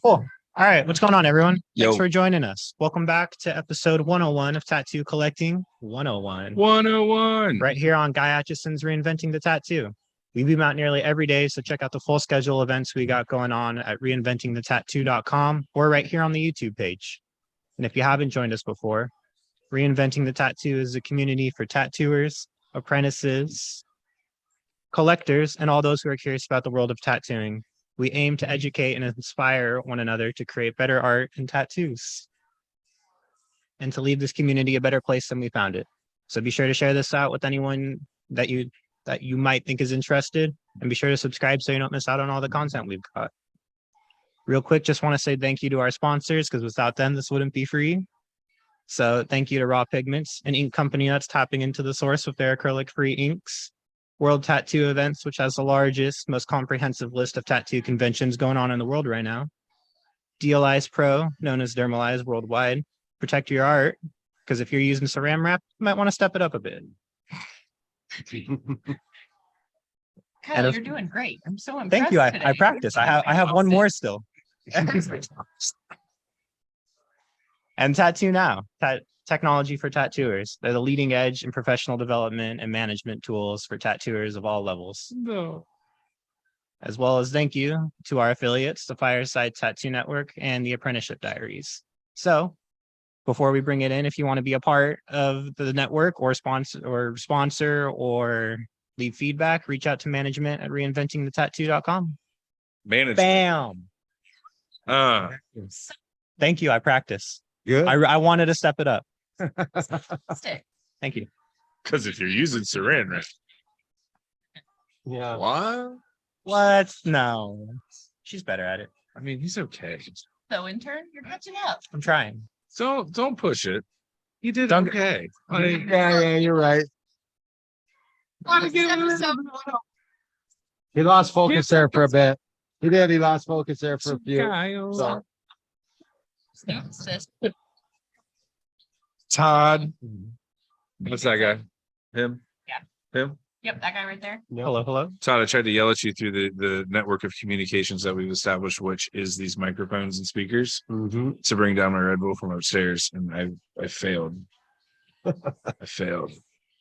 Cool. All right. What's going on, everyone? Yo. Thanks for joining us. Welcome back to episode 101 of Tattoo Collecting 101. 101. Right here on Guy Atchison's Reinventing the Tattoo. We beam out nearly every day, so check out the full schedule of events we got going on at reinventingthetattoo.com or right here on the YouTube page. And if you haven't joined us before, Reinventing the Tattoo is a community for tattooers, apprentices, collectors, and all those who are curious about the world of tattooing. We aim to educate and inspire one another to create better art and tattoos and to leave this community a better place than we found it. So be sure to share this out with anyone that you might think is interested, and be sure to subscribe so you don't miss out on all the content we've got. Real quick, just want to say thank you to our sponsors, because without them, this wouldn't be free. So thank you to Raw Pigments, an ink company that's tapping into the source with their acrylic-free inks. World Tattoo Events, which has the largest, most comprehensive list of tattoo conventions going on in the world right now. Dealize Pro, known as Dermalize Worldwide. Protect your art, because if you're using Saran Wrap, you might want to step it up a bit. Kyle, you're doing great. I'm so impressed. Thank you. I practice. I have one more still. And Tattoo Now, technology for tattooers. They're the leading edge in professional development and management tools for tattooers of all levels. No. As well as thank you to our affiliates, the Fireside Tattoo Network and the Apprenticeship Diaries. So before we bring it in, if you want to be a part of the network or sponsor or leave feedback, reach out to management at reinventingthetattoo.com. Management. Bam. Thank you. I practice. Good. I wanted to step it up. Stick. Thank you. Because if you're using saran wrap. Yeah. What? No. She's better at it. I mean, he's okay. So intern, you're catching up. I'm trying. So don't push it. He did Don't- okay. Yeah, you're right. He lost focus there for a bit. He did. He lost focus there for a few. So, Todd. What's that guy? Him? Yeah. Him? Yep, that guy right there. Hello. Todd, I tried to yell at you through the network of communications that we've established, which is these microphones and speakers, to bring down my Red Bull from upstairs, and I failed. I failed.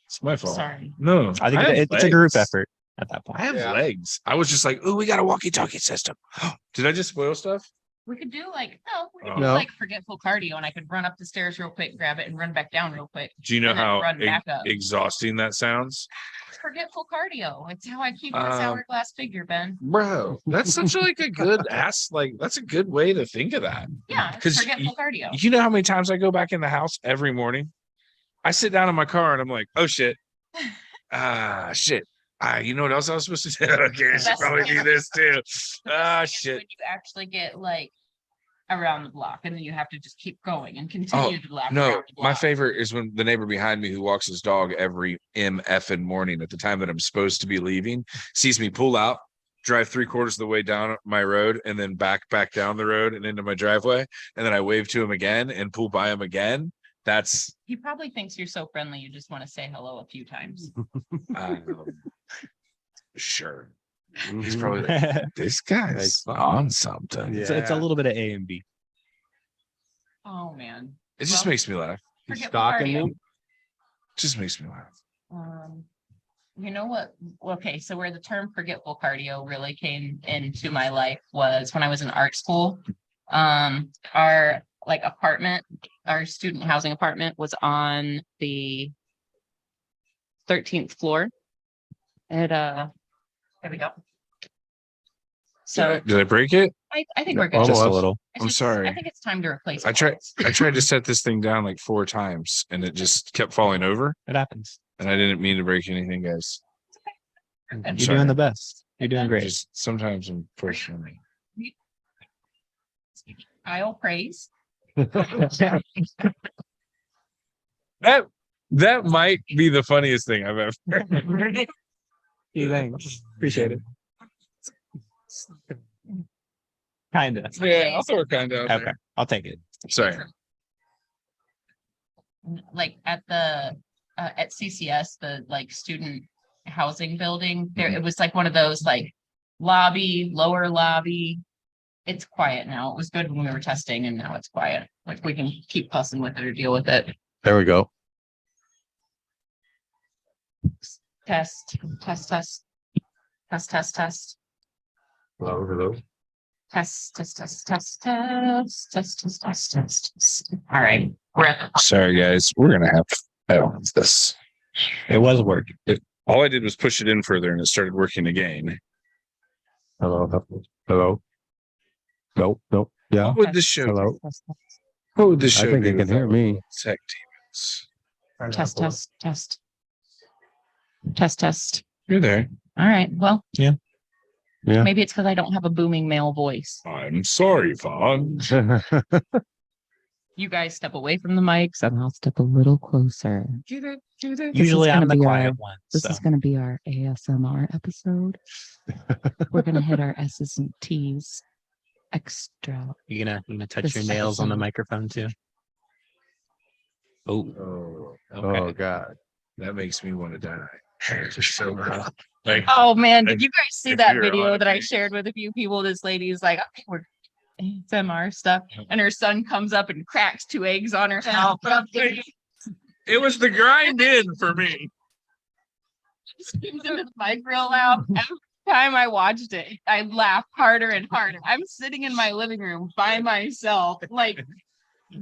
It's my fault. Sorry. No, I think have it's a group legs. effort at that point. I have Yeah. legs. I was just like, "Ooh, we got a walkie-talkie system." Did I just spoil stuff? We could do No. like forgetful cardio, and I could run up the stairs real quick, grab it, and run back down real quick. Do you know And then how run back up. exhausting that sounds, Forgetful cardio. It's how I keep this Um, hourglass figure, Ben. bro? That's such like a good that's a good way to think of that. Yeah, 'Cause it's forgetful cardio. You know how many times I go back in the house every morning? I sit down in my car and I'm like, "Oh shit, shit." You know what else I was supposed to do? Okay, I should That's- probably do this too. It's Shit. when you actually get like around the block, and then you have to just keep going and continue to lap No, around the block. my favorite is when the neighbor behind me who walks his dog every MFing morning at the time that I'm supposed to be leaving sees me pull out, drive 3/4 of the way down my road, and then back down the road and into my driveway. And then I wave to him again and pull by him again. That's He probably thinks you're so friendly, you just want to say hello a few times. sure. He's probably like, this guy's on something. Yeah. It's a little bit of A and B. Oh man. It just Well, makes me laugh. He's forgetful stalking cardio. you. Just makes me laugh. You know what? Okay, so where the term forgetful cardio really came into my life was when I was in art school. Our apartment, our student housing apartment was on the 13th floor. There we go. So Did I break it? I think we're good. Almost. Just a little. It's I'm just- sorry. I think it's time to replace I it. tried to set this thing down like 4 times and it just kept falling over. It happens. And I didn't mean to break anything, guys. You're sorry. doing the best. You're doing great. Just sometimes I'm pushing. I'll praise. That might be the funniest thing I've ever heard. Thanks. Appreciate it. Kinda. Yeah, I'll throw it kind of out Okay. I'll take it. there. Sorry. Like at the at CCS, the student housing building, there it was like one of those like lobby, lower lobby, it's quiet now. It was good when we were testing, and now it's quiet. Like we can keep fussing with it or deal with it. There we go. Test. Hello, hello. Test. All right. Rip. Sorry, guys. We're gonna have to balance this. It was working. All I did was push it in further, and it started working again. Hello, hello. No. Yeah. What would this show? Hello. What would this I show? think they be can hear without me. Tech demons. Test. You're there. All right. Well, Yeah. maybe it's because I don't have a booming male voice. I'm sorry, Vaughn. You guys step away from the mics, and I'll step a little closer. Usually I'm the quiet one. This is going to be our ASMR episode. We're going to hit our S's and T's extra. You gonna touch This your is nails on the episode. microphone too? Oh, Oh, Oh God. that makes me want to die. Just so rough. Like, Oh man, did you guys see if that you're video on that I it. shared with a few people? This lady's like, okay, we're ASMR stuff, and her son comes up and cracks 2 eggs on her mouth. it was the grind in for me. Screams into the mic real loud. Every time I watched it, I laughed harder and harder. I'm sitting in my living room by myself, like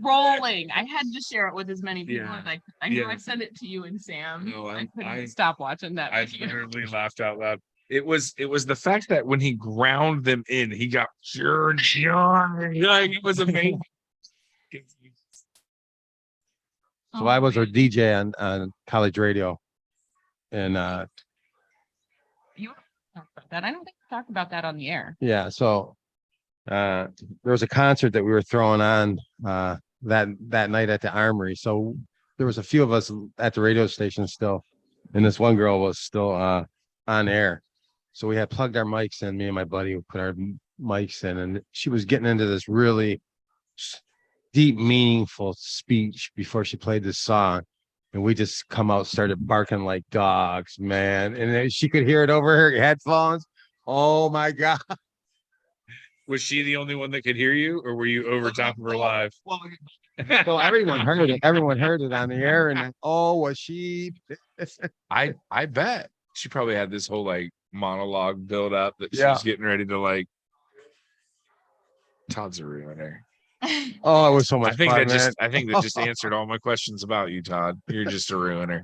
rolling. I had to share it with as many people Yeah. as I could. I know Yeah. I sent it to you and Sam. No, I couldn't I stop watching that video. literally laughed out loud. It was the fact that when he ground them in, he got pure joy. Like it was amazing. So I was a DJ on college radio, and You talked about that. I don't think we talked about that on the air. yeah, so there was a concert that we were throwing on that night at the Armory. So there was a few of us at the radio station still, and this one girl was still on air. So we had plugged our mics in. Me and my buddy would put our mics in, and she was getting into this really deep, meaningful speech before she played this song. And we just come out, started barking like dogs, man. And then she could hear it over her headphones. Oh my God. Was she the only one that could hear you, or were you over top of her live? So everyone heard it. Everyone heard it on the air. And oh, was she? I bet she probably had this whole like monologue build up that she Yeah. was getting ready to like. Todd's a ruiner. Oh, it was so much fun, man. I think that just answered all my questions about you, Todd. You're just a ruiner.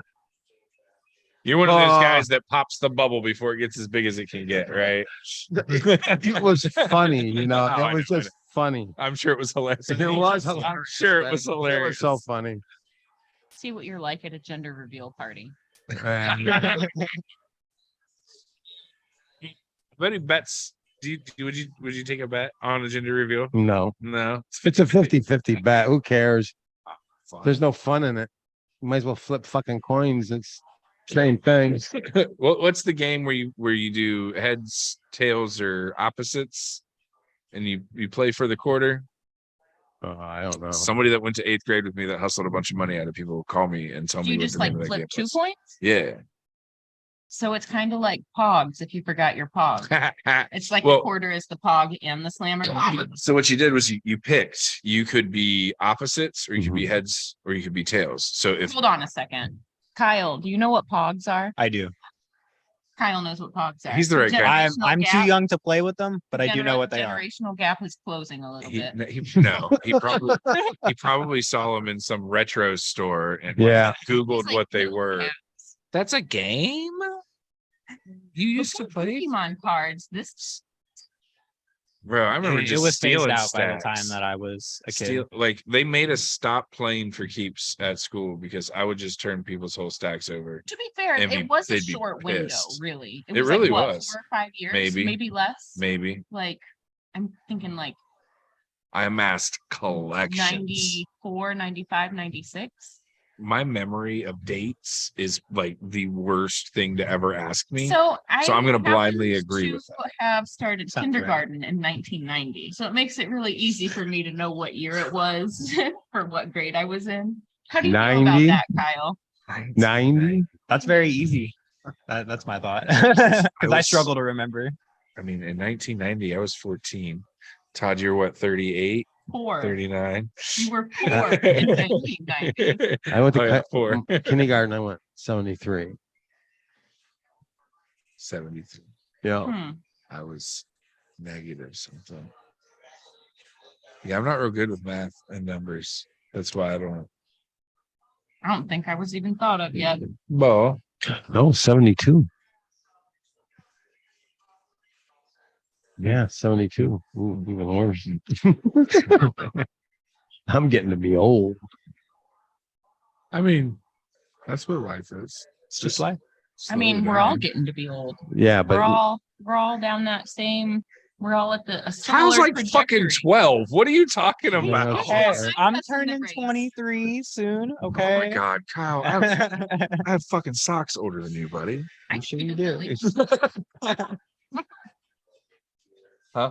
You're one of those guys that pops the bubble before it gets as big as it can get, right? It was funny, you know. I It was know, just funny. I'm sure it was hilarious. It was I'm hilarious. sure it man. was It hilarious. was so funny. See what you're like at a gender reveal party. Any bets? Would you take a bet on a gender reveal? No, No. it's a 50-50 bet. Who cares? Fine. There's no fun in it. You might as well flip fucking coins. It's same thing. What's the game where you do heads, tails, or opposites, and you play for the quarter? Oh, I don't know. Somebody that went to 8th grade with me that hustled a bunch of money out of people will call me and tell Do me you what just the like name of that flip game 2 was. points? Yeah. So it's kind of like Pogs if you forgot your Pog. It's like Well- the quarter is the Pog and the Slammer. So what you did was you picked. You could be opposites, or you could Mm-hmm. be heads, or you could be tails. So if Hold on a second. Kyle, do you know what Pogs are? I do. Kyle knows what Pogs are. He's the right guy. I'm too Gap- young to play with them, but I do know what they are. Generational gap is closing a little bit. he probably saw them in some retro store and Yeah. Googled It's like what they little were. caps. That's a game. You used to Before play, Pokemon cards. This bro. I remember It just was phased stealing out by the stacks. time that I was a kid. Like they made us stop playing for keeps at school because I would just turn people's whole stacks over. to be fair, And it was a they'd be short window, pissed. really. It was really like, what, was. 4 or 5 years, Maybe. less. Maybe Like I'm thinking like I amassed collections. 94, 95, 96. My memory of dates is like the worst thing to ever ask me. So I'm gonna blindly happened agree to with that. have started Sounds kindergarten in 1990, so it makes it really easy for me to know what year it was for what grade I was in. How do you feel 90? about that, Kyle? 90? That's very easy. That's my thought. Because I was- struggle to remember. I mean, in 1990, I was 14. Todd, you're what, 38, Poor. 39? You were poor in 1990. I went to Oh, yeah, 4. kindergarten. I went 73. 73. Yeah. Hmm. I was negative something. Yeah, I'm not real good with math and numbers. That's why I don't. I don't think I was even thought of yet. Well, No, 72. Yeah, 72. Ooh, even worse. I'm getting to be old. I mean, that's what life is. It's Just like I mean, we're all getting to be old. Yeah, We're but all down that same. We're all at a Kyle's similar like fucking trajectory. 12. What are you talking Yeah, about? Just hey, one I'm that's in the turning race. 23 soon. Oh Okay. my god, Kyle. I have fucking socks older than you, buddy. I sure you definitely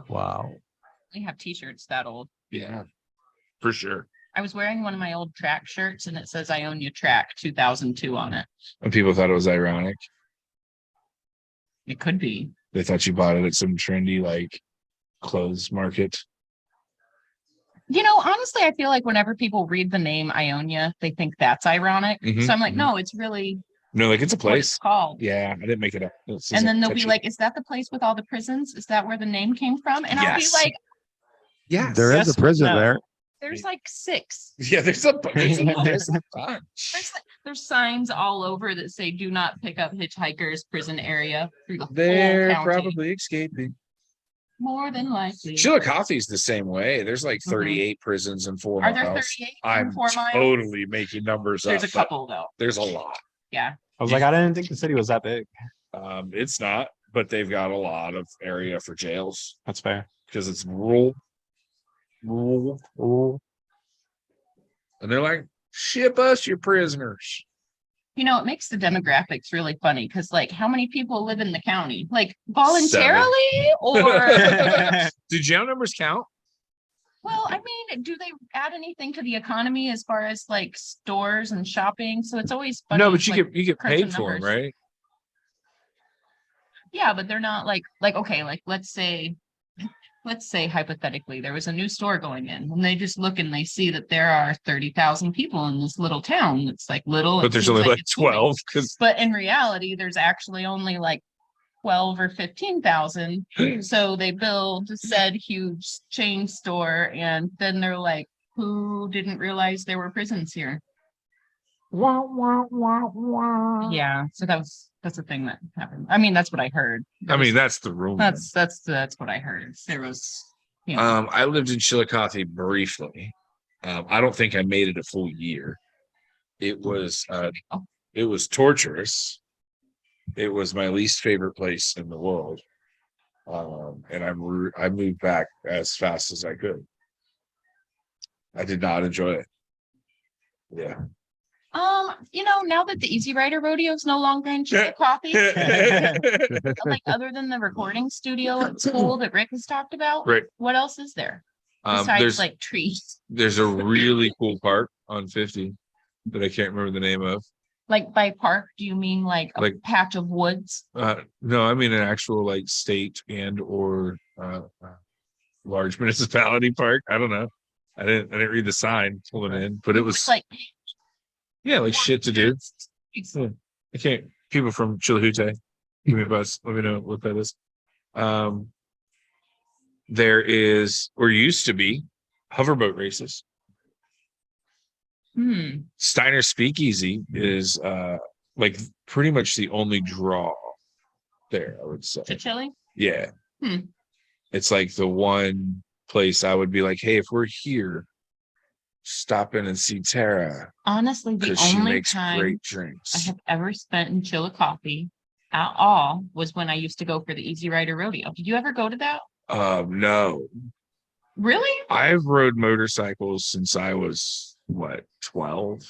wow. have t-shirts that old. Yeah, for sure. I was wearing one of my old track shirts and it says I own you track 2002 on it. And people thought it was ironic. It could be. They thought you bought it at some trendy like clothes market. You know, honestly, I feel like whenever people read the name Ionia, they think that's ironic. Mhm, So I'm like, mhm. no, it's really No, like it's a what place. it's called. Yeah, I didn't make it up. It's And then they'll be touchy. like, is that the place with all the prisons? Is that where the name came from? And I'll be Yes. like, yes. There is Yes, a prison no. there. there's like 6. Yeah, there's a bunch. There's a bunch. There's signs all over that say do not pick up hitchhikers prison area through the whole They're county. probably escaping. More than likely. Chillicothe's the same way. There's like Mhm. 38 prisons in 4 Are there miles. 38 in I'm 4 miles? totally making numbers There's up. a but couple though. There's a lot. Yeah. I was like, I didn't think the city was that big. It's not, but they've got a lot of area for jails That's fair. because it's rural. And they're like, ship us your prisoners. You know, it makes the demographics really funny because, like, how many people live in the county? Like, voluntarily or? Do jail numbers count? Well, I mean, do they add anything to the economy as far as like stores and shopping? So it's always funny. No, but you like, get crunching paid for them, numbers. right? Yeah, but they're not like okay, like let's say hypothetically there was a new store going in and they just look and they see that there are 30,000 people in this little town. It's like little, But it there's seems only like it's booming. 12 because But in reality, there's actually only like 12 or 15,000. So they build said huge chain store, and then they're like, who didn't realize there were prisons here? Yeah, so that's the thing that happened. I mean, that's what I heard. I mean that's the rumor. That's what I heard. There was, you know, I lived in Chillicothe briefly. I don't think I made it a full year. It was torturous. It was my least favorite place in the world. And I moved back as fast as I could. I did not enjoy it. Yeah. you know, now that the Easy Rider Rodeo is no longer in Chillicothe, like other than the recording studio at school that Rick has talked about, Right. what else is there besides There's like trees? there's a really cool park on 50 that I can't remember the name of. Like by park, do you mean like a Like- patch of woods? No, I mean an actual like state and or large municipality park. I don't know. I didn't read the sign pulling in, but it was like like shit to do. Yeah. I can't. People from Chillicothe, give me a buzz. Let me know what that is. There is, or used to be, hoverboat races. Steiner Speakeasy is like pretty much the only draw there, I would say. to Chile? Yeah. Hmm. It's like the one place I would be like, hey, if we're here, stop in and see Tara Honestly, the because she only makes time great I drinks. have ever spent in Chillicothe at all was when I used to go for the Easy Rider Rodeo. Did you ever go to that? No, Really? I've rode motorcycles since I was 12,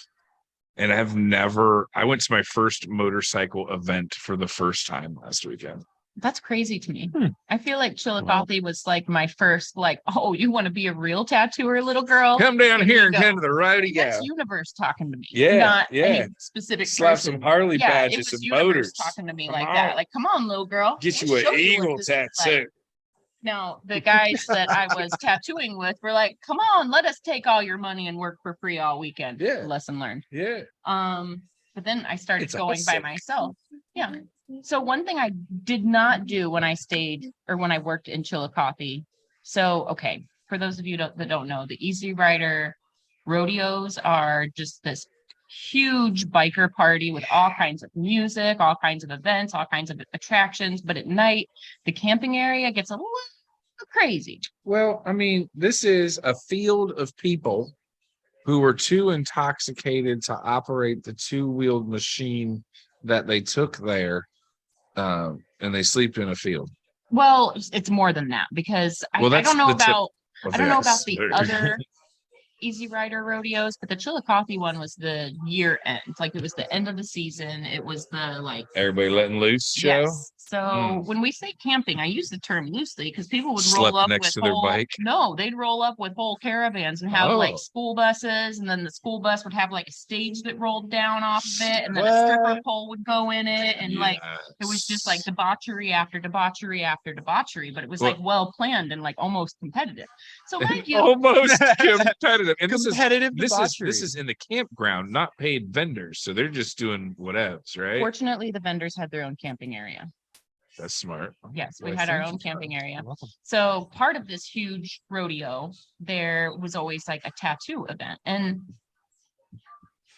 and I went to my first motorcycle event for the first time last weekend. That's crazy to me. I feel like Chillicothe was like my first, like, oh, you want to be a real tattooer, little girl? Come down Here here you and go. come to the rodeo. That's universe talking to me. Yeah, Not yeah. any specific Slap person. some Harley Yeah, it badges was and universe motors. talking to me Come like on. that. Like, come on, little girl. Get Let you me show an what eagle this is like. tattoo. Now, the guys that I was tattooing with were like, come on, let us take all your money and work for free all weekend. Yeah. Lesson learned. Yeah. But then I started It's going by awesome. myself. Yeah. So one thing I did not do when I stayed or when I worked in Chillicothe. So, okay, for those of you that don't know, the Easy Rider rodeos are just this huge biker party with all kinds of music, all kinds of events, all kinds of attractions. But at night, the camping area gets a little crazy. Well, I mean, this is a field of people who were too intoxicated to operate the two-wheeled machine that they took there, and they sleep in a field. Well, it's more than that because I don't know about the other Easy Rider rodeos, but the Chillicothe one was the year end. Like it was the end of the season. It was the like Everybody letting loose show. yes. So when we say camping, I use the term loosely because people would Slept roll up next with to their whole, bike. no, they'd roll up with whole caravans and have Oh. like school buses, and then the school bus would have like a stage that rolled down off of it, and then a stripper pole would go in it, and like it was just like debauchery after debauchery after debauchery, but it was like well planned and like almost competitive. So mind you, almost competitive. And Competitive this debauchery. is in the campground, not paid vendors. So they're just doing whatevs, right? fortunately the vendors had their own camping area. That's smart. Yes, we Well, had our thank own you. camping area. You're welcome. So part of this huge rodeo, there was always like a tattoo event. And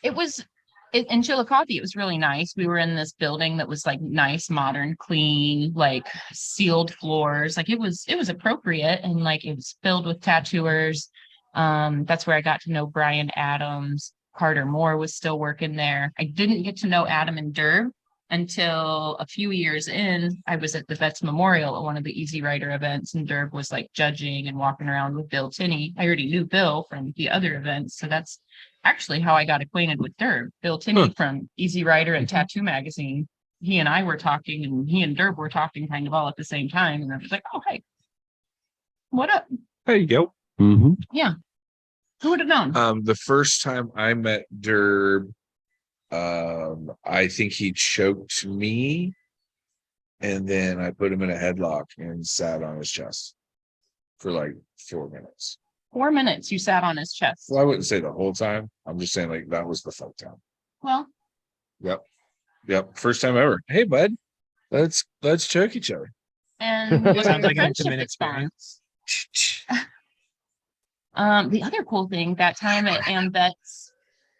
it was in Chillicothe, it was really nice. We were in this building that was like nice, modern, clean, like sealed floors. Like it was appropriate, and like it was filled with tattooers. That's where I got to know Brian Adams. Carter Moore was still working there. I didn't get to know Adam and Derb until a few years in. I was at the Vets Memorial at one of the Easy Rider events, and Derb was like judging and walking around with Bill Tinney. I already knew Bill from the other events, so that's actually how I got acquainted with Derb. Bill Tinney from Easy Rider and Tattoo Magazine. He and I were talking, and he and Derb were talking kind of all at the same time, and I was like, oh, hey, what up? There you go. Mm-hmm. Yeah. Who would have known? The first time I met Derb, I think he choked me, and then I put him in a headlock and sat on his chest for like 4 minutes. 4 minutes you sat on his chest. Well, I wouldn't say the whole time. I'm just saying like that was the fun time. Well, Yep. First time ever. Hey, bud, let's choke each other. and it was Sounds a like an friendship intimate response. The other cool thing that time at AMVETS,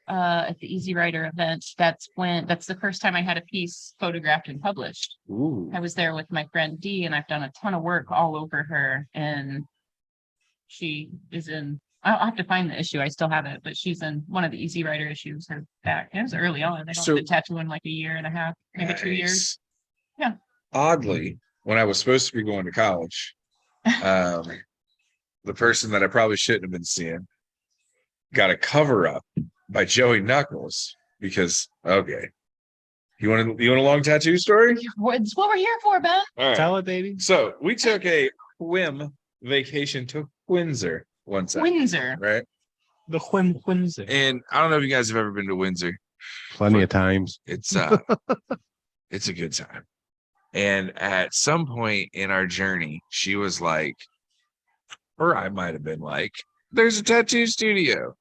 at the Easy Rider event, that's the first time I had a piece photographed and published. Ooh. I was there with my friend Dee, and I've done a ton of work all over her, and she is in, I'll have to find the issue. I still have it, but she's in one of the Easy Rider issues. Her back. It was early on. I don't did tattoo in like a year and a half, maybe 2 years. Yeah. Oddly, when I was supposed to be going to college, the person that I probably shouldn't have been seeing got a cover up by Joey Knuckles because okay. You want a long tattoo story? It's what we're here for, Ben. All right. Tell it, baby. So we took a whim vacation to Windsor one time. Windsor. Right? The Windsor. And I don't know if you guys have ever been to Windsor. Plenty of times. It's it's a good time. And at some point in our journey, she was like, or I might have been like, there's a tattoo studio.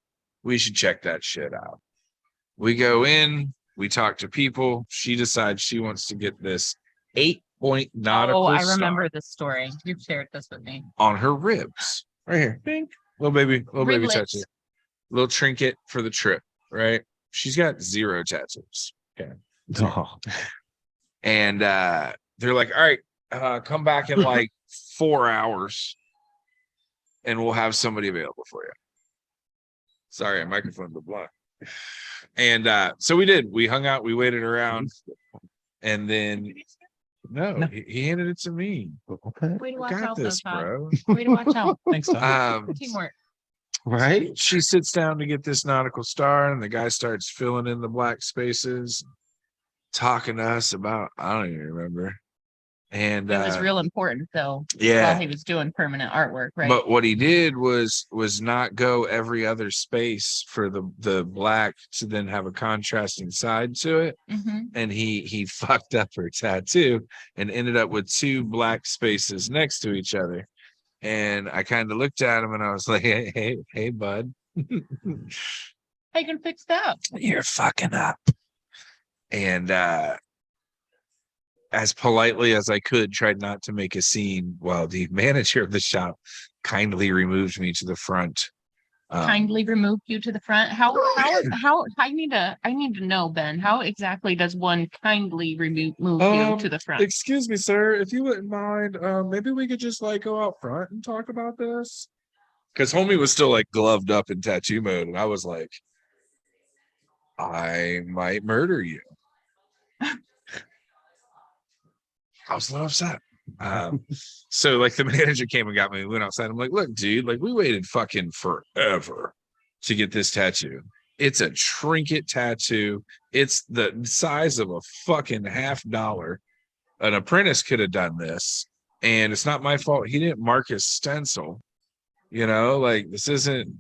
We should check that shit out. We go in, we talk to people. She decides she wants to get this 8-point nautical I star remember this story. You've shared this with me. on her ribs. Right here. Bing. Little baby Riblets. tattoo. Little trinket for the trip, right? She's got 0 tattoos. Okay. Oh. And they're like, all right, come back in like 4 hours and we'll have somebody available for you. Sorry, a microphone the blunt. And so we did. We hung out, we waited around, and then no. He handed it to me. Okay. Way to I watch got out, this, though, Todd. bro. Way to watch out. Thanks, Tom. Teamwork. Right? She sits down to get this nautical star, and the guy starts filling in the black spaces, talking to us about, I don't even remember. And It was real important, though, yeah. while he was doing permanent artwork, right? But what he did was not go every other space for the black to then have a contrasting side to it. Mhm. And he fucked up her tattoo and ended up with 2 black spaces next to each other. And I kind of looked at him and I was like, hey, bud. How you gonna fix that? You're fucking up. And as politely as I could, tried not to make a scene while the manager of the shop kindly removed me to the front. Kindly removed you to the front. How I need to know, Ben. How exactly does one kindly move you to the front? Excuse me, sir, if you wouldn't mind, maybe we could just like go out front and talk about this. Because homie was still like gloved up in tattoo mode, and I was like, I might murder you. I was a little upset. So like the manager came and got me. We went outside. I'm like, look, dude, like we waited fucking forever to get this tattoo. It's a trinket tattoo. It's the size of a fucking $50. An apprentice could have done this, and it's not my fault. He didn't mark his stencil. You know, like this isn't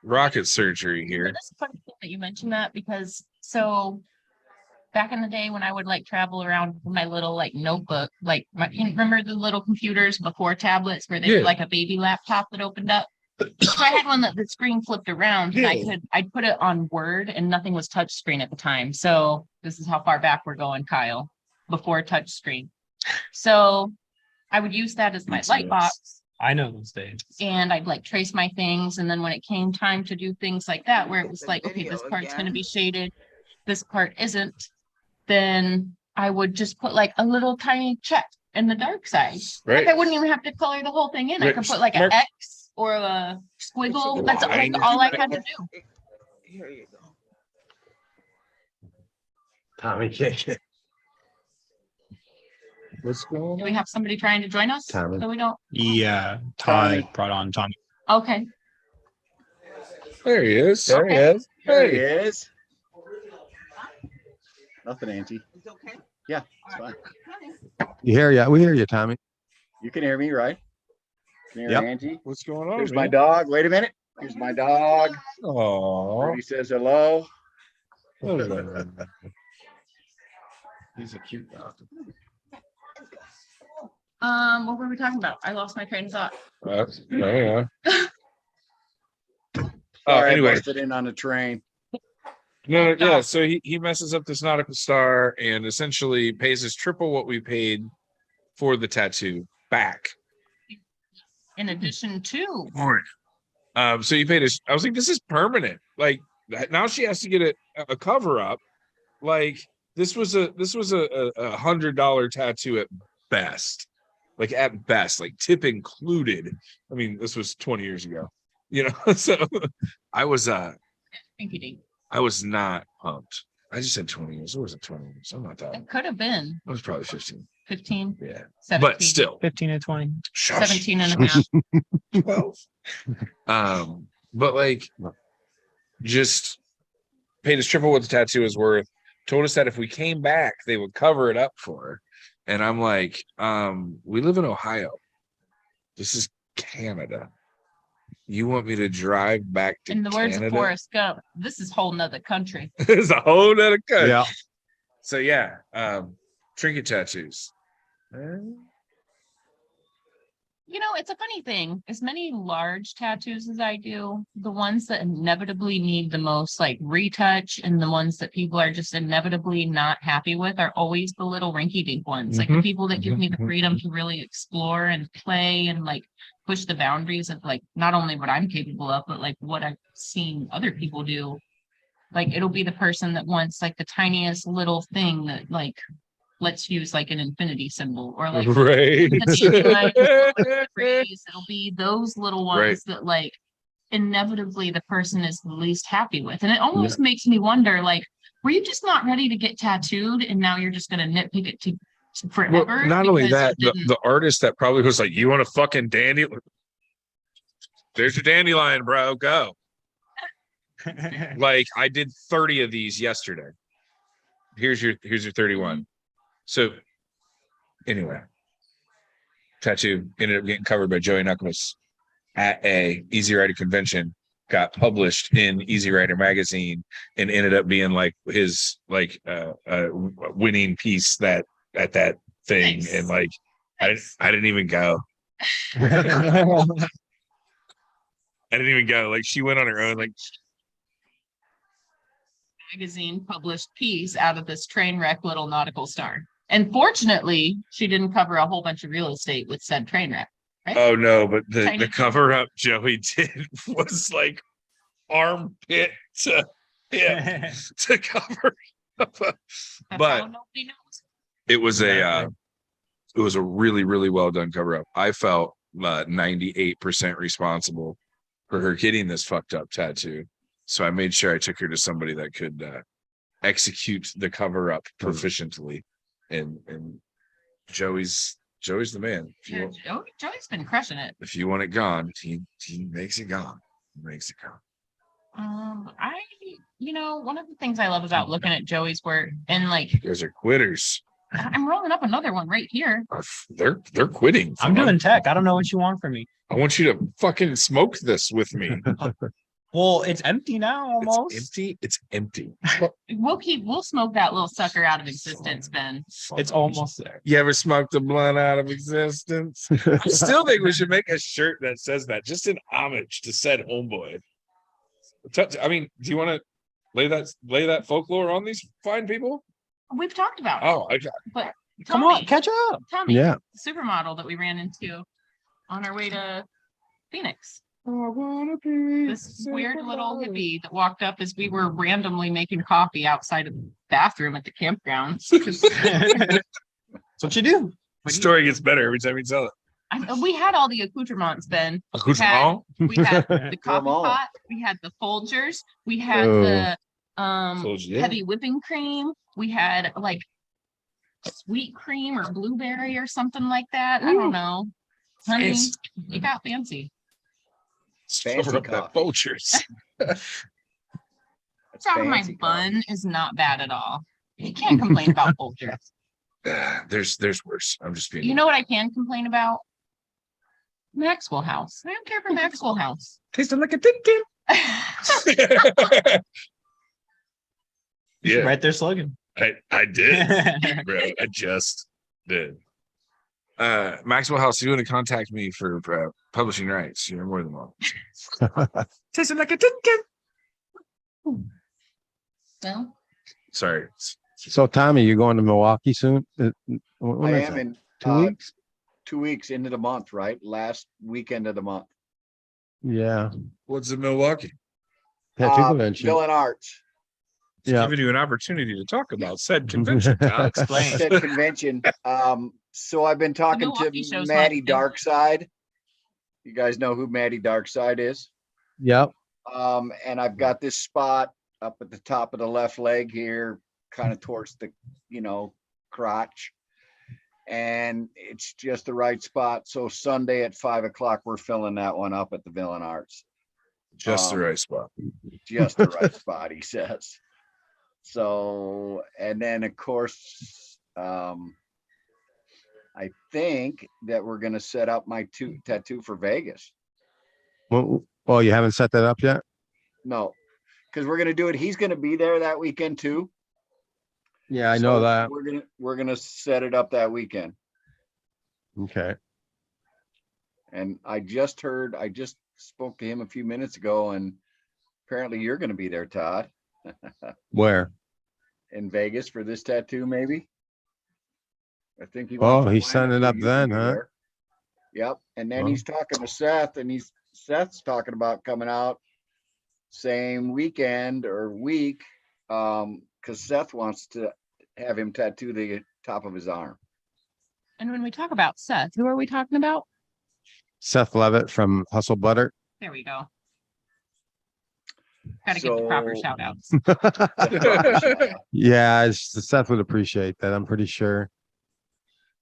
rocket surgery here. That's funny that you mentioned that, because so back in the day when I would like travel around with my little like notebook, like you remember the little computers before tablets where they were like a baby laptop that opened up? So I had one that the screen flipped around, and I'd put it on Word, and nothing was touch screen at the time. So this is how far back we're going, Kyle, before touch screen. So I would use that as my light box. I know those days. And I'd like trace my things. And then when it came time to do things like that, where it was like, okay, this part's going to be shaded, this part isn't, then I would just put like a little tiny check in the dark side. Right. Like I wouldn't even have to color the whole thing in. I could put like an X or a squiggle. That's like all I had to do. Here you go. Tommy, What's going Do on? we have somebody trying to join us? Tommy. So we don't. Yeah, Tommy. Todd brought on Tommy. Okay. There he is. there he is. There he Hey. is. Nothing, Auntie. Okay. Yeah, it's fine. You hear ya? We hear you, Tommy. You can hear me, right? Can you hear Yep. Auntie? What's going on? Here's my dog. Wait a minute. Here's my dog. Oh, He says hello. He's a cute dog. What were we talking about? I lost my train of thought. yeah. Sorry, I Anyway, busted in on a train. no, yeah. So he messes up this nautical star and essentially pays us triple what we paid for the tattoo back. In addition to, So you paid us. I was like, this is permanent. Like now she has to get a cover up. Like this was a $100 tattoo at best. Like at best, like tip included. I mean, this was 20 years ago, you know. So I was not pumped. I just said 20 years. It wasn't 20 years. I'm not that. it could have been I was probably 15. 15, Yeah. 17, But still 15 and 20. 17 and a half. 12. But like just paid us triple what the tattoo is worth, told us that if we came back, they would cover it up for her. And I'm like, we live in Ohio. This is Canada. You want me to drive back to In the words Canada? of Forrest Gump, this is whole nother country. It's a whole nother country. Yeah. So yeah, trinket tattoos. You know, it's a funny thing. As many large tattoos as I do, the ones that inevitably need the most like retouch and the ones that people are just inevitably not happy with are always the little rinky-dink ones. Like the people that give me the freedom to really explore and play and like push the boundaries of like not only what I'm capable of, but like what I've seen other people do. Like it'll be the person that wants like the tiniest little thing that like let's use like an infinity symbol or like Right. it'll be those little ones that like inevitably the person is the least happy with. And it almost makes me wonder, like, were you just not ready to get tattooed and now you're just going to nitpick it to forever? Well, not only because that, you the artist that probably was like, you want a fucking dandy? There's your dandelion, bro. Go. Like I did 30 of these yesterday. Here's your 31. So anyway, tattoo ended up getting covered by Joey Knuckles at a Easy Rider convention, got published in Easy Rider magazine, and ended up being like his like winning piece that at that thing. Nice. And like Nice. I didn't even go. I didn't even go. Like she went on her own. Like Magazine published piece out of this train wreck little nautical star. And fortunately, she didn't cover a whole bunch of real estate with said train wreck. Right? oh no, but the Tiny- cover up Joey did was like armpit to hip to cover up. That's But how nobody knows. it was Exactly. it was a really, really well done cover up. I felt 98% responsible for her getting this fucked up tattoo. So I made sure I took her to somebody that could execute the cover up proficiently. And Joey's the man. Yeah, Joey's been crushing it. If you want it gone, he makes it gone. He makes it gone. One of the things I love about looking at Joey's work and like You guys are quitters. I'm rolling up another one right here. They're quitting. I'm doing tech. I don't know what you want from me. I want you to fucking smoke this with me. Well, it's empty now almost. It's empty. It's empty. We'll smoke that little sucker out of existence, Ben. It's almost there. You ever smoked a blunt out of existence? I still think we should make a shirt that says that, just in homage to said homeboy. I mean, do you want to lay that folklore on these fine people? We've talked about it. Oh, okay. But Come Tommy, on, catch up. Tommy, Yeah. the supermodel that we ran into on our way to Phoenix. This weird little hippie that walked up as we were randomly making coffee outside of the bathroom at the campground. That's what you do. The story gets better every time you tell it. We had all the accoutrements, Ben. Accoutrement? We had the coffee all. pot. We had the Folgers. We had Oh. the Folgers. heavy whipping cream. We had like sweet cream or blueberry or something like that. I don't know. Honey, Fancy. it got fancy. Fancy Cover up that coffee. vultures. That's Problem, my fancy bun coffee. is not bad at all. You can't complain about Folgers. There's worse. I'm just being. You know what I can complain about? Maxwell House. I don't care for Maxwell House. tasting like a tin tin. Yeah, Write their slogan. I did, bro. I just did. Maxwell House, you want to contact me for publishing rights? You're more than welcome. Tasting like a tin tin. Well, Sorry. So Tommy, you going to Milwaukee soon? When I is am that? in 2 weeks? 2 weeks into the month, right? Last weekend of the month. Yeah. What's in Milwaukee? Tattoo convention. Villain Arts. It's Yeah. giving you an opportunity to talk about said convention. Todd. Explain. Said convention. So I've been talking Milwaukee to show's Maddie not big. Darkside. You guys know who Maddie Darkside is? Yep. And I've got this spot up at the top of the left leg here, kind of towards the, crotch. And it's just the right spot. So Sunday at 5:00, we're filling that one up at the Villain Arts. Just the right spot. Just the right spot, he says. So, and then of course, I think that we're gonna set up my tattoo for Vegas. Well, you haven't set that up yet? No, because we're gonna do it. He's gonna be there that weekend too. Yeah, I know So that. We're gonna set it up that weekend. Okay. And I just spoke to him a few minutes ago, and apparently you're gonna be there, Todd, Where? in Vegas for this tattoo, maybe. I think he. Oh, wants to he's line setting it for up you to then, be huh? there. Yep. And then Wow. he's talking to Seth, and Seth's talking about coming out same weekend or week, because Seth wants to have him tattoo the top of his arm. and when we talk about Seth, who are we talking about? Seth Levitt from Hustle Butter. There we go. Gotta give the proper So- shout outs. Yeah, Seth would appreciate that. I'm pretty sure.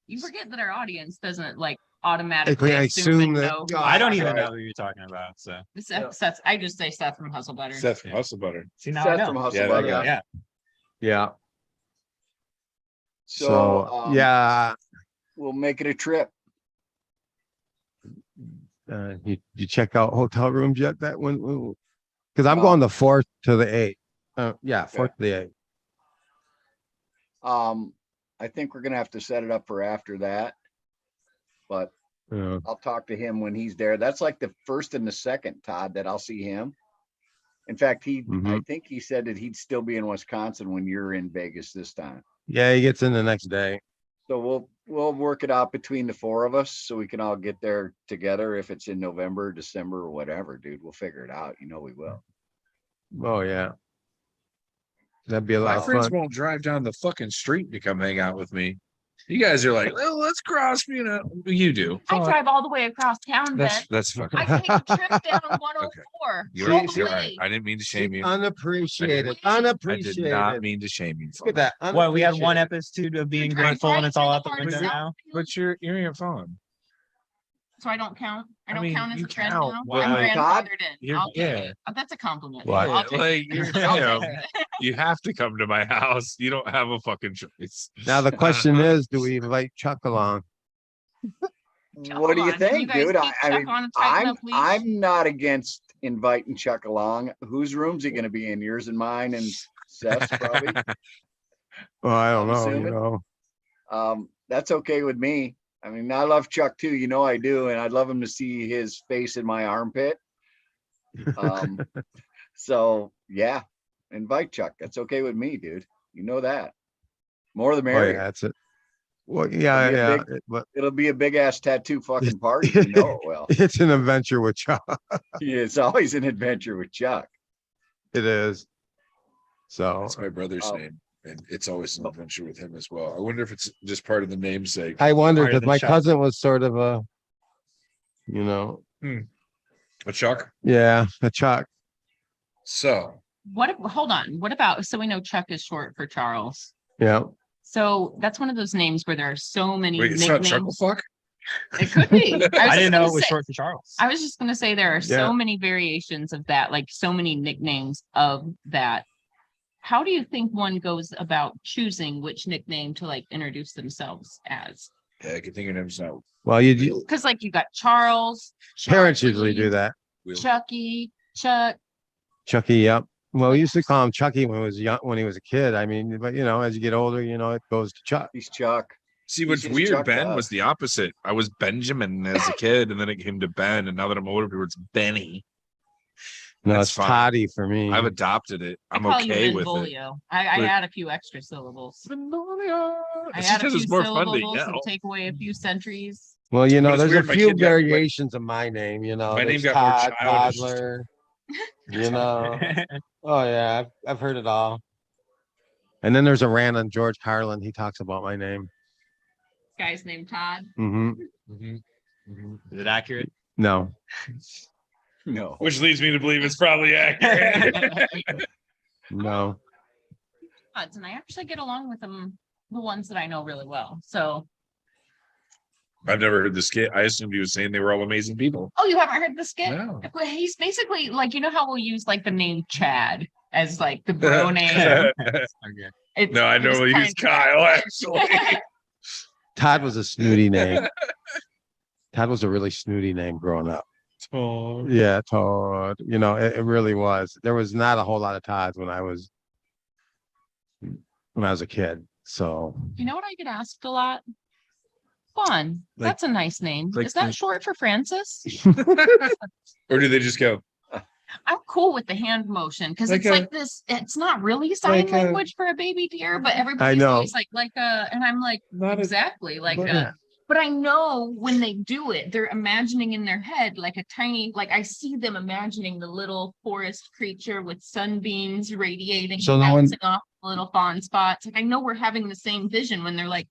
You forget that our audience doesn't like automatically I assume and assume that- know. I don't even Right. know who you're talking about. So Seth, I just say Seth from Hustle Butter. Seth from Hustle Butter. see now I Seth from know. Hustle Yeah, that Butter. guy. Yeah. Yeah. So, So, yeah. we'll make it a trip. You check out hotel rooms yet? That one? Because I'm No. going the 4th to the 8th. Yeah, 4th to the 8th. I think we're gonna have to set it up for after that. But Yeah. I'll talk to him when he's there. That's like the first and the second, Todd, that I'll see him. In fact, I Mhm. think he said that he'd still be in Wisconsin when you're in Vegas this time. Yeah, he gets in the next day. So we'll work it out between the four of us so we can all get there together. If it's in November, December, or whatever, dude, we'll figure it out. You know, we will. Oh yeah. That'd be a lot My of friends fun. won't drive down the fucking street to come hang out with me. You guys are like, oh, let's cross, you do. I drive all the way across town, Ben. That's fucking. I take a trip down 104 You're, all the you're right. way. I didn't mean to shame you. Unappreciated. I did Unappreciated. not mean to shame you. Look at that. What, we had one Unappreciated. episode of being You're grateful and right it's all to out the the window hard now. But you're in your phone. So I don't count. I I don't mean, count as you a friend count, now. but I'm like, Todd, grandfathered in. you're- I'll take yeah. it. That's a compliment. What? I'll take Like, it. you're, I'll you know, take it. you have to come to my house. You don't have a fucking choice. Now the question is, do we invite Chuck along? What do you Chuck on. Can think, guys dude? keep I Chuck mean, on a tight enough leash? I'm not against inviting Chuck along. Whose room's he going to be in? Yours and mine and Seth's probably. Well, I don't I'm know, you assuming. know. That's okay with me. I mean, I love Chuck too. You know I do, and I'd love him to see his face in my armpit. So yeah, invite Chuck. That's okay with me, dude. You know that. More the Oh, merrier. yeah, that's it. Well, yeah, It'll be a yeah. big- But It'll be a big ass tattoo fucking party. You know it will. it's an adventure with Chuck. Yeah, it's always an adventure with Chuck. It is. So That's my brother's Oh. name. And it's always an adventure with him as well. I wonder if it's just part of the namesake. I wonder Higher because than my Chuck. cousin was sort of a, you know, A Chuck. yeah, a Chuck. So Hold on. What about, so we know Chuck is short for Charles. Yeah. So that's one of those names where there are so many wait, it's not nicknames. Chucklefuck? It could be. I didn't know it was short for Charles. I was just going to say there are Yeah. so many variations of that, like so many nicknames of that. How do you think one goes about choosing which nickname to like introduce themselves as? Yeah, I can think of names now. Well, you Because like you got Charles, parents Chucky, usually do that. Chucky, Chuck. Chucky, yep. Well, we used to call him Chucky when he was young, when he was a kid. I mean, but you know, as you get older, you know, it goes to Chuck. He's Chuck. See, what's He's just weird, Chuck Ben, Dog. was the opposite. I was Benjamin as a kid, and then it came to Ben, and now that I'm older, people it's Benny. No, That's it's fine. Toddy for me. I've adopted it. I'm I call okay you with it. Benvolio. I But- add a few extra syllables. Benvolio. I It's add just a 'cause few it's more fun to syllables and yell. take away a few centuries. Well, you know, But it's there's weird, a my few kid got, like- variations of my name. You know, My name there's got more Todd, childish. Toddler. You know, oh yeah, I've heard it all. And then there's a rant on George Carlin. He talks about my name. Guy's named Todd. Mm-hmm. Is it accurate? No, No. Which leads me to believe it's probably accurate. no. Odds, and I actually get along with them, the ones that I know really well. So, I've never heard the skit. I assumed he was saying they were all amazing people. oh, you haven't heard the skit? No. Well, he's basically like, you know how we'll use like the name Chad as like the bro name. It's- No, I it's normally kind use of- Kyle, actually. Todd was a snooty name. Todd was a really snooty name growing up. Oh. Yeah, Todd. You know, it really was. There was not a whole lot of Todds when I was a kid. So You know what I get asked a lot? Fun. Like- That's a nice name. like Is that the- short for Francis? Or do they just go, I'm cool with the hand motion because Like it's a- like this. It's not really sign like a- language for a baby deer, but everybody's know. always like and I'm like, not a, exactly like Yeah. but I know when they do it, they're imagining in their head like a tiny, like I see them imagining the little forest creature with sunbeams radiating, So no one- bouncing off little fawn spots. Like I know we're having the same vision when they're like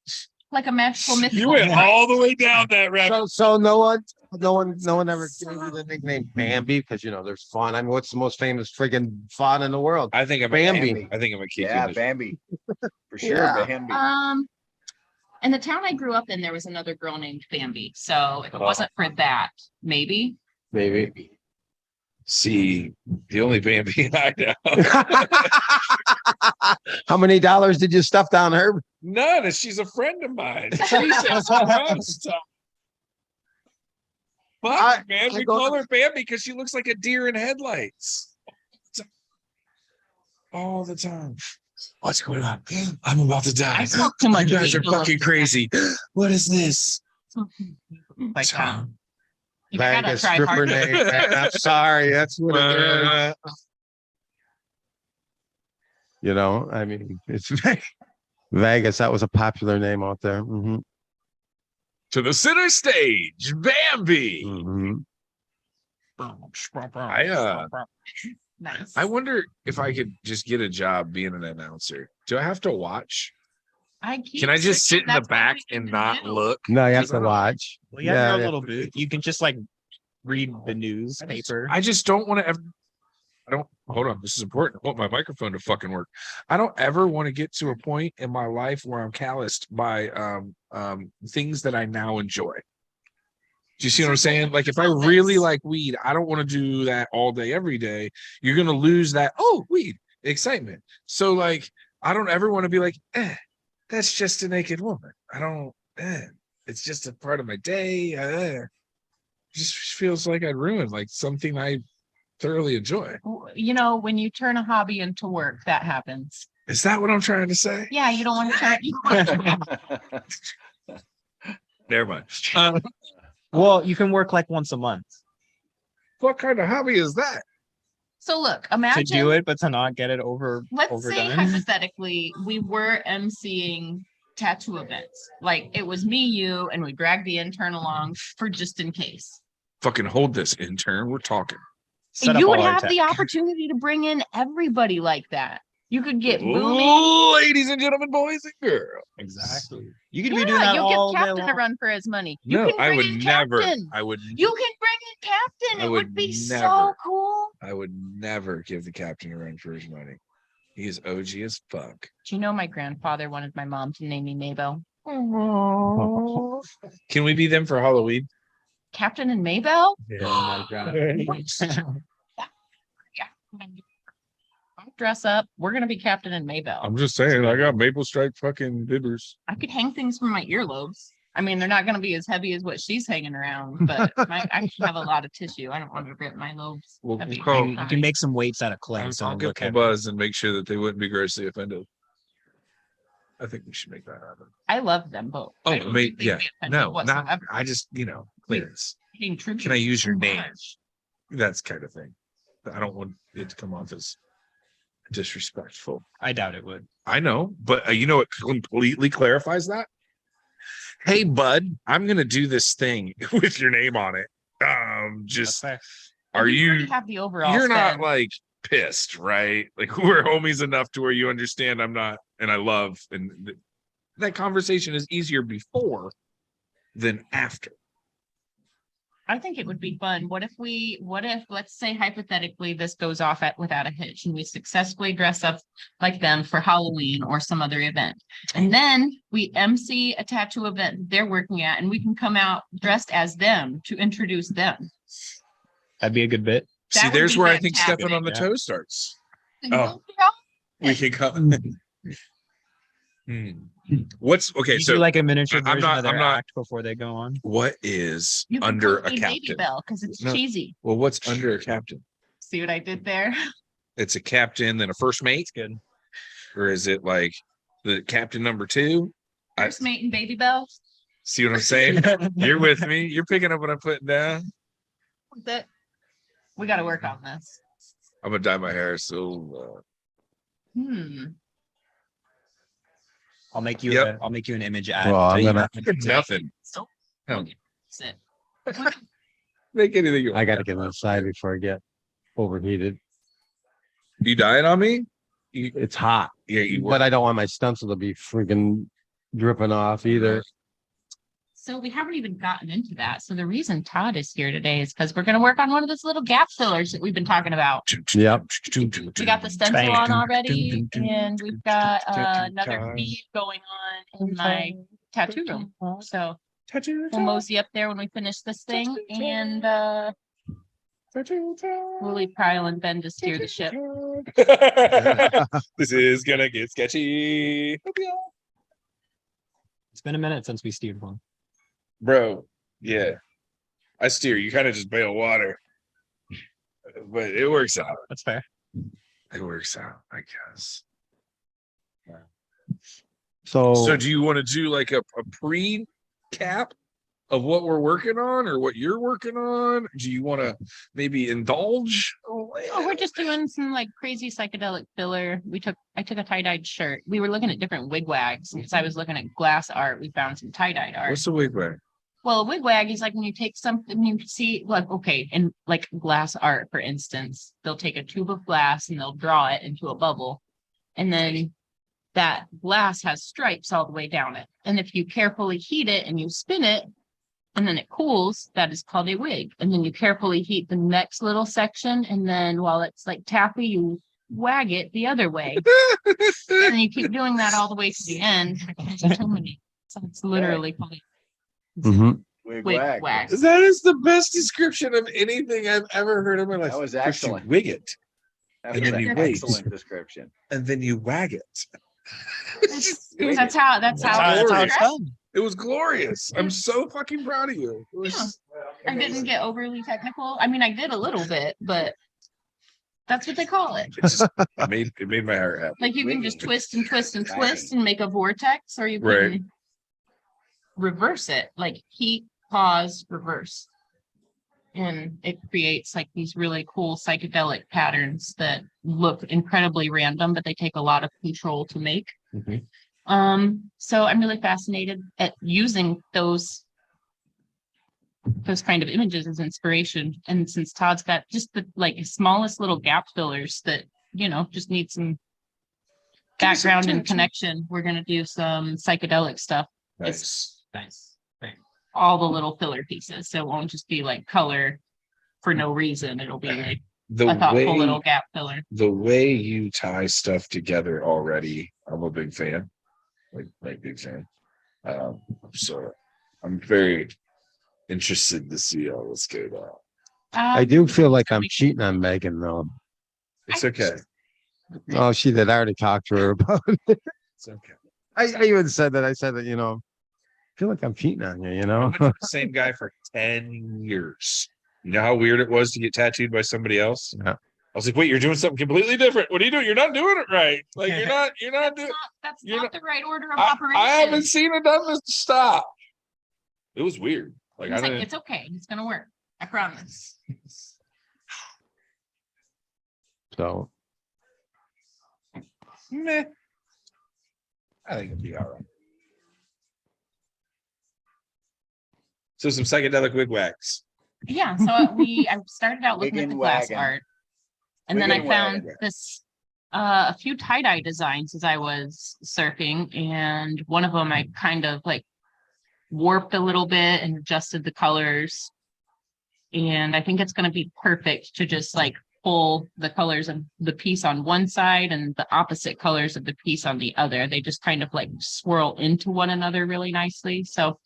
a magical mythical. you went creature. all the way down that rabbit. so no one ever gave you the nickname Bambi because you know there's fawn. I mean, what's the most famous friggin' fawn in the world? I think I'm Bambi. I think I'm a kid. Yeah, Bambi. For sure, Yeah. Bambi. In the town I grew up in, there was another girl named Bambi. So if it wasn't for that, maybe. Maybe. See, the only Bambi I know. How many dollars did you stuff down her? None. She's a friend of mine. Jesus Christ. Fuck, man. I We go- call her Bambi because she looks like a deer in headlights. All the time. What's going on? I'm about to die. I smoke too much You guys are weed. fucking crazy. What is this? Like that. You gotta Vegas try stripper harder. name. Man, I'm sorry. That's what it is. You know, I mean, it's Vegas. That was a popular name out there. To the center stage, Bambi. Nice. I wonder if I could just get a job being an announcer. Do I have to watch? Can I just sit in the back and not look? No, you have to watch. Well, you have your own yeah. little booth. You can just like read the newspaper. I just don't want to ever. I don't hold on. This is important. I want my microphone to fucking work. I don't ever want to get to a point in my life where I'm calloused by things that I now enjoy. Do you see what I'm saying? Like if I really like weed, I don't want to do that all day, every day. You're gonna lose that weed excitement. So like I don't ever want to be like, that's just a naked woman. I don't it's just a part of my day. It just feels like I'd ruin like something I thoroughly enjoy. You know, when you turn a hobby into work, that happens. Is that what I'm trying to say? Yeah, you don't want to turn. Never mind. Well, you can work like once a month What kind of hobby is that? So look, to imagine. do it, but to not get it Let's say overdone. hypothetically, we were emceeing tattoo events. Like it was me, you, and we dragged the intern along for just in case. Fucking hold this, intern. We're talking. Set And up you would all our have tech. the opportunity to bring in everybody like that. You could get movie. Ladies and gentlemen, boys and girls. Exactly. You could Yeah, be doing that you'll all give day Captain a long. run for his money. You No, can I bring would in never. Captain. I would. You can bring in Captain. I It would would be so never. cool. I would never give the captain a run for his money. He is OG as fuck. Do you know my grandfather wanted my mom to name me Maybell? Can we be them for Halloween? Captain and Maybell? Oh my God. I'll dress up. We're gonna be Captain and Maybell. I'm just saying, I got maple stripe fucking bibbers. I could hang things from my earlobes. I mean, they're not gonna be as heavy as what she's hanging around, but I have a lot of tissue. I don't want to rip my lobes. We'll heavy. call- You can make some weights out of clay. So I'll it'll get look the heavy. buzz and make sure that they wouldn't be grossly offended. I think we should make that happen. I love them both. Oh, I don't mate, think they'd yeah. be offended No, not. whatsoever. I just, clearance. Paying tribute Can I use your so name? much. That's kind of thing. I don't want it to come off as disrespectful. I doubt it would. I know, but it completely clarifies that. Hey, bud, I'm gonna do this thing with your name on it. That's fair. Are We already you? have the overall? You're not spend. like pissed, right? Like we're homies enough to where you understand I'm not, and I love, and that conversation is easier before than after. I think it would be fun. What if, let's say hypothetically, this goes off without a hitch and we successfully dress up like them for Halloween or some other event. And then we MC a tattoo event that they're working at and we can come out dressed as them to introduce them. That'd be a good bit. That See, would there's be where I think fantastic. stepping on the Yeah. toe starts. Oh. We can come. What's okay? You So do like a miniature I'm version not- of their I'm not- act before they go on. what is You can under call a me Baby captain? Bell because it's No. cheesy. Well, what's under a captain? See what I did there? It's a captain, then a first mate, Good. or is it like the captain number two? First mate and Baby Bell. See what I'm saying? You're with me. You're picking up what I'm putting down. That we got to work on this. I'm gonna dye my hair. So I'll make you. Yep. I'll make you an image ad. Well, I'm You gonna- have to- nothing. So Hell, sit. make anything you want. I got to get outside before I get overheated. You dying on me? It's hot, Yeah, you were. but I don't want my stencil to be freaking dripping off either. So we haven't even gotten into that. So the reason Todd is here today is because we're going to work on one of those little gap fillers that we've been talking about. Yep. We got the stencil on already, and we've got another feed going on in my tattoo room. So we'll mosey up there when we finish this thing, and we'll leave Kyle and Ben to steer the ship. This is gonna get sketchy. It's been a minute since we steered one. Bro, yeah. I steer. You kind of just bail water. But it works out. That's fair. It works out, I guess. So, So do you want to do like a pre-cap of what we're working on or what you're working on? Do you want to maybe indulge? Oh, we're just doing some like crazy psychedelic filler. I took a tie-dyed shirt. We were looking at different wigwags because I was looking at glass art. We found some tie-dyed art. What's the wigwag? Well, a wigwag is like when you take something, you see, like, okay, in like glass art, for instance, they'll take a tube of glass and they'll draw it into a bubble. And then that glass has stripes all the way down it. And if you carefully heat it and you spin it, and then it cools, that is called a wig. And then you carefully heat the next little section. And then while it's like taffy, you wag it the other way. And then you keep doing that all the way to the end. So it's literally called Mhm. Wig wig wag. wag. That is the best description of anything I've ever heard in my life. That was First you excellent. wig it, That And was then an you wait. excellent description. and then you wag it. That's how That's it's how it's dressed. done. It was glorious. I'm so fucking proud of you. It was I didn't get overly technical. I mean, I did a little bit, but that's what they call it. it made my heart happy. Like you can just Wigging. twist and twist and Bang. twist and make a vortex, or you can Right. reverse it, like heat, pause, reverse. And it creates like these really cool psychedelic patterns that look incredibly random, but they take a lot of control to make. Mhm. So I'm really fascinated at using those kind of images as inspiration. And since Todd's got just the like smallest little gap fillers that, just need some background and connection, we're going to do some psychedelic stuff. Nice. Nice. All the little filler pieces. So it won't just be like color for no reason. It'll be like The a thoughtful way little gap filler. the way you tie stuff together already, I'm a big fan. Like big fan. So I'm very interested to see how this goes out. I do feel like I'm cheating on Megan though. It's okay. Oh, she did. I already talked to her about it. It's okay. I even said that. I said that, I feel like I'm cheating on you, I've been with the same guy for 10 years. You know how weird it was to get tattooed by somebody else? Yeah. I was like, wait, you're doing something completely different. What are you doing? You're not doing it right. Like you're not doing That's you're not the right order of I operation. haven't seen it done this stop. It was weird. Like I It's like, didn't it's okay. It's gonna work. I promise. So meh. I think it'll be all right. So some psychedelic wigwags. Yeah. So I started out looking at the Wiggin' glass waggin'. art, and then I Wiggin' found waggin'. this a few tie-dye designs as I was surfing, and one of them I kind of like warped a little bit and adjusted the colors. And I think it's going to be perfect to just like pull the colors of the piece on one side and the opposite colors of the piece on the other. They just kind of like swirl into one another really nicely. So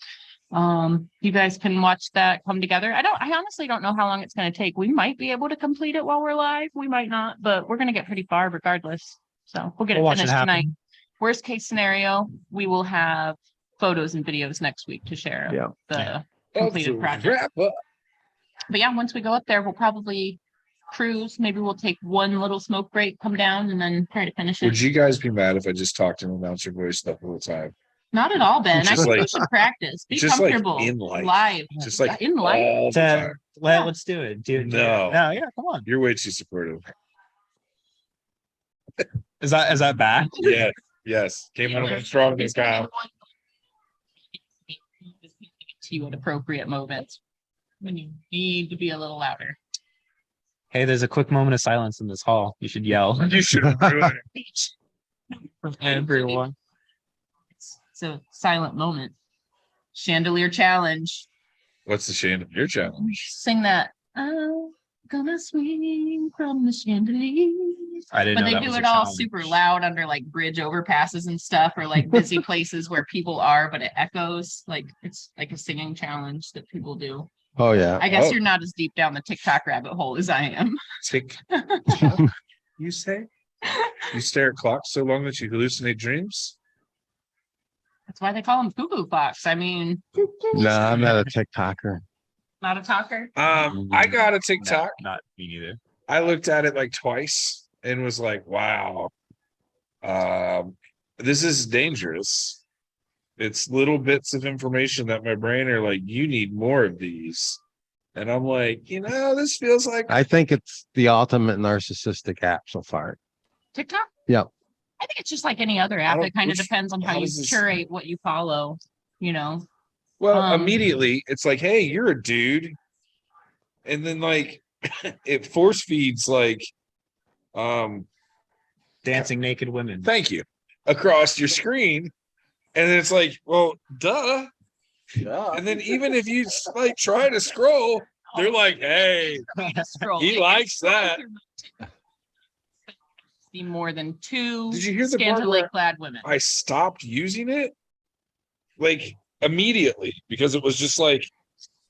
you guys can watch that come together. I honestly don't know how long it's going to take. We might be able to complete it while we're live. We might not, but we're going to get pretty far regardless. So we'll get We'll it watch it finished tonight. happen. Worst case scenario, we will have photos and videos next week to share of Yeah. the completed That's a project. wrap up. But yeah, once we go up there, we'll probably cruise. Maybe we'll take one little smoke break, come down, and then try to finish Would it. you guys be mad if I just talked in an announcer voice the whole time? Not at all, Ben. I Just think we like- should practice. Be just like comfortable. in life. Live. Just like in life. all the time. Yeah. Let's do it. Do it. No. No, yeah, come on. You're way too supportive. Is that bad? Yeah. Yes. Came out of it strong this time. To you at appropriate moments when you need to be a little louder. Hey, there's a quick moment of silence in this hall. You should yell You should have ruined it. for everyone. It's a silent moment. Chandelier challenge. What's the chandelier challenge? Sing that. I'm gonna swing from the chandelier. I didn't But know they that do was it a all challenge. super loud under like bridge overpasses and stuff, or like busy places where people are, but it echoes. Like it's like a singing challenge that people do. oh yeah. I guess Oh. you're not as deep down the TikTok rabbit hole as I am. Tick. You say? You stare at clocks so long that you hallucinate dreams? That's why they call them cuckoo clocks. I mean, No, I'm not a TikToker. not a talker. I got a TikTok. No, not me neither. I looked at it like twice and was like, wow. This is dangerous. It's little bits of information that my brain are like, you need more of these. And I'm like, this feels like I think it's the ultimate narcissistic app so far. TikTok? Yep. I think it's just like any other app. don't- It kind of which- depends on how how you does this- curate what you follow, well, Um, immediately it's like, hey, you're a dude. And then like it force feeds like Dancing naked women. thank you across your screen. And then it's like, well, duh. Yeah. And then even if you like try to scroll, they're like, hey, scroll. he It can likes scroll that. through See more than two Did you hear the part scantily where clad women. I stopped using it like immediately because it was just like,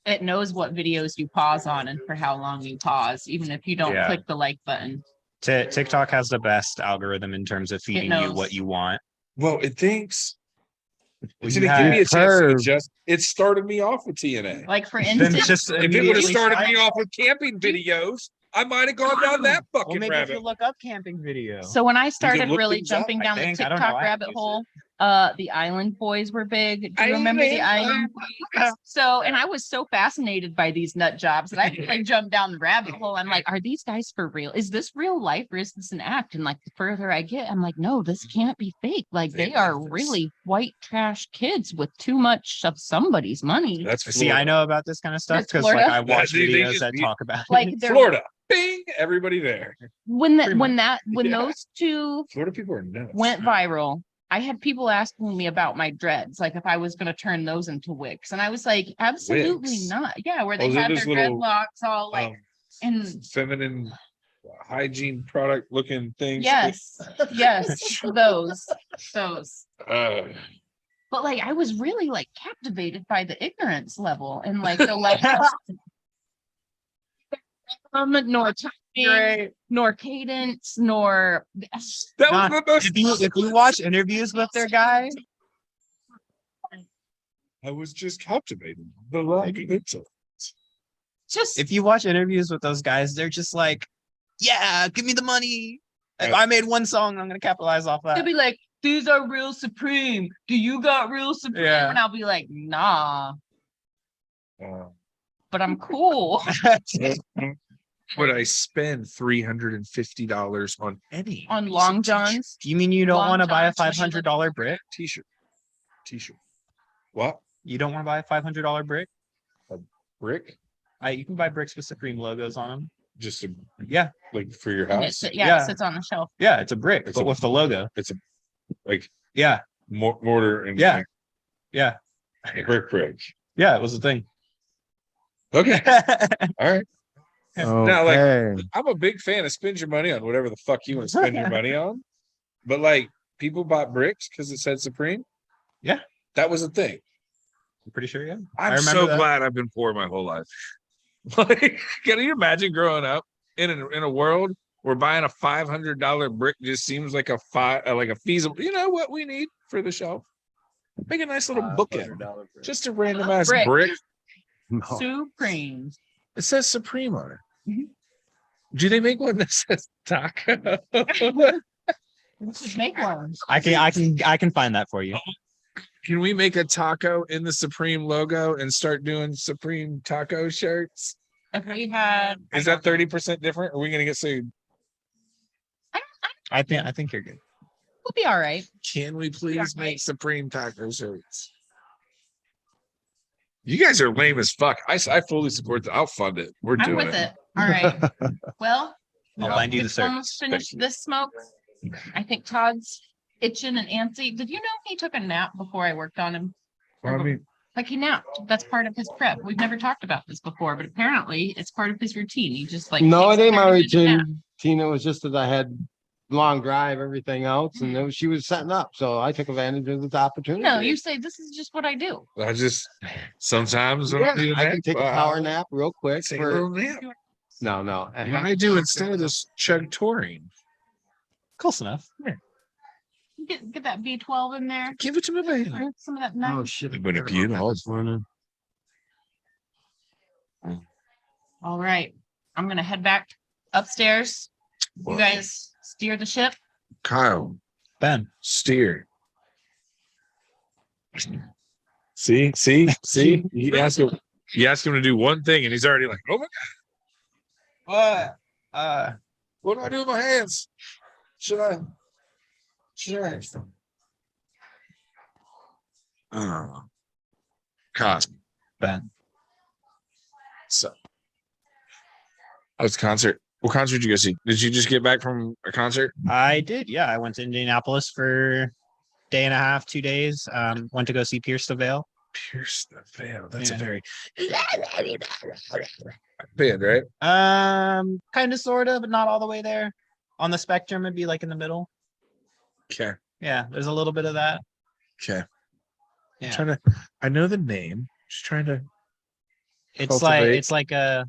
It knows what videos you pause on and for how long you pause, even if you don't Yeah. click the like button. TikTok has the best algorithm in terms of feeding you knows. what you want. well, it thinks it's You gonna have- give me a chance to Curve. adjust. It started me off with TNA. Like for Then instance, just If it would have immediately started swipe. me off with camping videos, I might have gone down that Well, fucking maybe if rabbit. you look up camping video. so when I started look really things up, jumping I down the think. I don't know. TikTok I rabbit use hole, the Island Boys were big. Do you I remember the mean, Island Boys? So, and I was so fascinated by these nut jobs that I like jumped down the rabbit hole. I'm like, are these guys for real? Is this real life or is this an act? And like the further I get, I'm like, no, this can't be fake. Like they are really white trash kids with too much of somebody's money. That's See, I know about this kind of stuff That's because like Florida? I watch They videos just- that talk about Like it. they're Florida. Bing, everybody there. when Pretty when Yeah. those two Florida people are nuts. went viral, I had people asking me about my dreads, like if I was going to turn those into wigs. And I was like, absolutely Wigs? not. Yeah, where Oh, they is it had their those little, dreadlocks all like, and feminine hygiene product looking things. yes, those. Uh, But like, I was really like captivated by the ignorance level and like the like, nor timing, nor cadence, nor that was Nah, the most. if you watch interviews with their guy, I was just captivated. The lack of intellect. just if you watch interviews with those guys, they're just like, yeah, give me the money. If I made one song, I'm gonna capitalize off they'll that. be like, these are real Supreme. Do you got real Supreme? Yeah. And I'll be like, nah, Uh, but I'm cool. would I spend $350 on any On piece long of johns. You mean you don't Long want to buy a johns, $500 brick? T-shirt? What? You don't want to buy a $500 brick? Brick? You can buy bricks with Supreme logos on them. Just a, Yeah, like for your And house? Yeah. it sits on the shelf. yeah, it's a brick, It's but a- with the logo. It's a like Yeah, mortar and Yeah. yeah, brick. yeah. It was a thing. Okay. All right. Now, like, Okay. I'm a big fan of spend your money on whatever the fuck you want to spend your money on. But like people bought bricks because it said Supreme. Yeah. That was a thing. I'm pretty sure. Yeah, I I'm remember so that. glad I've been poor my whole life. Like, can you imagine growing up in a world where buying a $500 brick just seems like a feasible, you know what we need for the shelf? Make a nice little bookend. $500 Just a random ass Brick. brick. No. Supreme. It says Supreme on it. Mhm. Do they make one that says taco? Just make one. I can find that for you. Can we make a taco in the Supreme logo and start doing Supreme taco shirts? If we had, Is that 30% different? Are we gonna get sued? I think you're good. we'll be all right. Can we please Yeah. make Supreme taco shirts? You guys are lame as fuck. I fully support that. I'll fund it. We're I'm doing with it. All right. Well, I'll find you the we've search. almost finished this smoke. I think Todd's itching and antsy. Did you know he took a nap before I worked on him? I mean, Like he napped. That's part of his prep. We've never talked about this before, but apparently it's part of his routine. He just like No, it takes ain't my 30-minute nap. routine. Tina was just that I had long drive, everything else, and she was setting up. So I took advantage of the opportunity. No, you say this is just what I do. I just sometimes when Yeah, I do I that, can take a power nap real quick. Take a For, little nap. no. What I do instead of this chug taurine. Close enough. Get that B12 in there. Give it to me, baby. Some of that Oh nice. shit! It would have been all this morning. All right. I'm gonna head back upstairs. You guys steer the ship. Kyle, Ben, steer. See. You ask him to do one thing, and he's already like, "Oh my god, what do I do with my hands? Should I?" Cosby. Ben. So, I was concert. What concert did you go see? Did you just get back from a concert? I did. Yeah. I went to Indianapolis for day and a half, 2 days. Went to go see Pierce the Veil. Pierce the Veil. That's Yeah. a very band, right? Kind of, sort of, but not all the way there. On the spectrum, it'd be like in the middle. Okay. Yeah, there's a little bit of that. Okay. Yeah. I'm trying to. I know the name. Just trying to. It's like a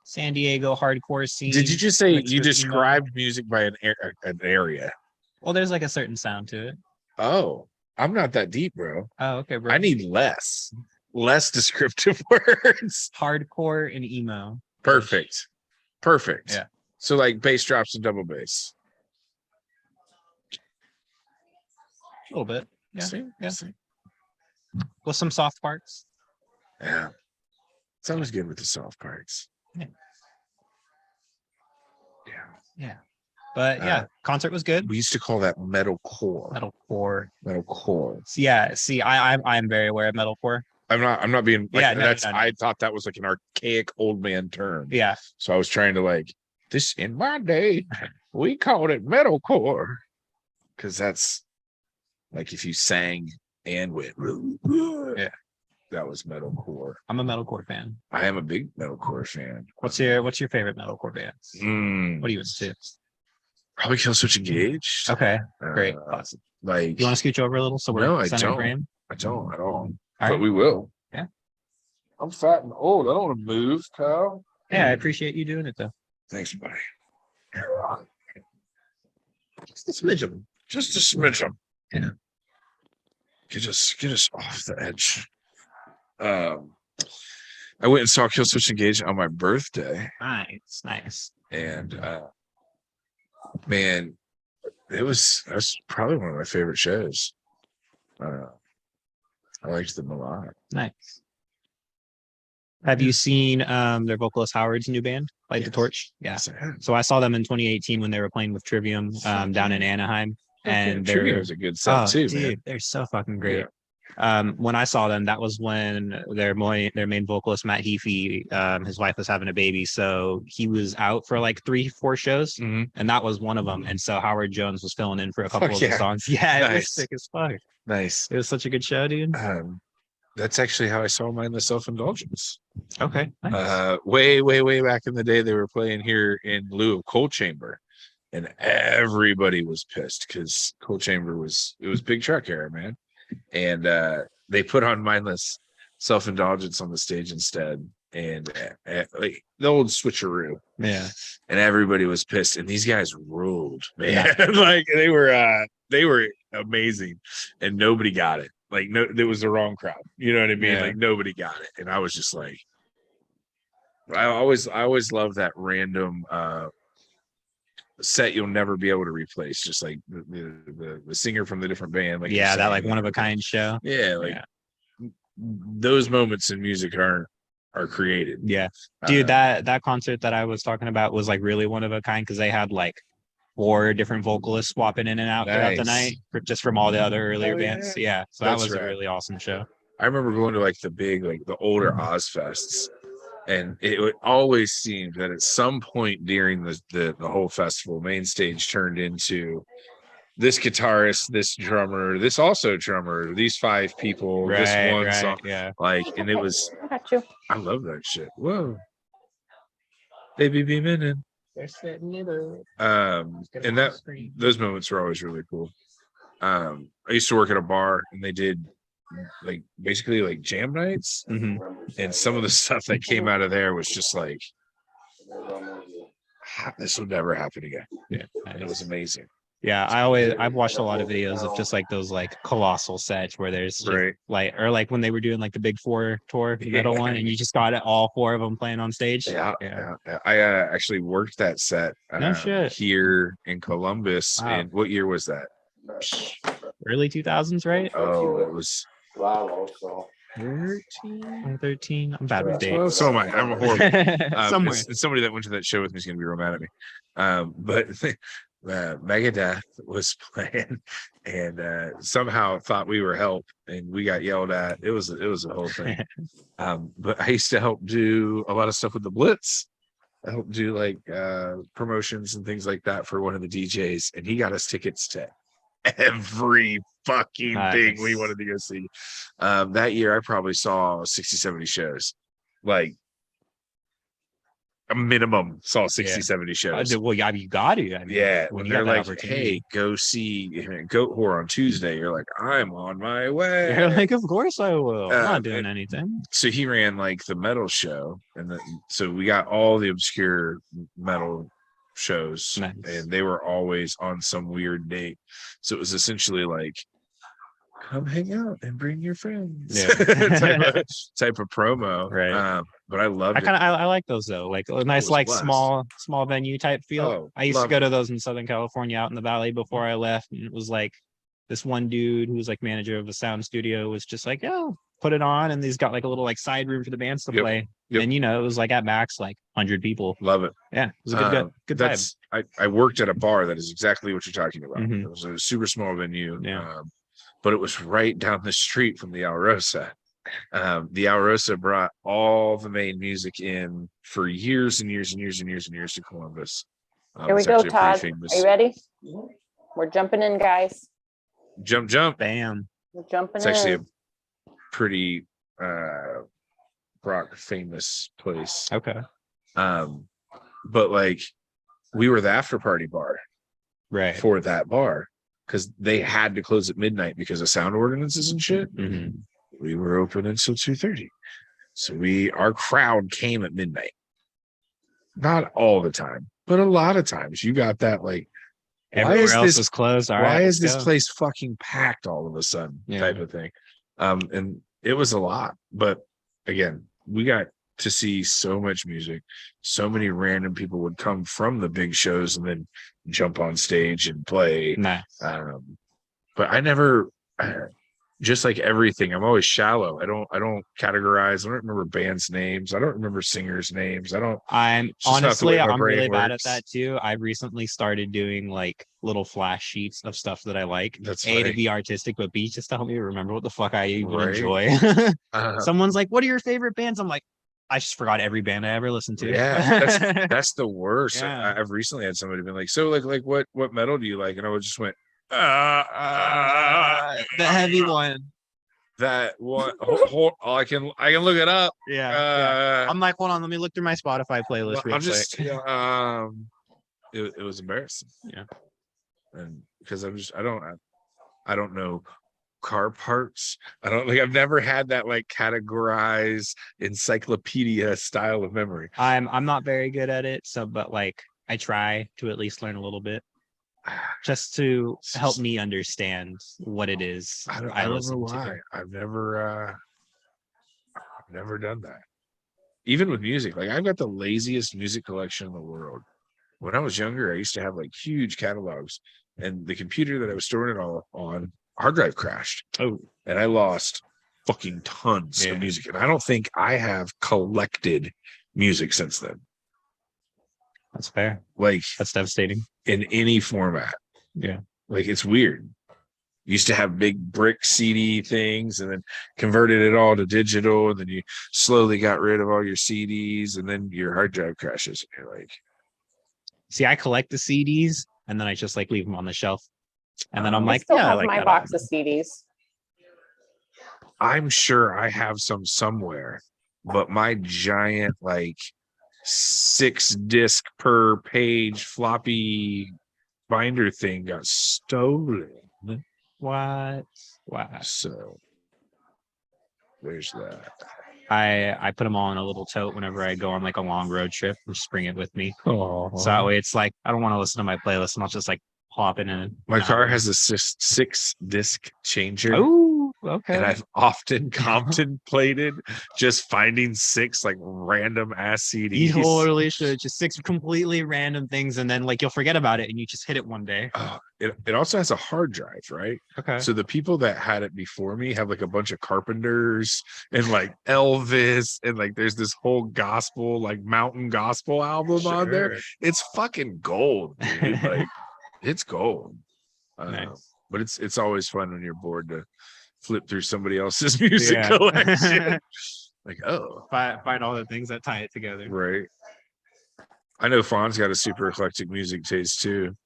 San Diego hardcore scene. Did you just say mixed you with emo. described music by an area? Well, there's like a certain sound to it. Oh, I'm not that deep, bro. Oh, okay, bro. I need less descriptive words. Hardcore and emo. Perfect. Yeah. So like bass drops and double bass. A little bit. Yeah. See? Yeah. See? With some soft parts. Yeah. It's always good with the soft parts. Yeah. Yeah. Yeah. But yeah, concert was good. We used to call that metalcore. Metalcore. Metalcore. Yeah. See, I'm very aware of metalcore. I'm not being like Yeah, no, that's no. I thought that was like an archaic old man term. Yeah. So I was trying to like this in my day, we called it metalcore. Cause that's like if you sang and went, Yeah. that was metalcore. I'm a metalcore fan. I am a big metalcore fan. What's your favorite metalcore bands? What do you listen to? Probably Killswitch Engage. Okay, great. Uh, Awesome. Like You want to scooch over a little so we're No, I center don't. frame? I don't at all. All But right. we will. Yeah. I'm fat and old. I don't want to move, Kyle. Yeah, I appreciate you doing it though. Thanks, buddy. Just a smidgen. Just a smidgen. Yeah. Get us off the edge. I went and saw Killswitch Engage on my birthday, Nice. and man, that's probably one of my favorite shows. I liked them a lot. Nice. Have you seen their vocalist Howard's new band, Light the Yes. Torch? Yeah. Yes, I have. So I saw them in 2018 when they were playing with Trivium down in Anaheim. And Trivia they're was a good set too, dude, man. they're so fucking great. When I saw them, that was when their main vocalist Matt Heafy, his wife was having a baby, so he was out for like 3-4 shows, Mhm. and that was one of them. And so Howard Jones was filling in for a couple Fuck of the yeah. songs. Yeah, it was Nice. sick as fuck. Nice. It was such a good show, dude. That's actually how I saw Mindless Self-Indulgence. Okay. Nice. Way back in the day, they were playing here in lieu of Cold Chamber, and everybody was pissed because Cold Chamber was Big Truck era, man, and they put on Mindless Self-Indulgence on the stage instead, and like the old switcheroo, Yeah. and everybody was pissed, and these guys ruled, man. Like they were amazing, and nobody got it. Like no, it was the wrong crowd. You know what I mean? Yeah. Like nobody got it, and I was just like, I always love that random set you'll never be able to replace. Just like the singer from the different band. Like Yeah, you're that like saying, one of a kind show. Yeah, like Yeah. those moments in music are created. Yeah. Dude, that concert that I was talking about was like really one of a kind because they had like 4 different vocalists swapping in and out throughout the Nice. night just from all the other earlier Oh, bands. Yeah. So that That's was a right. really awesome show. I remember going to like the older Ozfests, and it would always seem that at some point during the whole festival, main stage turned into this guitarist, this drummer, this also drummer, these 5 people, this one song, Yeah. like, and it was. I love that shit. Whoa, they be beaming in. They're setting it up. And those moments were always really cool. I used to work at a bar, and they did like basically like jam nights, Mhm. and some of the stuff that came out of there was just like, this will never happen again. Yeah. And it was amazing. Yeah, I've watched a lot of videos of just like those like colossal sets where there's just, Right. like, or like when they were doing like the Big 4 tour metal one, and you just got it all 4 of them playing on stage. Yeah. I actually worked that set No shit. here in Columbus. Wow. And what year was that? Early 2000s, right? Oh, it was Wow, so 13. I'm bad with Well, dates. so am I. I'm horrible. Somewhere. It's somebody that went to that show with me is going to be mad at me. But Megadeth was playing and somehow thought we were help and we got yelled at. It was a whole thing. But I used to help do a lot of stuff with the Blitz. I helped do like promotions and things like that for one of the DJs, and he got us tickets to every fucking thing we Nice. wanted to go see. That year I probably saw 60, 70 shows. Like a minimum saw 60, 70 shows. Well, yeah, you got to. I mean, Yeah, when when you they're got that like, opportunity. "Hey, go see Goat Whore on Tuesday," you're like, "I'm on my way." You're like, of course I will. I'm not Um, doing anything. So he ran like the metal show, and then so we got all the obscure metal shows, Nice. and they were always on some weird date. So it was essentially like, "Come hang out and bring your friends," Yeah. type of promo. Right. But I loved it. I like those though. Like a nice, was like blessed. small venue type feel. Oh, I used to loved go to those in Southern California out in the valley before I left. And it was like this one dude who was like manager of a sound studio was just like, yeah, put it on. And he's got like a little like side room for the bands to Yep. play. Yep. And it was like at max like 100 people. Love it. Yeah, it was a good vibe. That's I worked at a bar that is exactly what you're talking about. Mhm. It was a super small venue, Yeah. but it was right down the street from the Alrosa. The Alrosa brought all the main music in for years and years and years and years and years to Columbus. Here we it's go, actually a pretty Todd. famous- Are you ready? We're jumping in, guys. Jump. Bam. We're jumping It's actually a in. pretty rock famous place. Okay. But like we were the after party bar Right. for that bar because they had to close at midnight because of sound ordinances and shit. Mhm. We were open until 2:30. So our crowd came at midnight. Not all the time, but a lot of times you got that like, why Everywhere is else this was closed. All why right, is let's this go. place fucking packed all of a sudden Yeah. type of thing. And it was a lot, but again, we got to see so much music. So many random people would come from the big shows and then jump on stage and play. Nice. But I never just like everything, I'm always shallow. I don't categorize. I don't remember bands' names. I don't remember singers' names. I'm It's just not the way honestly, my I'm brain really bad at works. that too. I recently started doing like little flash sheets of stuff that I like. That's A, to funny. be artistic, but B, just to help me remember what the fuck I even Right. enjoy. Someone's like, what are your favorite bands? I'm like, I just forgot every band I ever listened to. Yeah, that's the worst. Yeah. I've recently had somebody been like, so like what metal do you like? And I just went, The heavy one. that one. I can look it up. Yeah. I'm like, hold on, let me look through my Spotify playlist real I'll just quick. it was embarrassing. Yeah. And because I don't know car parts. I've never had that like categorized encyclopedia style of memory. I'm not very good at it, but like I try to at least learn a little bit just to help me understand what it is I don't know listen why. to. I've never done that. Even with music, like I've got the laziest music collection in the world. When I was younger, I used to have like huge catalogs, and the computer that I was storing it all on, hard drive crashed. Oh, And I lost fucking tons Yeah. of music. And I don't think I have collected music since then. that's fair. Like That's devastating. in any format. Yeah. Like it's weird. Used to have big brick CD things and then converted it all to digital. And then you slowly got rid of all your CDs and then your hard drive crashes. And you're like, See, I collect the CDs and then I just like leave them on the shelf. And then I'm I like, still yeah, I have like my that. box of CDs. I'm sure I have some somewhere, but my giant like 6-disc per page floppy binder thing got stolen. What? Wow. So there's that. I put them all in a little tote whenever I go on like a long road trip and just bring it with me. Oh, So that way it's like, I don't want to listen to my playlist and I'll just like hop in and my car has a 6-disc changer. Oh, Okay. And I've often contemplated just finding 6 like random ass CDs. You totally should. Just 6 completely random things, and then like you'll forget about it and you just hit it one day. It also has a hard drive, right? Okay. So the people that had it before me have like a bunch of Carpenters and like Elvis, and like there's this whole gospel, like mountain gospel album on there. It's fucking gold, dude. Like it's gold. Nice. But it's always fun when you're bored to flip through somebody else's music collection. Like, oh, Find all the things that tie it together. right. I know Fawn's got a super eclectic music taste too.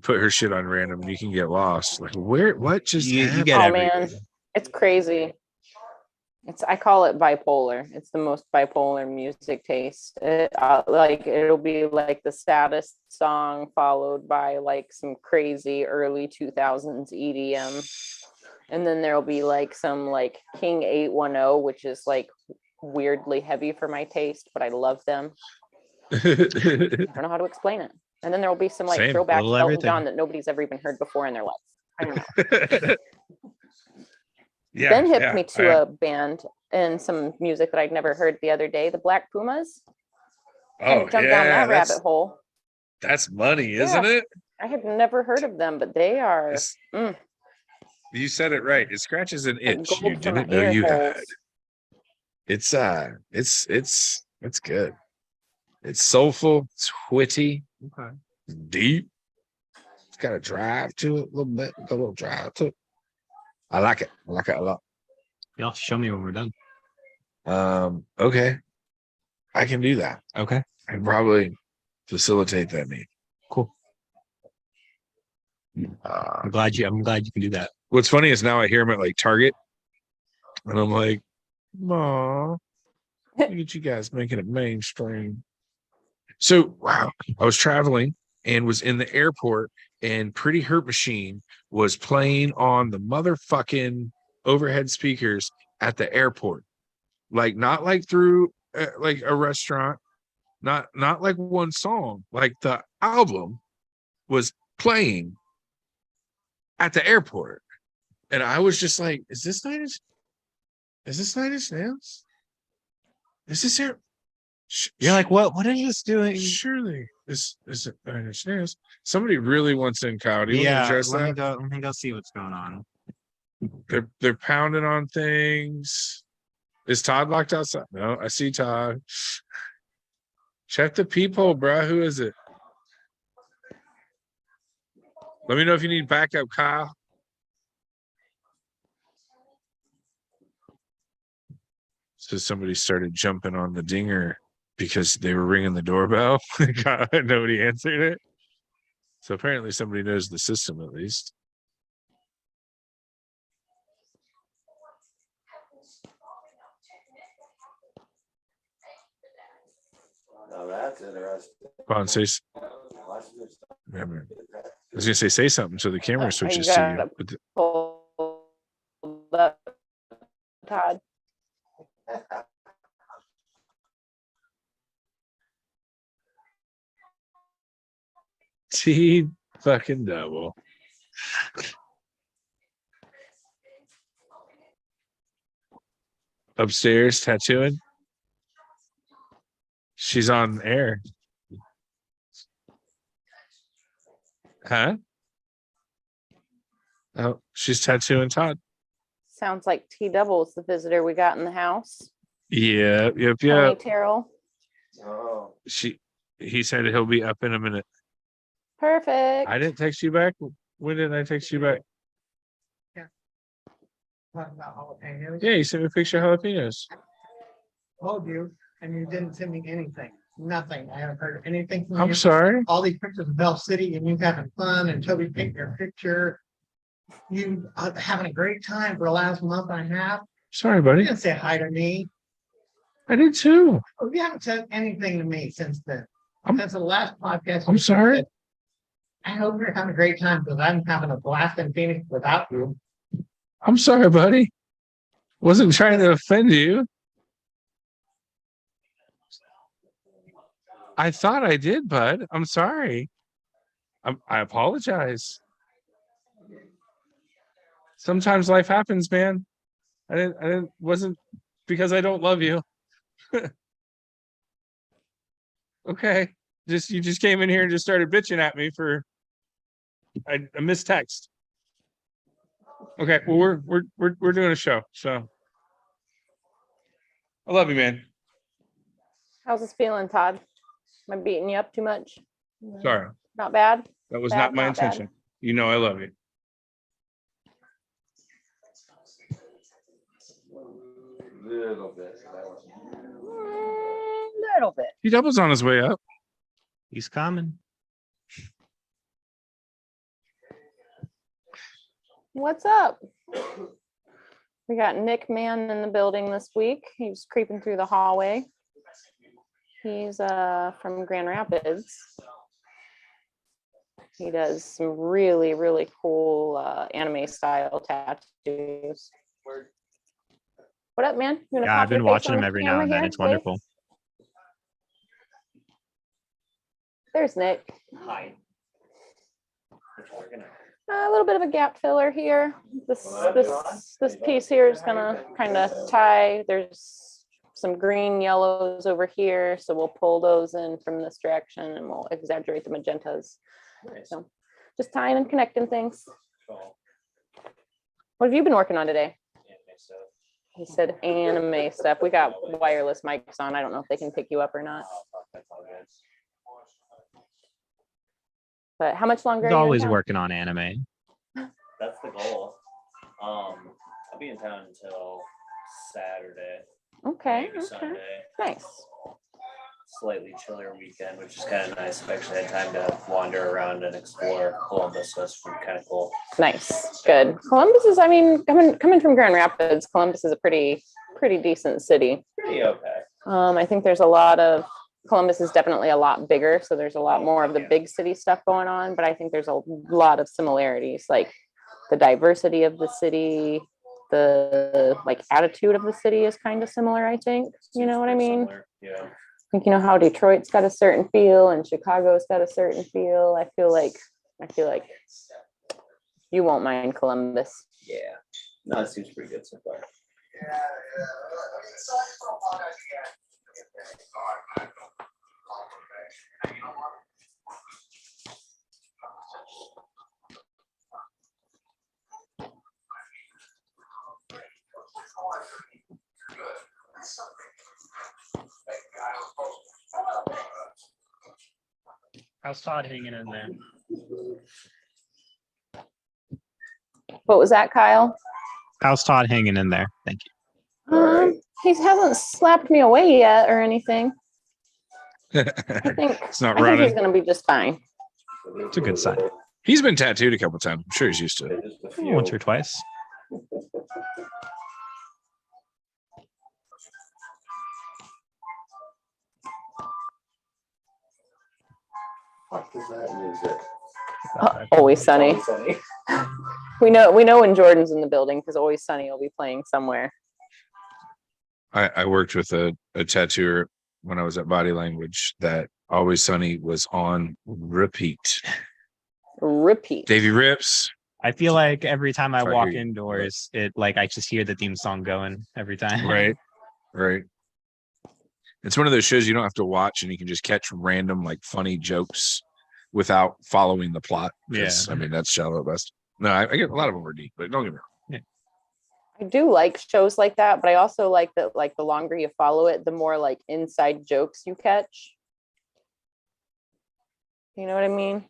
Put her shit on random and you can get lost. Like, what just you get Oh everything. man, it's crazy. I call it bipolar. It's the most bipolar music taste. Like it'll be like the saddest song followed by like some crazy early 2000s EDM. And then there'll be like some like King 810, which is like weirdly heavy for my taste, but I love them. I don't know how to explain it. And then there will be some like Same, throwback little Elton everything. John that nobody's ever even heard before in their life. I don't know. Yeah, Ben hipped me to a band and some music that I'd never heard the other day, the Black Pumas. Kind of jumped down that rabbit hole. That's money, isn't it? I had never heard of them, but they are. You said it right. It scratches an Like itch gold you for my didn't know ear you had. holes. It's good. It's soulful, it's witty, Okay. it's deep. It's got a drive to it, a little bit, a little drive to it. I like it. I like it a lot. You'll show me when we're done. Okay. I can do that. Okay. I can probably facilitate that need. Cool. I'm glad you can do that. What's funny is now I hear him at like Target, and I'm like, "Aw, look at you guys making it mainstream." So, wow, I was traveling and was in the airport, and Pretty Hurt Machine was playing on the motherfucking overhead speakers at the airport, like not like through like a restaurant, not like one song, like the album was playing at the airport. And I was just like, is this Nine Inch Nails? Is this here? You're like, what are you doing? Surely this is 9 Inch Nails. Somebody really wants in, Kyle. Do you want to address let that? me go see what's going on. They're pounding on things. Is Todd locked outside? No, I see Todd. Check the peephole, bro. Who is it? Let me know if you need backup, Kyle. So somebody started jumping on the dinger because they were ringing the doorbell. Nobody answered it. So apparently somebody knows the system at least. Oh, that's interesting. Come on, say. I was gonna say something so the camera switches to you. But Todd. T fucking double. Upstairs tattooing. She's on air. Huh? Oh, she's tattooing Todd. Sounds like T Double is the visitor we got in the house. Yeah, yep. Tony Terrell. Oh, He said he'll be up in a minute. Perfect. I didn't text you back. When did I text you back? Yeah, you sent me a picture of jalapenos. Told you, and you didn't send me anything. Nothing. I haven't heard anything from I'm you. sorry. All these pictures of Bell City and you having fun and Toby picked your picture. You having a great time for the last month and a half. Sorry, You buddy. didn't say hi to me. I did too. Oh, you haven't said anything to me since then. I'm- Since the last podcast. I'm you sorry. said, I hope you're having a great time because I'm having a blast in Phoenix without you. I'm sorry, buddy. Wasn't trying to offend you. I thought I did, bud. I'm sorry. I apologize. Sometimes life happens, man. Wasn't because I don't love you. Okay. You just came in here and just started bitching at me for a missed text. Okay, well we're doing a show, so I love you, man. How's this feeling, Todd? Am I beating you up too much? Sorry, Not bad. that was Bad, not my not bad. intention. You know I love you. Little bit. He doubles on his way up. He's coming. What's up? We got Nick Mann in the building this week. He was creeping through the hallway. He's from Grand Rapids. He does some really, really cool anime style tattoos. What up, man? You Yeah, I've been watching him every now and then. It's wonderful. There's Nick. Hi. A little bit of a gap filler here. This piece here is gonna kind of tie. There's some green yellows over here, so we'll pull those in from this direction and we'll exaggerate the magentas. Nice. So just tying and connecting things. What have you been working on today? He said anime stuff. We got wireless mics on. I don't know if they can pick you up or not. But how much longer? He's are you in always town? working on anime. That's the goal. I'll be in town until Saturday. Okay. Maybe Okay. Sunday. Nice. Slightly chillier weekend, which is kind of nice. I've actually had time to wander around and explore Columbus, so it's been kind of cool. Nice. Good. Columbus is, I mean, coming from Grand Rapids, Columbus is a pretty decent city. Pretty okay. I think there's a lot of, Columbus is definitely a lot bigger, so there's a lot more of the big city stuff going on, but I think there's a lot of similarities, like the diversity of the city, the like attitude of the city is kind of similar, I think. You know what I mean? Similar. Yeah. I think you know how Detroit's got a certain feel and Chicago's got a certain feel. I feel like you won't mind Columbus. Yeah. No, it seems pretty good so far. How's Todd hanging in there? What was that, Kyle? How's Todd hanging in there? Thank you. He hasn't slapped me away yet or anything. I think It's not I think he's running. gonna be just fine. It's a good sign. He's been tattooed a couple times. I'm sure he's used to it. Once or twice. Always Sunny. We know when Jordan's in the building because Always Sunny will be playing somewhere. I worked with a tattooer when I was at Body Language that Always Sunny was on repeat. Repeat. Davey Rips. I feel like every time I Sorry, walk hear you. indoors, I just hear the theme song going every time. Right. It's one of those shows you don't have to watch and you can just catch random like funny jokes without following the plot. Yeah. I mean, that's shallow at best. No, I get a lot of them are deep, but don't get me wrong. I do like shows like that, but I also like that, like the longer you follow it, the more like inside jokes you catch. You know what I mean?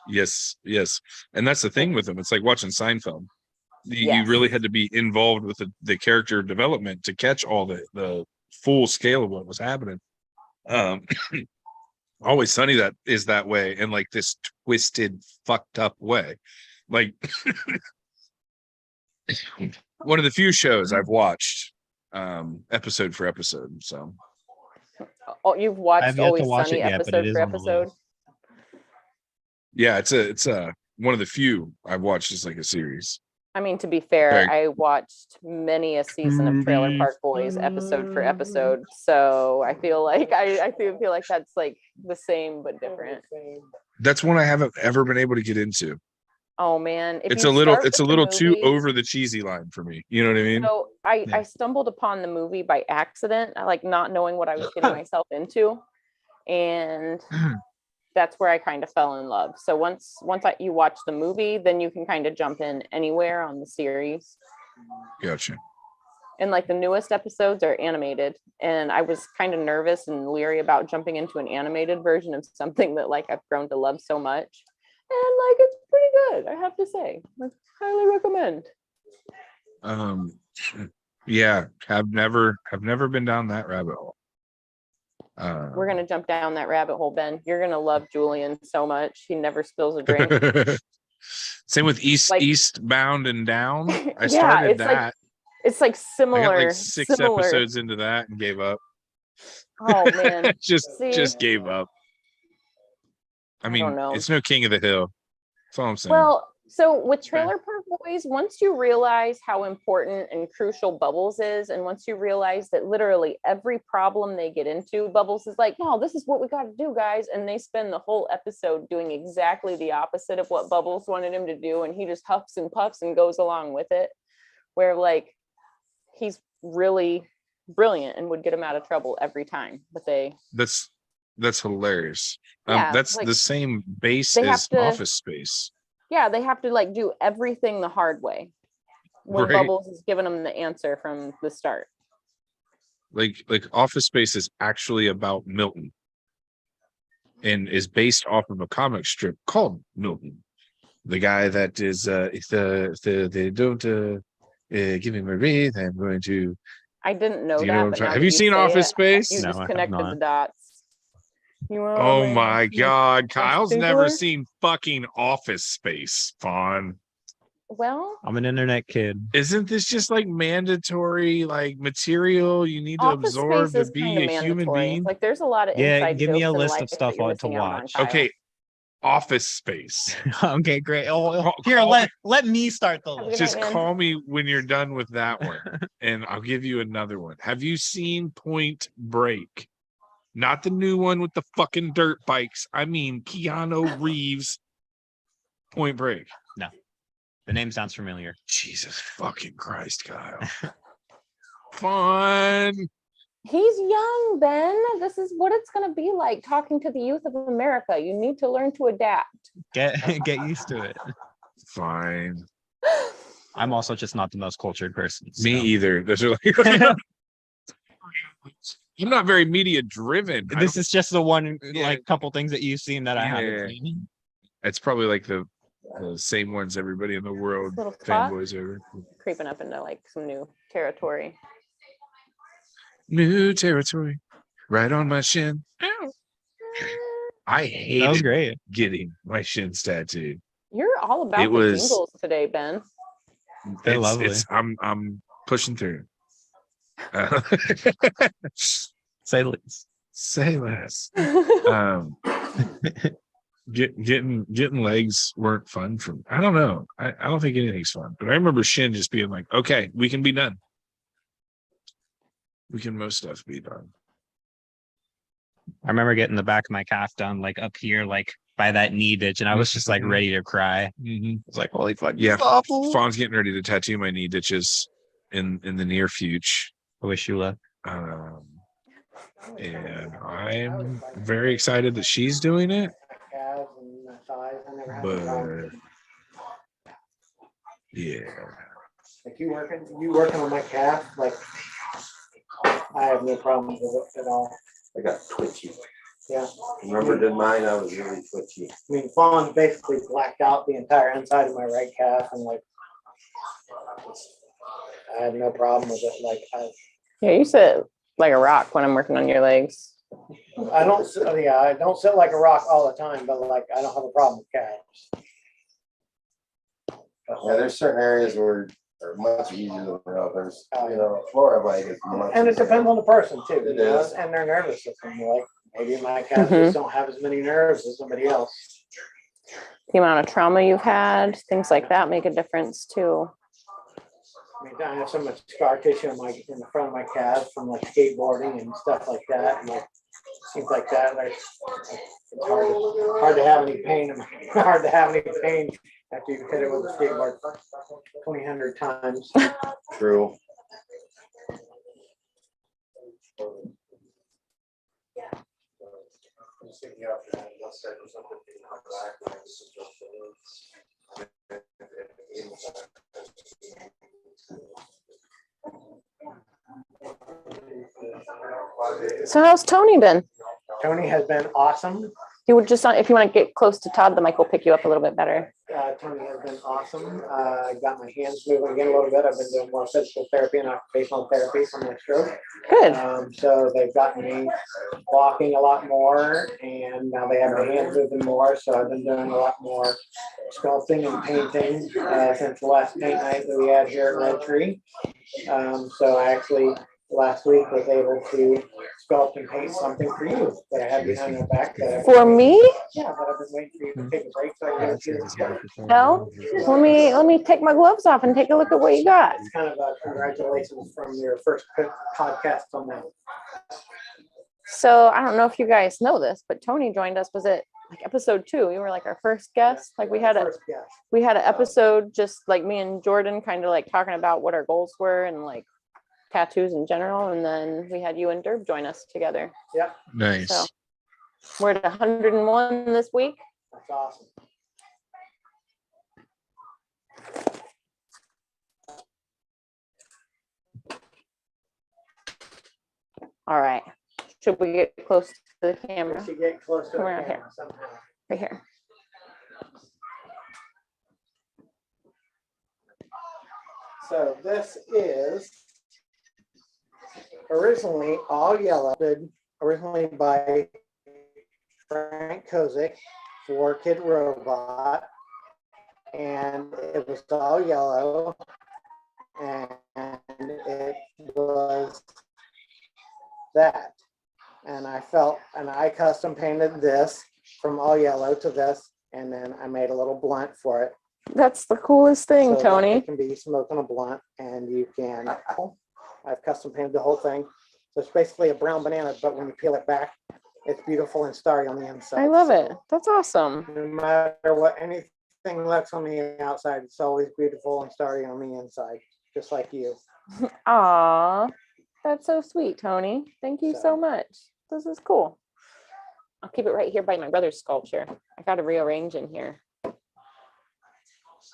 Yes. And that's the thing with them. It's like watching Seinfeld. You Yes. really had to be involved with the character development to catch all the full scale of what was happening. Always Sunny that is that way, in like this twisted, fucked up way. Like one of the few shows I've watched episode for episode. So Oh, you've watched I've yet to Always watch Sunny it yet, but it episode is for on the episode. list. yeah, it's one of the few I've watched as like a series. I mean, to be fair, Very- I watched many a season of Trailer Park Boys episode for episode, so I feel like I feel like that's like the same but different. That's one I haven't ever been able to get into. Oh man, if It's you a little start it's a with the little too movie- over the cheesy line for me. You know what I mean? So Yeah. I stumbled upon the movie by accident, I like not knowing what I was getting myself into, and that's where I kind of fell in love. So once you watch the movie, then you can kind of jump in anywhere on the series. Gotcha. And like the newest episodes are animated, and I was kind of nervous and leery about jumping into an animated version of something that like I've grown to love so much. And like it's pretty good, I have to say. Like, highly recommend. Yeah, have never been down that rabbit hole. We're gonna jump down that rabbit hole, Ben. You're gonna love Julian so much. He never spills a drink. Same with Like- Eastbound and Down. I Yeah, started it's like- that. It's like I similar. got like 6 similar. episodes into that and gave up. Oh man. See? just gave up. I mean, don't know. it's no King of the Hill. That's all I'm saying. Well, so with fair. Trailer Park Boys, once you realize how important and crucial Bubbles is, and once you realize that literally every problem they get into, Bubbles is like, no, this is what we got to do, guys. And they spend the whole episode doing exactly the opposite of what Bubbles wanted him to do. And he just huffs and puffs and goes along with it. Where like, he's really brilliant and would get him out of trouble every time. But that's hilarious. Yeah, That's like, the same base they have as to- Office Space. yeah, they have to like do everything the hard way when Right. Bubbles is giving them the answer from the start. Like Office Space is actually about Milton and is based off of a comic strip called Milton. The guy that is if they don't give him a read, I'm going to. I didn't know Do you that. know what I'm but trying- now have that you seen say Office it, Space? You No, I just have connected not. the dots. Oh my God, Kyle's never Tinkler? seen fucking Office Space, Fawn. Well, I'm an internet kid. Isn't this just like mandatory like material you need to Office absorb Space to is be kind of a human mandatory. being? Like, there's a lot of Yeah, inside give me a jokes in list of life that stuff you're to missing out on, watch. Kyle. Okay, Office Space. Okay, great. Oh, Call- here, call let me start the Have a list. good Just night, man. call me when you're done with that one, and I'll give you another one. Have you seen Point Break? Not the new one with the fucking dirt bikes. I mean Keanu Reeves. Point Break. The name sounds familiar. Jesus fucking Christ, Kyle. Fun. He's young, Ben. This is what it's going to be like talking to the youth of America. You need to learn to adapt. Get used to it. Fine. I'm also just not the most cultured person. so. Me either. Those are like I'm not very media driven. This is just the one Yeah. like couple things that you've seen that I Yeah. haven't seen. It's probably like the same ones everybody in the world Little spot. fanboys over. Creeping up into like some new territory. New territory, right on my shin. Ow. I That was hated great. getting my shins tattooed. You're all about It the was- jingles today, Ben. They're It's- lovely. I'm pushing through. Say the least. Say less. Getting legs weren't fun for me. I don't know. I don't think anything's fun. But I remember Shin just being like, okay, we can be done. We can most stuff be done. I remember getting the back of my calf done like up here, like by that knee ditch, and I was just like Mhm. ready to cry. Mm-hmm. I was like, holy fuck, Yeah, this is awful. Fawn's getting ready to tattoo my knee ditches in the near future. I wish you luck. And I'm very excited that she's doing it. But yeah, Like you working on my calf, like I have no problem with it at all. I got twitchy. Yeah, Remember did mine, I was really twitchy. I mean, Fawn basically blacked out the entire inside of my right calf and like I had no problem with it. Like Yeah, you sit like a rock when I'm working on your legs. I don't sit like a rock all the time, but like I don't have a problem with calves. Yeah, there's certain areas where are much easier than others. You know, Florida bike is much. And it depends on the person too, It you know, is. and their nervous system. Like maybe my calves Mhm. just don't have as many nerves as somebody else. The amount of trauma you've had, things like that make a difference too. I mean, I have so much scar tissue in the front of my calf from like skateboarding and stuff like that, and like things like that. Like it's hard to have any pain, hard to have any pain After you've hit it with a skateboard 2,000 times. True. So how's Tony been? Tony has been awesome. You would just, if you want to get close to Todd, the mic will pick you up a little bit better. Tony has been awesome. I got my hands moving again a little bit. I've been doing more physical therapy and occupational therapy from my stroke. Good. So they've gotten me walking a lot more, and now they have my hands moving more. So I've been doing a lot more sculpting and painting since the last paint night that we had here at Red Tree. So I actually last week was able to sculpt and paint something for you that I had behind my back. For me? Yeah, but I've been waiting for you to take a break so I can get you. No. Let me take my gloves off and take a look at what you got. It's kind of a congratulations from your first podcast on that. So I don't know if you guys know this, but Tony joined us. Was it like episode 2? You were like our first guest. Like we had an episode just like me and Jordan kind of like talking about what our goals were and like tattoos in general, and then we had you and Derb join us together. Yep. Nice. So we're at 101 this week. That's awesome. All right. Should we get close to the camera? Should get close to the Around camera here. somehow. Right here. So this is originally all yellow, originally by Frank Kozik for Kid Robot, and it was all yellow, and it was that. And I custom painted this from all yellow to this, and then I made a little blunt for it. That's the coolest thing, So that Tony. it can be smoked on a blunt, and you can. I've custom painted the whole thing. So it's basically a brown banana, but when you peel it back, it's beautiful and starry on the inside. I love it. That's awesome. No matter what anything looks on the outside, it's always beautiful and starry on the inside, just like you. Aw, that's so sweet, Tony. Thank you so much. This is cool. I'll keep it right here by my brother's sculpture. I got to rearrange in here.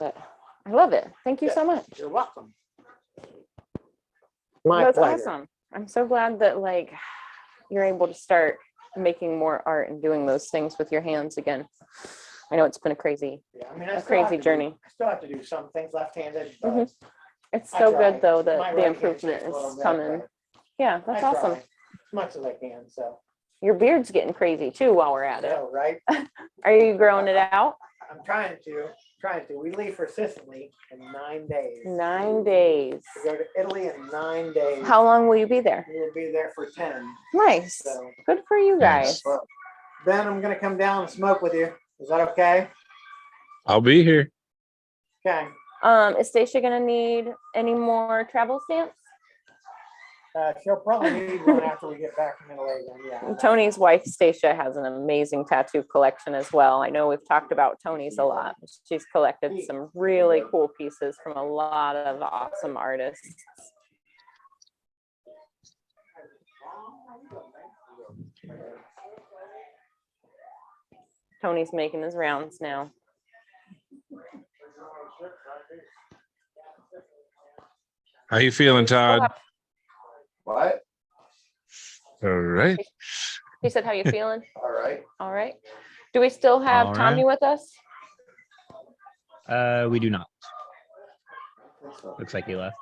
But I love it. Thank you so much. You're welcome. My That's pleasure. awesome. I'm so glad that like you're able to start making more art and doing those things with your hands again. I know it's been a crazy, Yeah, I mean, a crazy journey. I still have to do some things left-handed, but Mhm. It's I so try. good though that My the right hand improvement shakes a little is bit, coming. but Yeah, that's I awesome. try as much as I can. So, Your beard's getting crazy too while we're at it. no, right? Are you growing it out? I'm trying to. We leave for Sicily in 9 days. 9 days. We go to Italy in 9 days. How long will you be there? We will be there for 10. Nice. So Good for you guys. then I'm gonna come down and smoke with you. Is that okay? I'll be here. Okay. Is Stacia gonna need any more travel stamps? She'll probably need one after we get back from Italy. Then, yeah. Tony's wife, Stacia, has an amazing tattoo collection as well. I know we've talked about Tony's a lot. She's collected some really cool pieces from a lot of awesome artists. Tony's making his rounds now. How you feeling, Todd? What? All right. He said, how you feeling? All right. All right. Do we still have All Tommy with us? We do not. Looks like he left.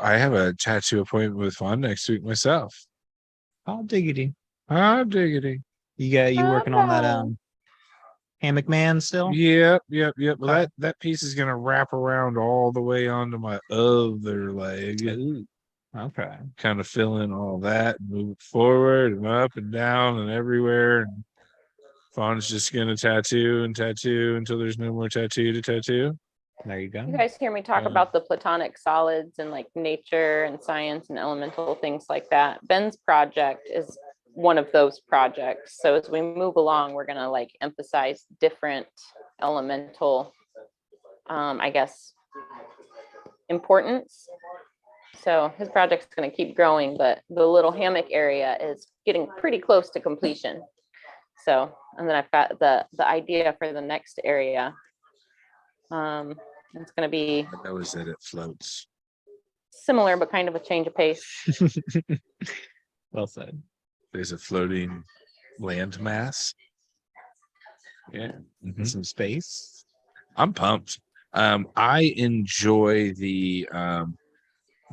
I have a tattoo appointment with Fawn next week myself. Oh, diggity. Ah, diggity. You working on that hammock man still? Yep. Well, that piece is gonna wrap around all the way onto my other leg. Ooh, okay. Kind of fill in all that, and move it forward and up and down and everywhere. And Fawn's just gonna tattoo until there's no more tattoo to tattoo. There you go. You guys hear me talk about the platonic solids and like nature and science and elemental things like that. Ben's project is one of those projects. So as we move along, we're going to like emphasize different elemental, I guess, importance. So his project's going to keep growing, but the little hammock area is getting pretty close to completion. So, and then I've got the idea for the next area. It's going to be I know is that it floats. similar, but kind of a change of pace. Well said. There's a floating land mass. Yeah. Mhm. Some space. I'm pumped. I enjoy the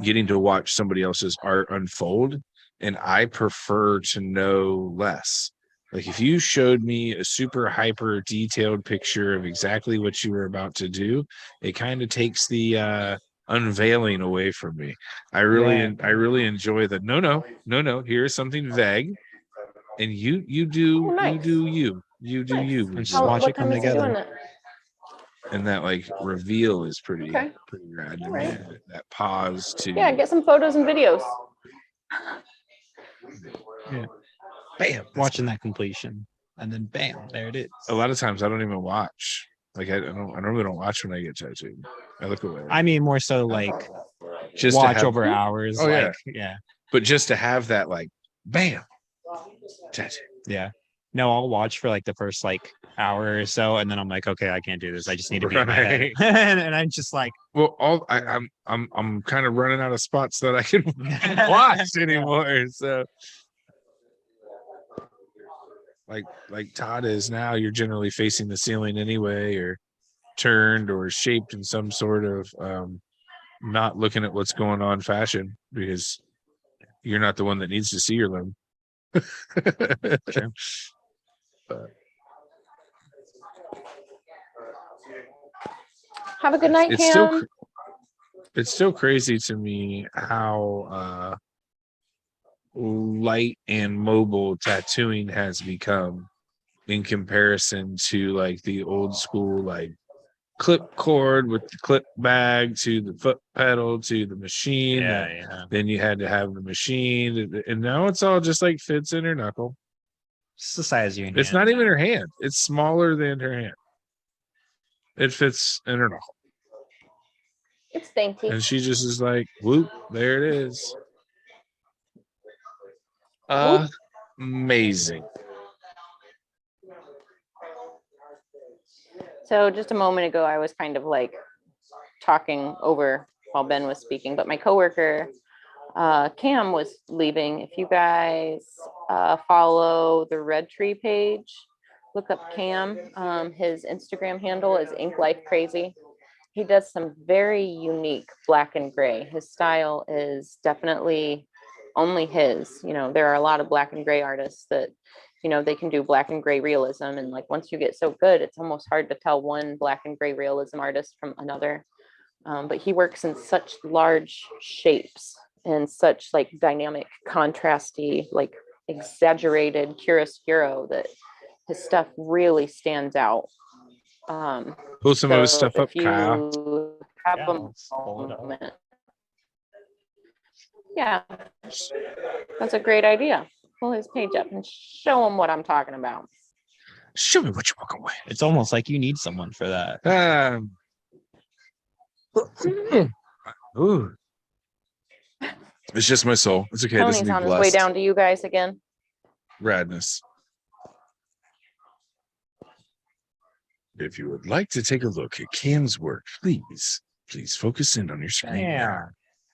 getting to watch somebody else's art unfold, and I prefer to know less. Like if you showed me a super hyper detailed picture of exactly what you were about to do, it kind of takes the unveiling away from me. I really enjoy the no. Here's something vague, and you do Oh, nice. you do you Nice. you And with just it. watch What it come time is he together. doing it? And that like reveal is pretty Okay. rad to All me. right. That pause to Yeah, get some photos and videos. bam. Watching that completion. And then bam, there it is. A lot of times I don't even watch. Like I normally don't watch when I get tattooed. I look away. I mean, more so like Just to watch have- over hours. Oh, yeah. Like, yeah. But just to have that like bam tattoo. Yeah. No, I'll watch for like the first like hour or so, and then I'm like, okay, I can't do this. I just need to be in my head. Right. and I'm just like, Well, I'm kind of running out of spots that I can watch anymore. So like Todd is now, you're generally facing the ceiling anyway, or turned or shaped in some sort of not looking at what's going on fashion, because you're not the one that needs to see your limb. True. Have a good night, it's still Cam. it's still crazy to me how light and mobile tattooing has become in comparison to like the old school like clip cord with the clip bag to the foot pedal to the machine. yeah. Then you had to have the machine, and now it's all just like fits in her knuckle. It's the size of your hand. It's not even her hand. It's smaller than her hand. It fits in her knuckle. It's dainty. And she just is like, whoop, there it is. Amazing. So just a moment ago, I was kind of like talking over while Ben was speaking, but my coworker, Cam, was leaving. If you guys follow the Red Tree page, look up Cam. His Instagram handle is Ink Life Crazy. He does some very unique black and gray. His style is definitely only his. You know, there are a lot of black and gray artists that, you know, they can do black and gray realism. And like, once you get so good, it's almost hard to tell one black and gray realism artist from another. But he works in such large shapes and such like dynamic, contrasty, like exaggerated chiaroscuro that his stuff really stands out. Pull some of his stuff up, if you Kyle. have Yeah, a let's pull it up. moment. Yeah, that's a great idea. Pull his page up and show him what I'm talking about. Show me what you're walking away. It's almost like you need someone for that. Ooh. It's just my soul. It's okay. Tony's on his way down to you guys again. Radness. If you would like to take a look at Cam's work, please focus in on your screen. Yeah.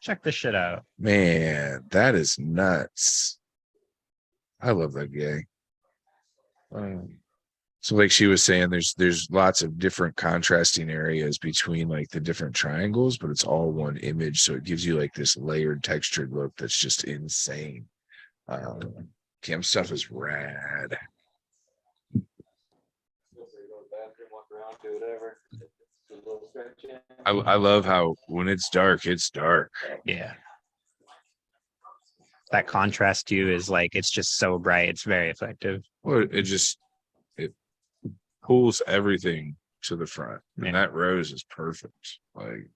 Check this shit out. Man, that is nuts. I love that guy. So like she was saying, there's lots of different contrasting areas between like the different triangles, but it's all one image. So it gives you like this layered textured look that's just insane. Cam's stuff is rad. I love how when it's dark, Yeah. That contrast too is like, it's just so bright. It's very effective. Well, it pulls everything to the front. And Yeah. that rose is perfect. Like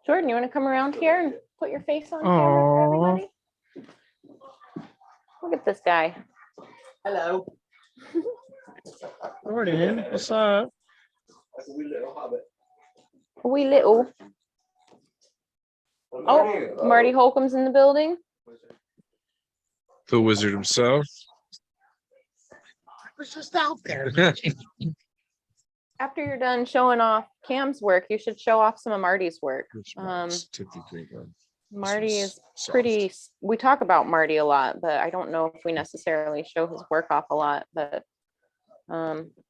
Jordan, you want to come around here and Put your face on camera for Aw. everybody. Look at this guy. Hello. Jordan, what's up? That's a wee little hobbit. A wee little. Oh, Marty Holcomb's in the building. The wizard himself. I was just out there. After you're done showing off Cam's work, you should show off some of Marty's work. Which one's typically good? Marty one's is soft. pretty, we talk about Marty a lot, but I don't know if we necessarily show his work off a lot, but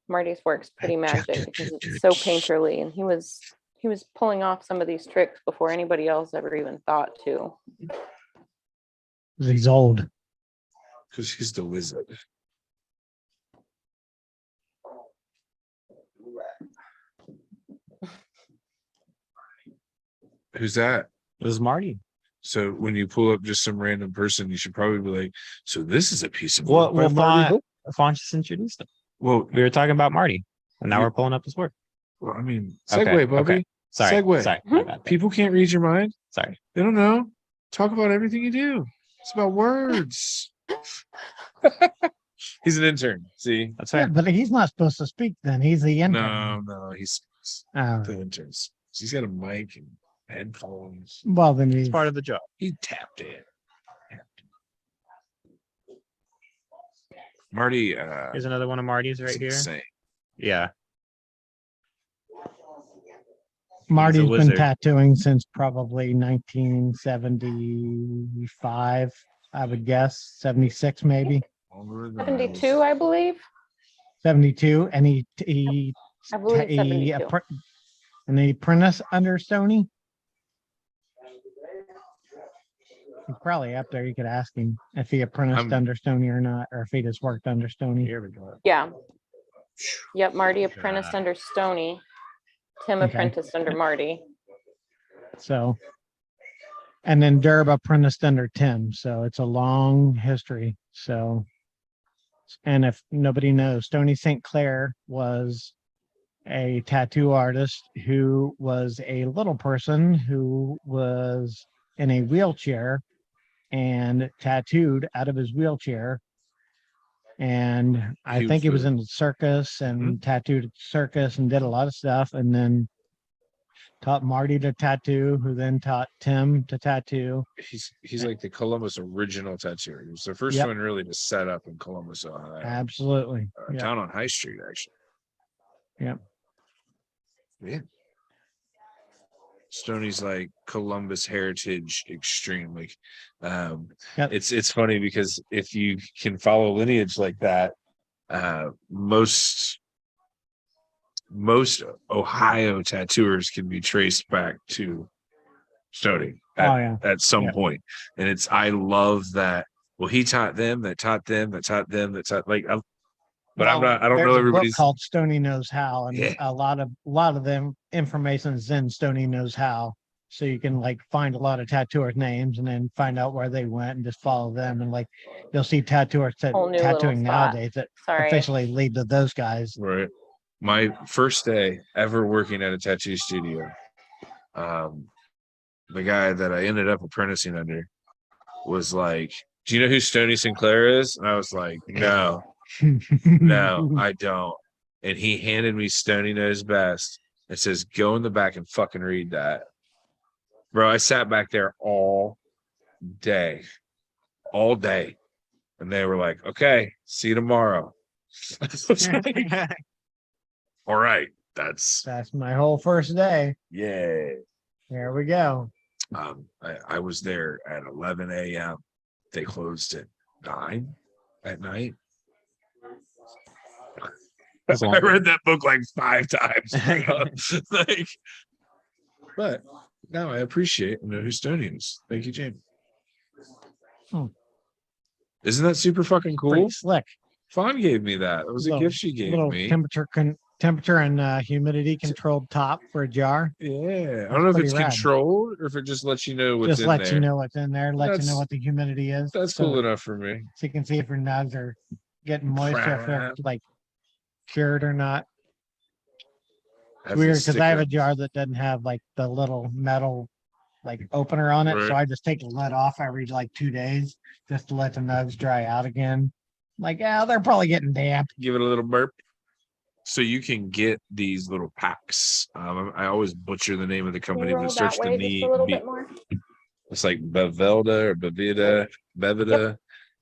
Marty's work's pretty magic because it's so painterly, and he was pulling off some of these tricks before anybody else ever even thought to. He's old. Because he's the wizard. Who's that? It was Marty. So when you pull up just some random person, you should probably be like, so this is a piece of Well, work by Marty Hope. Fawn just introduced him. Well, We were talking about Marty, and now Yeah. we're pulling up his work. I mean, Okay, segue, Bubby. okay. Sorry. Segue. Sorry. My bad. People can't read your mind. Sorry. They don't know. Talk about everything you do. It's about words. He's an intern. See? That's Yeah, right. but he's not supposed to speak then. He's the intern. No, he's Oh, the interns. He's got a mic and headphones. well, then It's he's part of the job. He tapped in. Marty, Here's another one of Marty's right here. insane. Yeah. Marty's been wizard. tattooing since probably 1975, I would guess, 76 maybe, Longer than 72, I believe. 72, and he I believe 72. and he apprentice under Stoney. He's probably up there. You could ask him if he apprenticed I'm- under Stoney or not, or if he just worked under Stoney. Here we go. Yeah. Yep, Marty apprenticed God. under Stony. Tim Okay. apprenticed under Marty. So, and then Derb apprenticed under Tim. So it's a long history. So, and if nobody knows, Stony St. Clair was a tattoo artist who was a little person who was in a wheelchair and tattooed out of his wheelchair. And I Huge think he was food. in the circus and tattooed at the circus and did a lot of stuff. And then taught Marty to tattoo, who then taught Tim to tattoo. He's like the Columbus original tattooer. He was the first Yep. one really to set up in Columbus, Ohio. Absolutely. Yeah. Down on High Street, actually. Yep. Yeah. Stoney's like Columbus heritage extreme. Like Yep. it's funny because if you can follow lineage like that, most Ohio tattooers can be traced back to Stoney at, Oh, yeah. at some Yeah. point. And I love that. Well, he taught them, that taught them, that taught them, that taught I don't Well, know there's a book everybody's. called Stony Knows How, and Yeah. a lot of them information is in Stony Knows How. So you can like find a lot of tattooers' names and then find out where they went and just follow them. And like you'll see tattooers Whole new little tattooing spot. nowadays that Sorry. officially lead to those guys. Right. My first day ever working at a tattoo studio, the guy that I ended up apprenticing under was like, "Do you know who Stoney Sinclair is?" And I was like, "No, no, I don't." And he handed me Stoney Knows Best. It says, "Go in the back and fucking read that." Bro, I sat back there all day. And they were like, "Okay, see you tomorrow." I was like, all right, that's my whole first day. yeah. There we go. I was there at 11 a.m. They closed at 9 at night. That's I long. read that book like 5 times. Like, but now I appreciate and know who Stoney is. Thank you, Jamie. Hmm. Isn't that super fucking Pretty cool? slick. Fawn gave me that. It was a Little- gift she gave Little me. temperature and humidity controlled top for a jar. Yeah, I don't know if pretty it's rad. controlled or if it just lets you know what's Just in lets there. you know what's in there, lets you That's- know what the humidity is. That's so, cool enough for me. So you can see if your nugs are getting moisture, if they're Crap. like cured or not. Has It's a weird because I have a sticker. jar that doesn't have like the little metal like opener on it, Right. so I just take the lid off every like 2 days just to let the nugs dry out again. Like, yeah, they're probably getting damp. Give it a little burp. So you can get these little packs. I always butcher the name of the Can company, you but roll it starts that to way just a little bit more? it's like Bevelda or Bevida,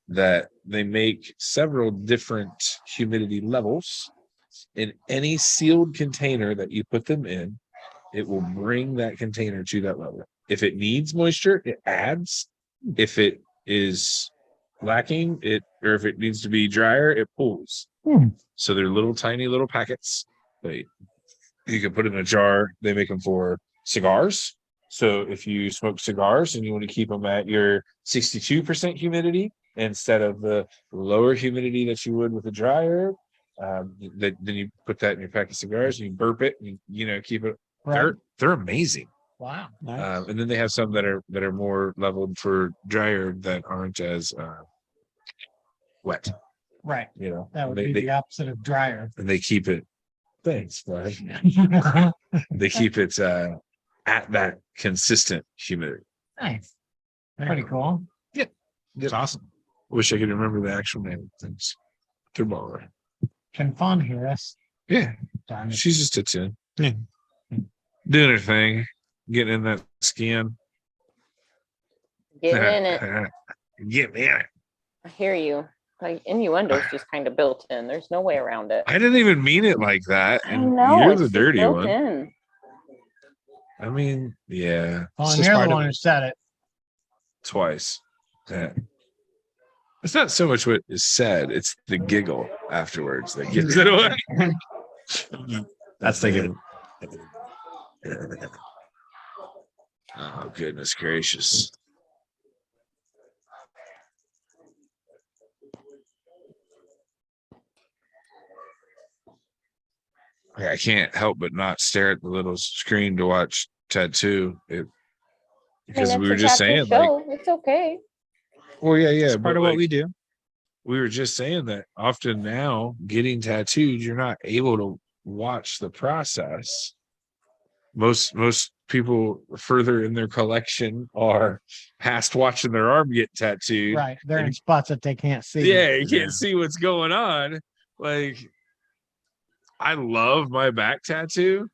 that they make several different humidity levels. In any sealed container that you put them in, it will bring that container to that level. If it needs moisture, it adds. If it is lacking, or if it needs to be drier, it pulls. So they're little tiny little packets. You can put in a jar. They make them for cigars. So if you smoke cigars and you want to keep them at your 62% humidity instead of the lower humidity that you would with a dryer, then you put that in your pack of cigars and you burp it and keep it. Right. They're amazing. Wow. And then they have some that are more leveled for dryer that aren't as wet. Right. That That would be the opposite of dryer. and they keep it. Thanks, right? They keep it at that consistent humidity. Nice. Pretty cool. It's awesome. Wish I could remember the actual name of things. Thermometer. Can Fawn hear us? Yeah, Darn it. she's just a 10. Yeah. Doing her thing, getting in that skin. Getting in it. Get in it. I hear you. Like innuendo is just kind of built in. There's no way around it. I didn't even mean it like that. I And know. you're It's the just dirty built one. in. I mean, yeah. Fawn, It's just you're part the of one it. who said it. Twice. Yeah. It's not so much what is said, it's the giggle afterwards that gives it away. That's the good. Oh, goodness gracious. I can't help but not stare at the little screen to watch Tattoo. Because I mean, we were it's a just tattoo saying, show. It's okay. well, yeah, It's but part of what we do. we were just saying that often now getting tattooed, you're not able to watch the process. Most people further in their collection are past watching their arm get tattooed. Right. They're in spots that they can't see. Yeah, you can't see what's going on. Like, I love my back tattoo,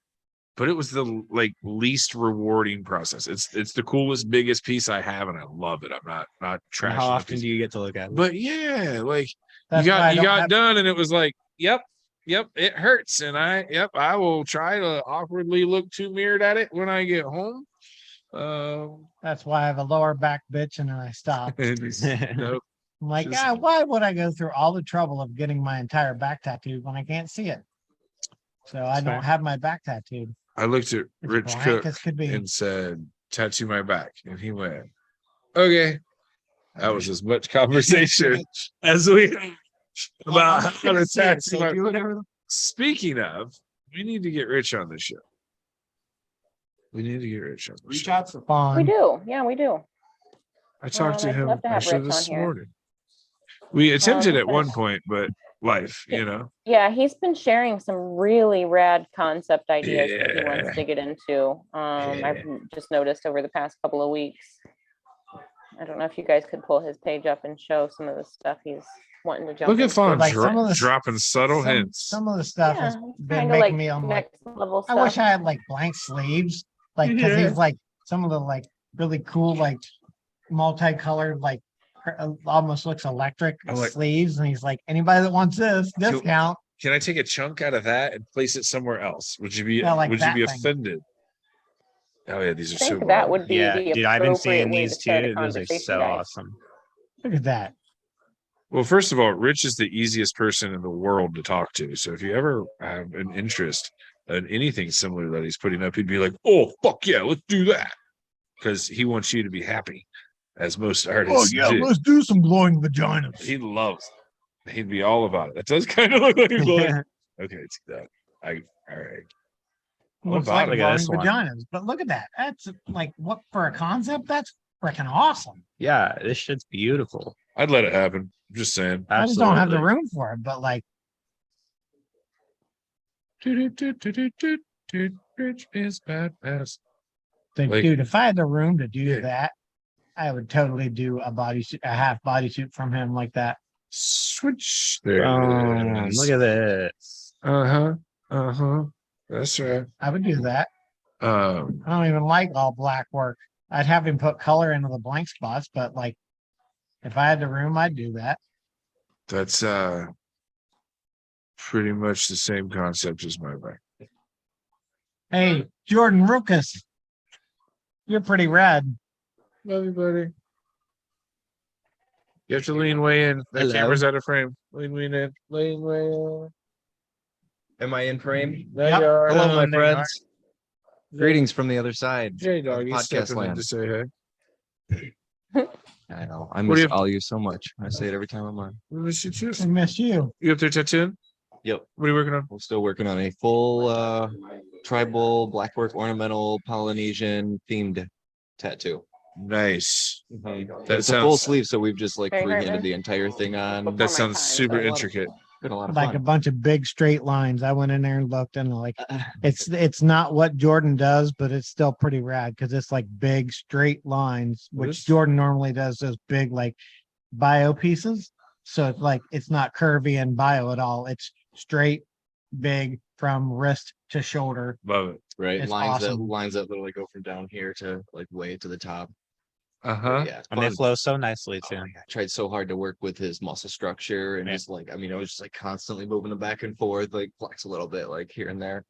but it was the least rewarding process. It's the coolest, biggest piece I have, and I love it. I'm not trashing. How the often piece. do you get to look at it? But yeah, like That's you why I got don't have- done, and it was like, yep, it hurts, and I will try to awkwardly look too mirrored at it when I get home. That's why I have a lower back bitch and then I stop. Nope. I'm like, Just- why would I go through all the trouble of getting my entire back tattooed when I can't see it? So I don't have my back tattooed. I looked at It's Rich blank Cook as could be. and said, "Tattoo my back," and he went, "Okay." That was as much conversation as we had about how to tattoo. my- Speaking of, we need to get Rich on the show. We need to get Rich on the Reach show. out to Fawn. We do. Yeah, we do. I talked to I'd him love to have actually Rich this on here. morning. We attempted at because- one point, but life, Yeah, he's been sharing some really rad concept ideas that he wants Yeah. to get into. I've just noticed over the past couple of weeks. I don't know if you guys could pull his page up and show some of the stuff he's wanting to jump Look at into. Fawn Like some of the- dropping subtle hints. Some of the stuff Yeah, has it's been kind of making like me I'm like, next level I stuff. wish I had like blank sleeves. Like, cause Yeah. he's like some of the like really cool, like multicolored, like almost looks electric I like- sleeves. And he's like, anybody that wants this discount. Can I take a chunk out of that and place it somewhere else? Would you be Yeah, like would you that be thing. offended? Oh yeah, these are I so think that wild. would be Yeah, the dude, I've been appropriate seeing way these to start a too. Those are conversation, so guys. awesome. Look at that. Well, first of all, Rich is the easiest person in the world to talk to. So if you ever have an interest in anything similar that he's putting up, he'd be like, "Oh fuck yeah, let's do that," because he wants you to be happy, as most artists do. let's do some glowing vaginas. He loves it. He'd be all about it. That does kind of look like he's like, okay, it's that. All right. Looks about like it? Look at glowing this one. vaginas. But look at that. That's like what for a concept? That's freaking awesome. Yeah, this shit's beautiful. I'd let it happen. I'm just saying. I just don't have the Absolutely. room for it. But like, Rich is badass. Like- dude, if I had the room to do Yeah. that, I would totally do a bodysuit, a half bodysuit from him like that. Switch. There Boom. it is. Look at this. That's right. I would do that. Um, I don't even like all black work. I'd have him put color into the blank spots, but like, if I had the room, I'd do that. that's pretty much the same concept as my bike. Hey, Jordan Ruckus, you're pretty rad. Love you, buddy. You have to lean way in. The Hello. camera's out of frame. Lean in. Lean way in. Am I in frame? There Yep. you are. Hello, my there you are. friends. Greetings from the other side. J Dog, he's Podcast stepping in land. to say hey. I know. I What do miss you- all you so much. I say it every time I'm on. We miss you too. I miss you. You up there tattooing? Yep. What are you working on? We're still working on a full tribal blackwork ornamental Polynesian themed tattoo. Nice. That That it's a full sounds sleeve, so we've just like Very freehanded hard. the entire thing on. Before that my sounds time, super so- intricate. Been a lot of Like a fun. bunch of big straight lines. I went in there and looked and like, it's not what Jordan does, but it's still pretty rad because it's like big straight lines, What which is- Jordan normally does those big like bio pieces. So it's like it's not curvy and bio at all. It's straight, big from wrist to shoulder. Love it. Right. It's Lines awesome. that literally go from down here to like way to the top. Uh-huh. Yeah. And they fun. flow so nicely Oh too. my God, I tried so hard to work with his muscle structure and Yeah. just like, I mean, I was just like constantly moving him back and forth, like flex a little bit, like here and there.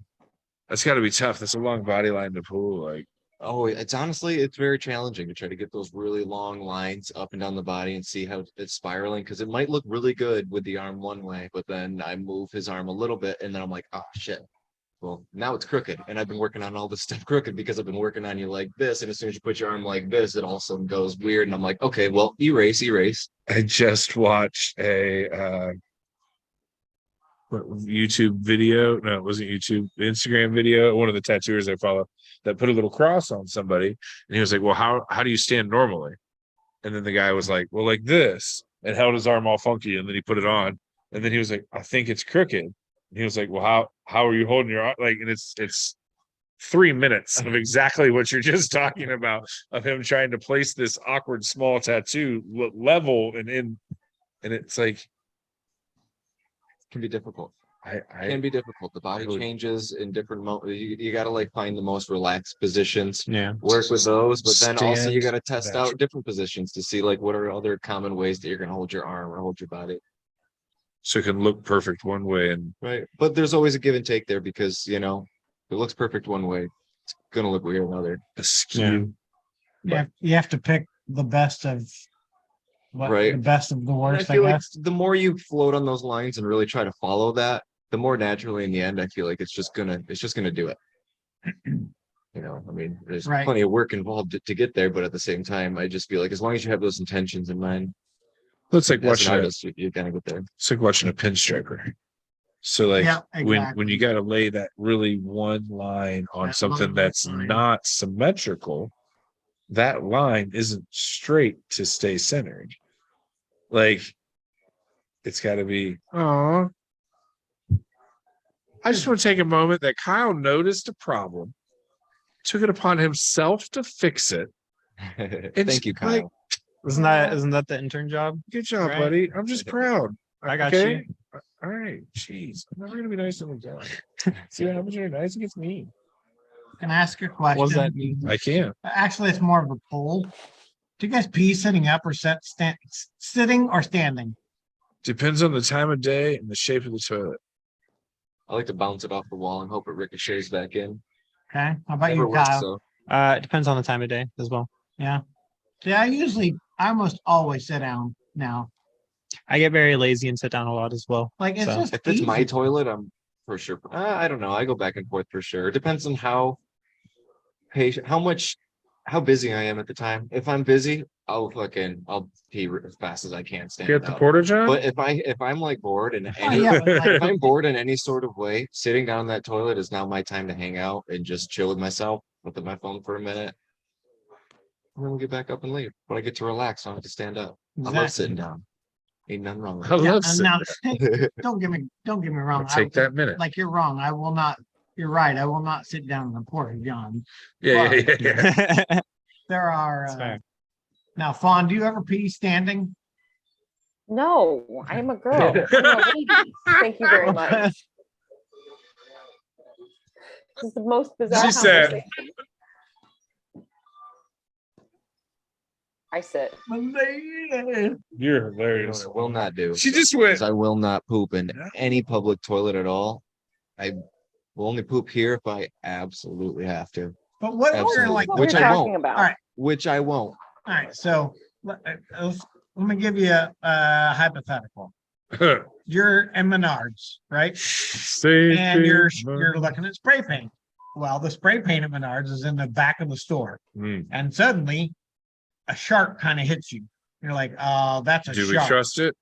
That's gotta be tough. That's a long body line to pull. Like, Oh, it's honestly, it's very challenging to try to get those really long lines up and down the body and see how it's spiraling. Cause it might look really good with the arm one way, but then I move his arm a little bit and then I'm like, oh shit. Well, now it's crooked. And I've been working on all this stuff crooked because I've been working on you like this. And as soon as you put your arm like this, it all of a sudden goes weird. And I'm like, okay, well, erase. I just watched a YouTube video. No, it wasn't YouTube. Instagram video. One of the tattooers I follow that put a little cross on somebody, and he was like, "Well, how do you stand normally?" And then the guy was like, "Well, like this," and held his arm all funky, and then he put it on, and then he was like, "I think it's crooked." And he was like, "Well, how are you holding your arm?" Like, and it's 3 minutes of exactly what you're just talking about, of him trying to place this awkward small tattoo level and it's like, Can be difficult. I Can be difficult. The body would- changes in different you got to like find the most relaxed positions, Yeah. work with those, but then also you Stand got to test back. out different positions to see like what are other common ways that you're going to hold your arm or hold your body. so it can look perfect one way and Right. But there's always a give and take there because, you know, if it looks perfect one way, it's going to look weird another. askew. You have to pick the best of what Right. the best of the And worst, I I feel like guess. the more you float on those lines and really try to follow that, the more naturally in the end, I feel like it's just gonna do it. You know, I mean, there's Right. plenty of work involved to get there, but at the same time, I just feel like as long as you have those intentions in mind, It's like as watching an a, artist, you're gonna get there. it's like watching a pinstriper. So like Yeah, when you exactly. got to lay that really one line on That something one that's line. not symmetrical, that line isn't straight to stay centered. Like it's got to be. Oh, I just want to take a moment that Kyle noticed a problem, took it upon himself to fix it. Thank you, like, Kyle. Isn't that the intern job? Good job, Right. buddy. I'm just proud. I got Okay? you. All right. Jeez. I'm never gonna be nice to the guy. See what happens when you're nice? It gets mean. Can I ask you a question? What does that mean? I can't. Actually, it's more of a poll. Do you guys pee sitting up or sitting or standing? Depends on the time of day and the shape of the toilet. I like to bounce it off the wall and hope it ricochets back in. Okay. How about Never you, works, Kyle? so. It depends on the time of day as well. Yeah. Yeah, I almost always sit down now. I get very lazy and sit down a lot as well. Like it's So, just If it's my easy. toilet, I'm for sure. I don't know. I go back and forth for sure. It depends on how patient, how busy I am at the time. If I'm busy, I'll pee as fast as I can stand Get the up. porta john? But if I'm like bored in Oh, any yeah, but if like, I'm bored in any sort of way, sitting down that toilet is now my time to hang out and just chill with myself, look at my phone for a minute. And then we'll get back up and leave. But I get to relax, I don't have to stand up. I love exactly. sitting down. Ain't nothing wrong with I it. Yeah, love and sitting now, there. don't get me I'll wrong. take that minute. Like you're wrong. I will not you're right. I will not sit down on the porch of John. Yeah. There are, That's fair. now, Fawn, do you ever pee standing? No, I'm a girl. I'm a lady. Thank you very much. This is the most bizarre She said- conversation. I sit. You're You know hilarious. what I will not do. She just went. Is I will not poop in any public toilet at all. I will only poop here if I absolutely have to, But what we're Absolutely. like, What Which we're I talking won't. about. All right. which I won't. all right, so let me give you a hypothetical. You're in Menards, right? And you're looking at spray paint. Well, the spray paint at Menards is in the back of the store. Mm. And suddenly a shark kind of hits you. You're like, oh, that's a Do we shark. trust it?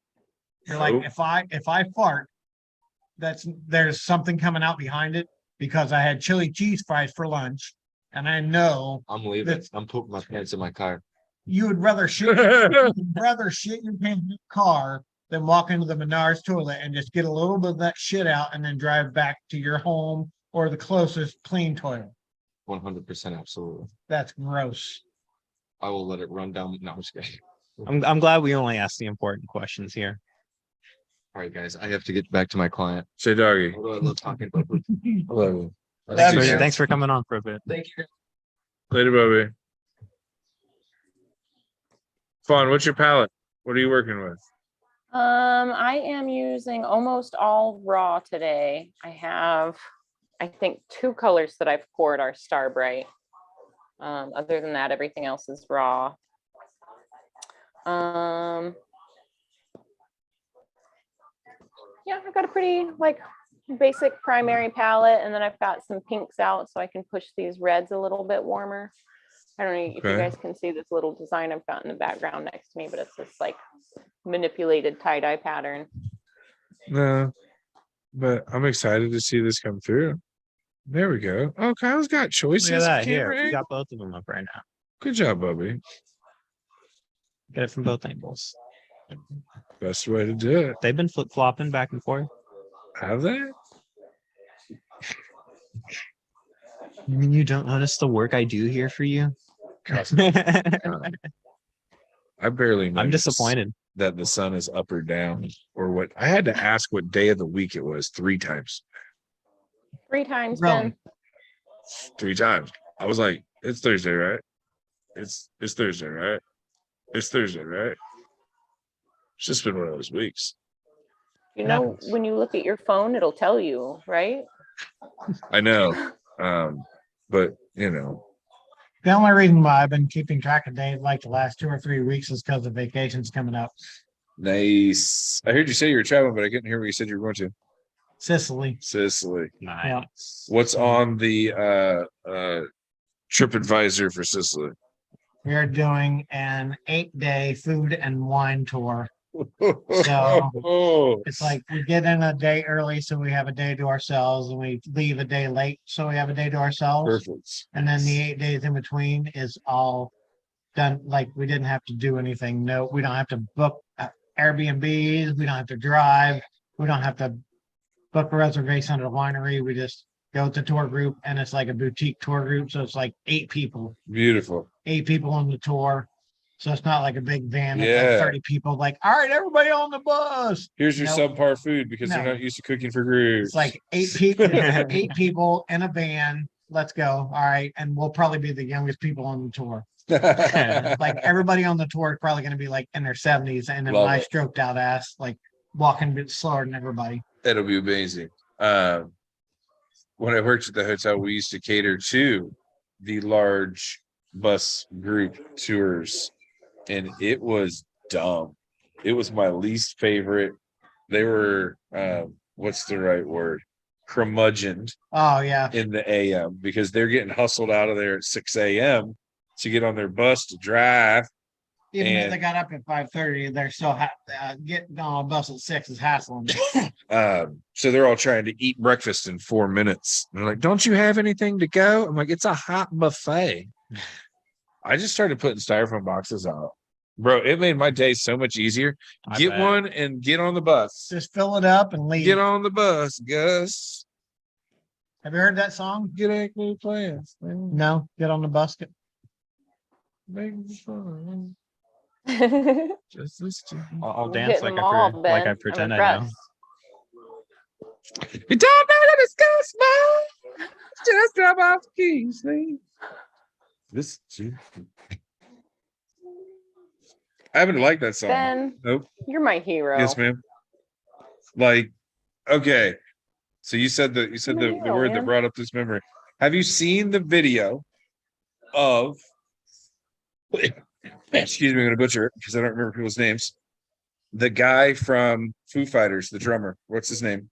You're like, Nope. if I fart, there's something coming out behind it because I had chili cheese fries for lunch. And I know I'm leaving. That's- I'm pooping my pants in my car. you would rather shit your pants in your car than walk into the Menards toilet and just get a little bit of that shit out and then drive back to your home or the closest clean toilet. 100%, absolutely. That's gross. I will let it run down. No, I'm just kidding. I'm glad we only asked the important questions here. All right, guys, I have to get back to my client. Say doggy. Although I love talking about poop. Hello. Thanks for coming on for a bit. Thank you. Later, Bobby. Fawn, what's your palette? What are you working with? I am using almost all raw today. I have, I think, 2 colors that I've poured are Star Bright. Other than that, everything else is raw. Yeah, I've got a pretty like basic primary palette, and then I've got some pinks out so I can push these reds a little bit warmer. I don't know if you Okay. guys can see this little design I've got in the background next to me, but it's this like manipulated tie-dye pattern. No, but I'm excited to see this come through. There we go. Oh, Kyle's got choices. Look at that here. camera We angle. got both of them up right now. Good job, Bobby. Get it from both angles. Best way to do it. They've been flip flopping back and forth. Have they? You mean you don't notice the work I do here for you? I barely I'm noticed disappointed. that the sun is up or down or what. I had to ask what day of the week it was 3 times. 3 times, Really? Ben. 3 times. I was like, it's Thursday, right? It's Thursday, right? It's Thursday, right? It's just been one of those weeks. You know, when you look at your phone, it'll tell you, right? I know. But you know, The only reason why I've been keeping track of days like the last 2 or 3 weeks is because the vacation's coming up. nice. I heard you say you were traveling, but I couldn't hear what you said you were going to. Sicily. Sicily. Nice. What's on the trip advisor for Sicily? We are doing an 8-day food and wine tour. So oh, it's like we get in a day early, so we have a day to ourselves, and we leave a day late, so we have a day to ourselves. perfect. And then the 8 days in between is all done. Like we didn't have to do anything. No, we don't have to book Airbnbs. We don't have to drive. We don't have to book a reservation at a winery. We just go with the tour group, and it's like a boutique tour group. So it's like 8 people, Beautiful. 8 people on the tour. So it's not like a big van with Yeah. like 30 people. Like, all right, everybody on the bus. Here's your Nope. subpar food because they're No. not used to cooking for groups. It's like 8 people, 8 people in a van. Let's go. All right. And we'll probably be the youngest people on the tour. Like everybody on the tour is probably going to be like in their 70s. And then Love my it. stroked out ass, like walking a bit slower than everybody. That'll be amazing. When I worked at the hotel, we used to cater to the large bus group tours, and it was dumb. It was my least favorite. They were, what's the right word? Curmudgeoned Oh, yeah. in the AM because they're getting hustled out of there at 6 a.m. to get on their bus to drive. Even if And- they got up at 5:30, they're still getting on a bus at 6 is hassling. So they're all trying to eat breakfast in 4 minutes. And they're like, don't you have anything to go? I'm like, it's a hot buffet. I just started putting styrofoam boxes out. Bro, it made my day so much easier. I Get bet. one and get on the bus. Just fill it up and leave. Get on the bus, Gus. Have you heard that song? Get any plans, man. No, get on the basket. Make fun. Just listen. I'll We're dance hitting like them all, like I Ben. pretend I'm I know. impressed. You don't know to discuss, man. Just drop off the keys, man. This. I haven't liked that song. Ben, Nope. you're my hero. Yes, ma'am. Like, okay. So you said the hero, word that man. brought up this memory. Have you seen the video of excuse me, I'm gonna butcher it because I don't remember people's names. The guy from Foo Fighters, the drummer. What's his name?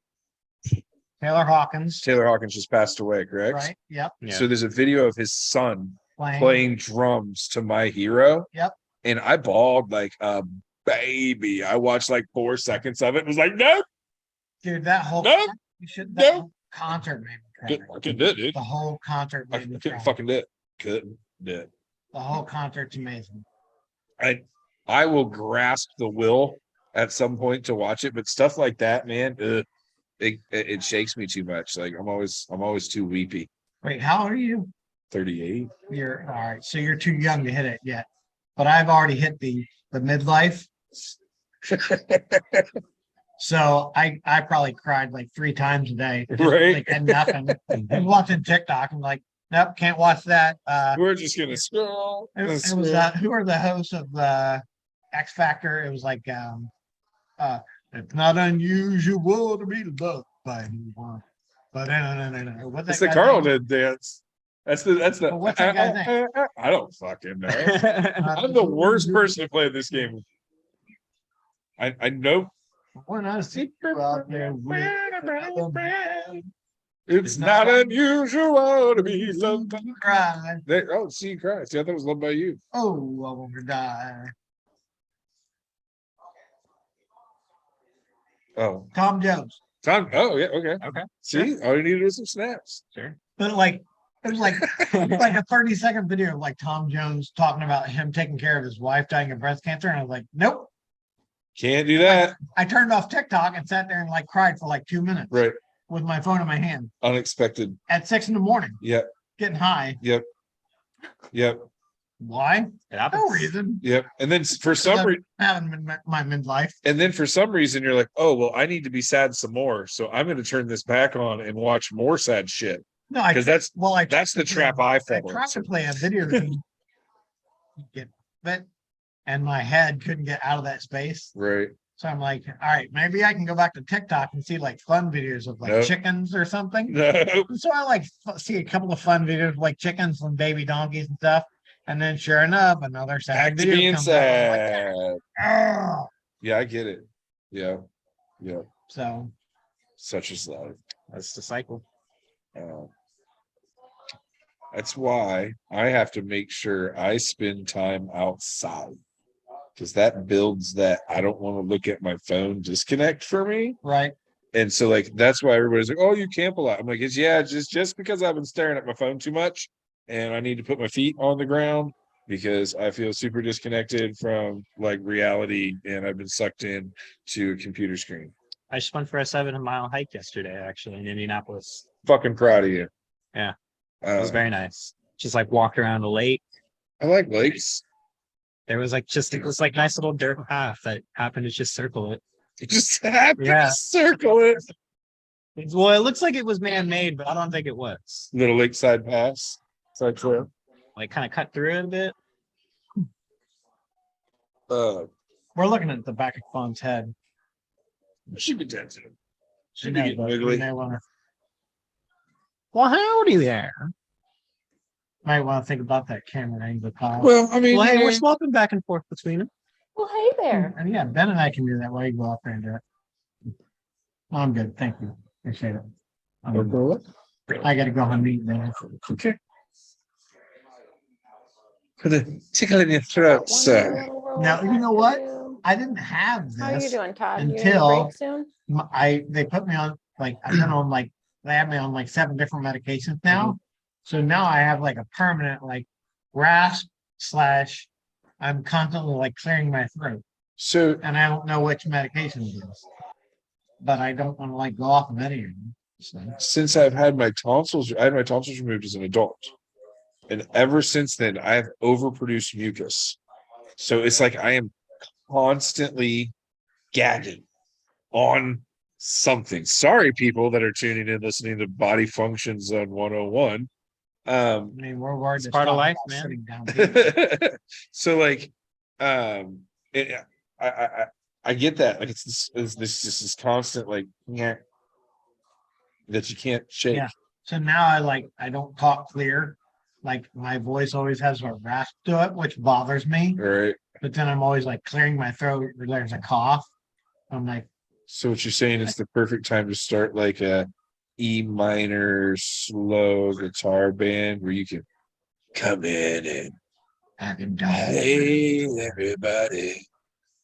Taylor Hawkins. Taylor Hawkins just passed away, correct? Right. Yep. Yeah. So there's a video of his son Playing. playing drums to My Hero. Yep. And I bawled like a baby. I watched like 4 seconds of it and was like, no, Dude, that whole no, you should no. that whole concert made me cry. fucking did, dude. The whole concert I made me couldn't cry. fucking do it. Couldn't do it. The whole concert's amazing. I will grasp the will at some point to watch it, but stuff like that, man, it shakes me too much. Like I'm always too weepy. Wait, how old are you? 38. You're all right. So you're too young to hit it yet. But I've already hit the midlife. So I probably cried like 3 times a day. Just, Right. Like, and nothing. I'm watching TikTok. I'm like, nope, can't watch that. We're just gonna scroll. It was who are the hosts of X Factor? It was like it's not unusual to be loved by anyone. But no. What's It's that the guy's name? Carlton dance. That's the But what's that guy's name? I don't fucking know. I'm the worst person to play this game. I know When I see you out there with another man, it's not unusual to be loved by cry. oh, see you cry. See, I thought it was loved by you. Oh, I want to die. Oh, Tom Jones. Tom. Oh, yeah. Okay. Okay. See, all you needed was some snaps. Sure. But like it was like like a 30-second video of like Tom Jones talking about him taking care of his wife dying of breast cancer. And I was like, nope. Can't do that. I turned off TikTok and sat there and like cried for like 2 minutes. Right. With my phone in my hand Unexpected. at 6 a.m. Yep. getting high. Yep. Yep. Why? It happens. No reason. Yep. And then for some reason, Having my midlife. and then for some reason, you're like, oh, well, I need to be sad some more. So I'm going to turn this back on and watch more sad shit. No, Because that's I the trap I I fall tried to into. play a video game, and my head couldn't get out of that space. Right. So I'm like, all right, maybe I can go back to TikTok and see like fun videos of like Nope. chickens or something. No. So I like see a couple of fun videos of like chickens and baby donkeys and stuff. And then sure enough, another sad Back to video being comes up. I'm like, sad. "Oh." Yeah, I get it. Yeah. Yeah. So Such is life. That's the cycle. That's why I have to make sure I spend time outside because that builds that I don't want to look at my phone disconnect for me. right. And so like that's why everybody's like, oh, you camp a lot. I'm like, it's just because I've been staring at my phone too much and I need to put my feet on the ground because I feel super disconnected from like reality and I've been sucked in to a computer screen. I just went for a 7-mile hike yesterday, actually, in Indianapolis. Fucking proud of you. Yeah. It was very nice. Just like walked around a lake. I like lakes. There was like it was like nice little dirt path that happened to just circle it. You just have to Yeah. circle it. Well, it looks like it was man-made, but I don't think it was. Little lakeside pass. Side trail. Like kind of cut through it a bit. We're looking at the back of Fawn's head. She'd be dead soon. She'd be No, getting but wiggly. you may wanna Well, howdy there. might want to think about that camera angle, Kyle. Well, I mean, Well, hey, we're swapping back and forth between them. Well, hey there. And yeah, Ben and I can do that while you go out there and do it. I'm good. Thank you. Appreciate it. I gotta go home and eat now. okay. For the tickle in your throat, sir. Now, you know what? I didn't have How are you this. doing, Todd? You until- gonna break soon? They put me on like I've been on like they have me on like 7 different medications now. So now I have like a permanent like rasp / I'm constantly like clearing my throat So and I don't know which medication it is. But I don't want to like go off of any of them. since I've had my tonsils, I had my tonsils removed as an adult. And ever since then, I have overproduced mucus. So it's like I am constantly gagging on something. Sorry, people that are tuning in, listening to Body Functions on 101. I mean, we're worried. It's to part of stop life, about man. sitting down. So like, I get that. Like it's this constant like yeah, that you can't shake. Yeah. So now I don't talk clear. Like my voice always has a rasp to it, which bothers me. Right. But then I'm always like clearing my throat or there's a cough. I'm like, So what you're saying is the perfect time to start like a E minor slow guitar band where you can come in and I can die. hey everybody.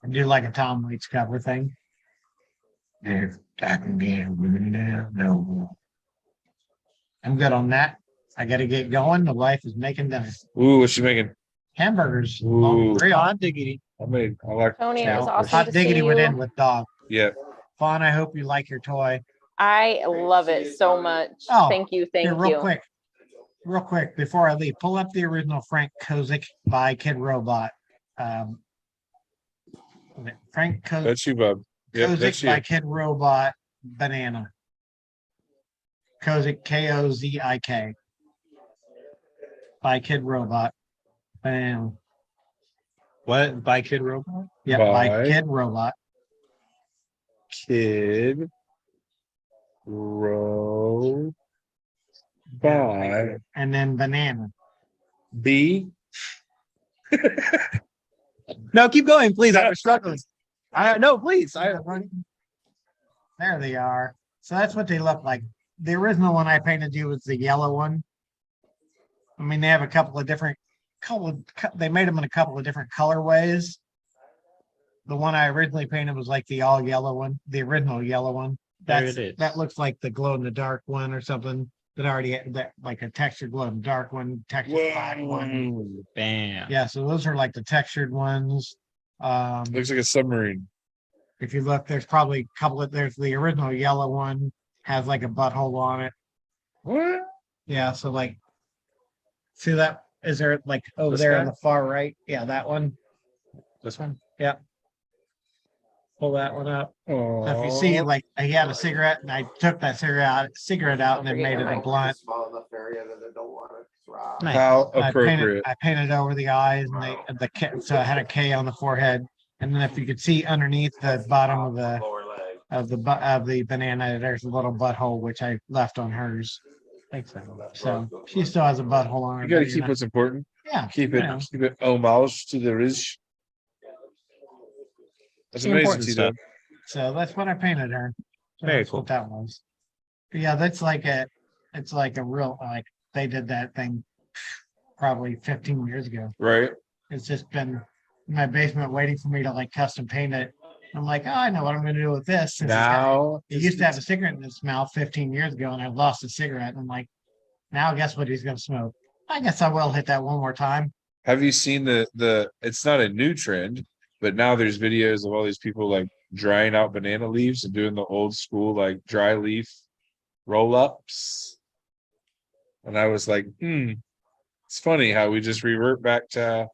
And do like a Tom Waits cover thing. If I can get no. I'm good on that. I gotta get going. The wife is making dinner. Ooh, what you making? Hamburgers. Ooh. On the grill. Hot diggity. I like Tony, it was Now, awesome hot to diggity see went you. in with dog. yeah. Fawn, I hope you like your toy. I love it so much. Oh, Thank you. Here, Thank real you. quick, before I leave, pull up the original Frank Kozik by Kid Robot. Frank That's you, Bob. Yep, Kozik that's by you. Kid Robot Banana. Kozik Kozik by Kid Robot Banana. What? By Kid Robot? Yeah, by By Kid Robot. Kid Row by And then Banana. B. No, keep going, please. I'm struggling. No, please. There they are. So that's what they look like. The original one I painted you was the yellow one. I mean, they have a couple of different they made them in a couple of different colorways. The one I originally painted was like the all yellow one, the original yellow one. There it is. That looks like the glow in the dark one or something that already had that like a textured glow in the dark one, textured black one. Bam. Yeah, so those are like the textured ones. Looks like a submarine. If you look, there's probably a couple of there's the original yellow one has like a butthole on it. What? Yeah, so like see that? Is there like over This there guy? on the far right? Yeah, that one. This one? Pull that one up. Oh, So if you see, like he had a cigarette, and I took that cigarette out, and then made it a blunt. Nice. how I appropriate. painted over the eyes, and so I had a K on the forehead, and then if you could see underneath the bottom of the banana, there's a little butthole which I left on hers. Thanks. So she still has a butthole on her. You got to but, keep what's important. yeah, Keep you know. it homage to the rich. That's The amazing, important Tito. stuff. So that's what I painted her. So Very that's cool. what that was. But yeah, it's like a real, like they did that thing probably 15 years ago. Right? It's just been in my basement waiting for me to like custom paint it. I'm like, oh, I know what I'm going to do with this. Since Now, he used to have a cigarette in his mouth 15 years ago, and I lost a cigarette. And I'm like, now guess what he's going to smoke? I guess I will hit that one more time. have you seen the? It's not a new trend, but now there's videos of all these people like drying out banana leaves and doing the old school like dry leaf roll ups. And I was like, it's funny how we just revert back to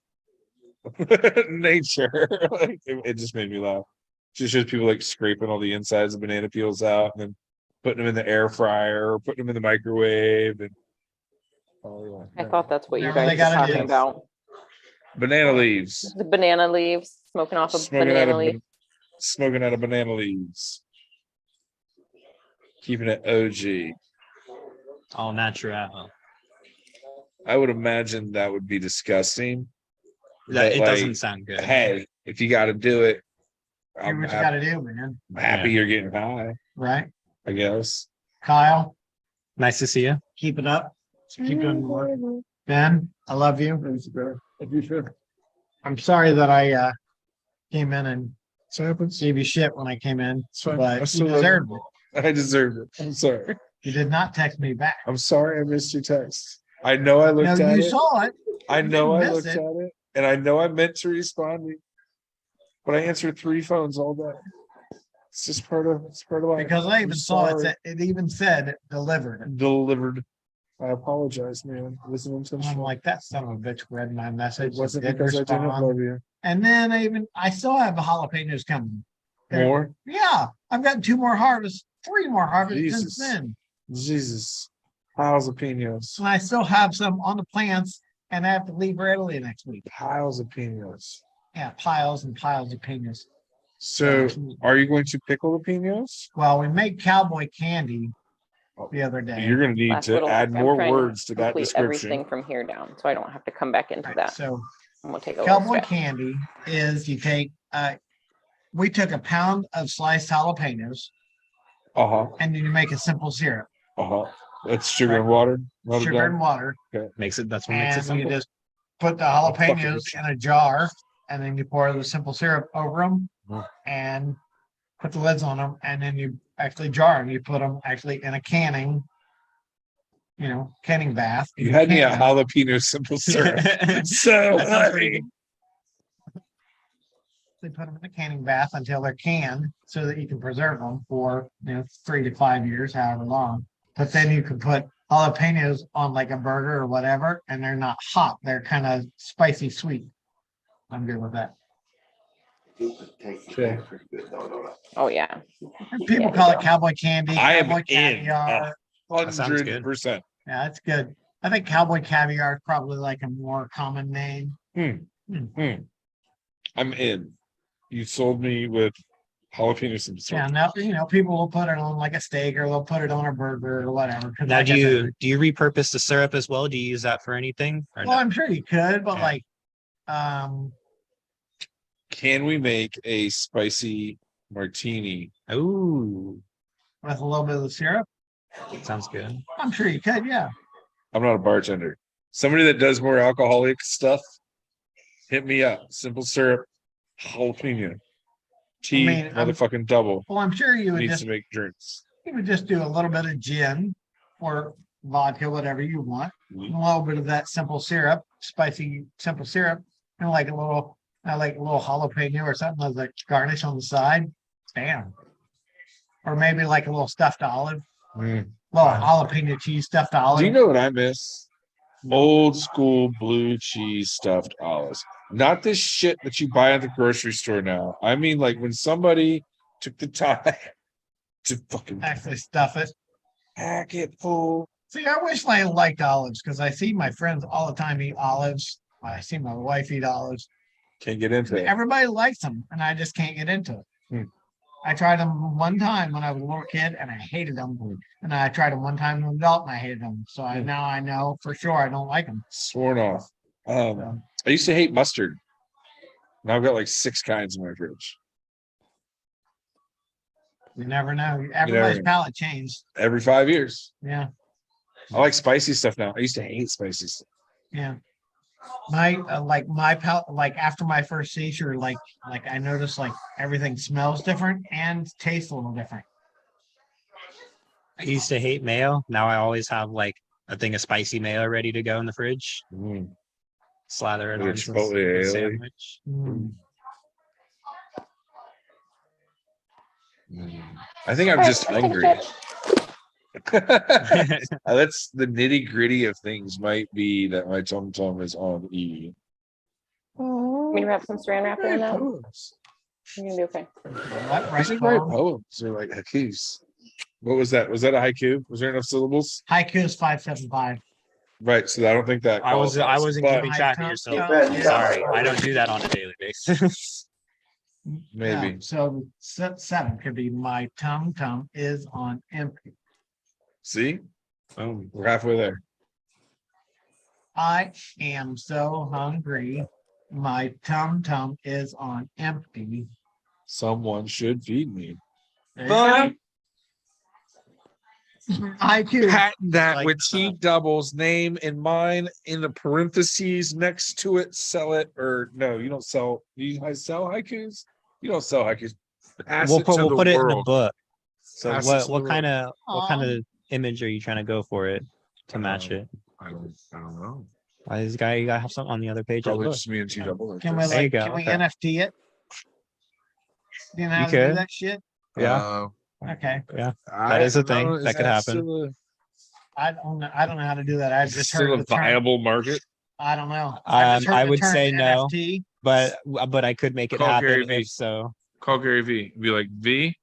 nature. Like, it just made me laugh. Just shows people like scraping all the insides of banana peels out and then putting them in the air fryer or putting them in the microwave. And I thought that's what you Whatever they guys were gotta talking do. about. banana leaves. The banana leaves, smoking off a Smoking out banana of leaf. smoking out of banana leaves. Keeping it OG. All natural. I would imagine that would be disgusting. That, But, it like, doesn't sound good. Hey, if you got to do it, Do I'm what you happy, got to do, man. I'm happy you're getting high, Right? I guess. Kyle, Nice to see you. keep it up. Keep doing the work. Ben, I love you. I'm sorry that I came in and gave you shit when I came in, but you deserved it. I deserved it. I'm sorry. You did not text me back. I'm sorry I missed your text. I know I looked No, at you it. saw it. I know You I missed looked it. at it. And I know I meant to respond to you. But I answered 3 phones all day. It's just part of life. Because I I'm even saw sorry. it even said it delivered. Delivered. I apologize, man. It wasn't I'm intentional. like, that son of a bitch read my message. It wasn't didn't because I didn't respond. love you. And then I still have the jalapenos coming. More? Yeah, I've gotten 2 more harvests, 3 more harvests Jesus. since then. Jesus. Piles of pinos. And I still have some on the plants and I have to leave for Italy next week. Piles of pinos. Yeah, piles and piles of pinos. So are you going to pickle the pinos? Well, we made cowboy candy the other day. You're going to need Last to little- add I'm more trying words to that complete description. everything from here down, so I don't have to come back into that. So I'm gonna take a little cowboy step. candy is you take, we took a pound of sliced jalapenos Uh-huh. and then you make a simple syrup, Uh-huh. That's sugar and water. Rub it sugar down. and water. Makes it, that's what makes it And you simple. just put the fucking- jalapenos in a jar and then you pour the simple syrup over them Mhm. and put the lids on them and then you actually jar them. You put them actually in a canning bath. You had me can at them. jalapeno simple syrup. So That sounds pretty funny. good. They put them in a canning bath until they're canned so that you can preserve them for 3 to 5 years, however long. But then you can put jalapenos on like a burger or whatever, and they're not hot. They're kind of spicy sweet. I'm good with that. Okay. Oh, yeah. People Yeah, call you it cowboy candy, I am cowboy in. caviar. That sounds good. 100%. Yeah, it's good. I think cowboy caviar is probably like a more common name. I'm in. You sold me with jalapeno simple syrup. Yeah, now people will put it on like a steak or they'll put it on a burger or whatever. 'cause Now, like I said, do you repurpose the syrup as well? Do you use that for anything? Or well, no? I'm sure you could, but Yeah. like, Can we make a spicy martini? Ooh, with a little bit of the syrup, sounds good. I'm sure you could. Yeah. I'm not a bartender. Somebody that does more alcoholic stuff, hit me up. Simple syrup, jalapeno, tea, mean, I'm- motherfucking double. Well, I'm sure you would Needs just to make drinks. do a little bit of gin or vodka, whatever you want, and a little bit of that simple syrup, spicy simple syrup, and like a little jalapeno or something as a garnish on the side. Bam. Or maybe like a little stuffed olive, little jalapeno cheese stuffed olive. Do you know what I miss? Old school blue cheese stuffed olives. Not this shit that you buy at the grocery store now. I mean, like when somebody took the time to fucking Actually stuff it. pack it full. See, I wish I liked olives because I see my friends all the time eat olives. I see my wife eat olives. Can't get into it. Everybody likes them, and I just can't get into it. I tried them one time when I was a little kid, and I hated them. And I tried them one time as an adult, and I hated them. So now I know for sure I don't like them. Sworn off. I used to hate mustard. Now I've got like 6 kinds in my fridge. You never know. Everybody's know. palate changed. Every 5 years. Yeah, I like spicy stuff now. I used to hate spicy stuff. yeah. My palate, like after my first seizure, like I noticed like everything smells different and tastes a little different. I used to hate mayo. Now I always have like a thing of spicy mayo ready to go in the fridge. Slather it With on a some Chipotle aioli. sandwich. I think I'm just hungry. That's the nitty gritty of things. Might be that my tum tum is on E. We wrap some saran wrap in that. You're gonna be okay. I should write poems or like haikus. What was that? Was that a haiku? Was there enough syllables? Haiku is 575. Right. So I don't think that. I wasn't qualifies, keeping but track of yourself. Yeah. Sorry, I don't do that on a daily basis. Maybe. Yeah, so 7 could be my tum tum is on empty. See? We're halfway there. I am so hungry. My tum tum is on empty. Someone should feed me. There you go. Haiku. Patent that Like, with T doubles name and mine in the parentheses next to it. Sell it or no? You don't sell. You guys sell haikus? You don't sell haikus. Pass We'll it to the put it in the world. book. So Pass it to what the kind world. of what kind of image are you trying to go for it to match it? I don't know. This guy, you gotta have something on the other page. Of the Probably book. just me and T double. Can we There you like go, can we okay. NFT it? Do you know how You to do could. that shit? Yeah. Okay. That is a thing that could happen. I don't know how to do that. I Is it just still heard a the term. viable market? I don't know. I just heard I the would term say no, NFT. but I could make it Call Gary happen V. if so. Call Gary V. Be like, V,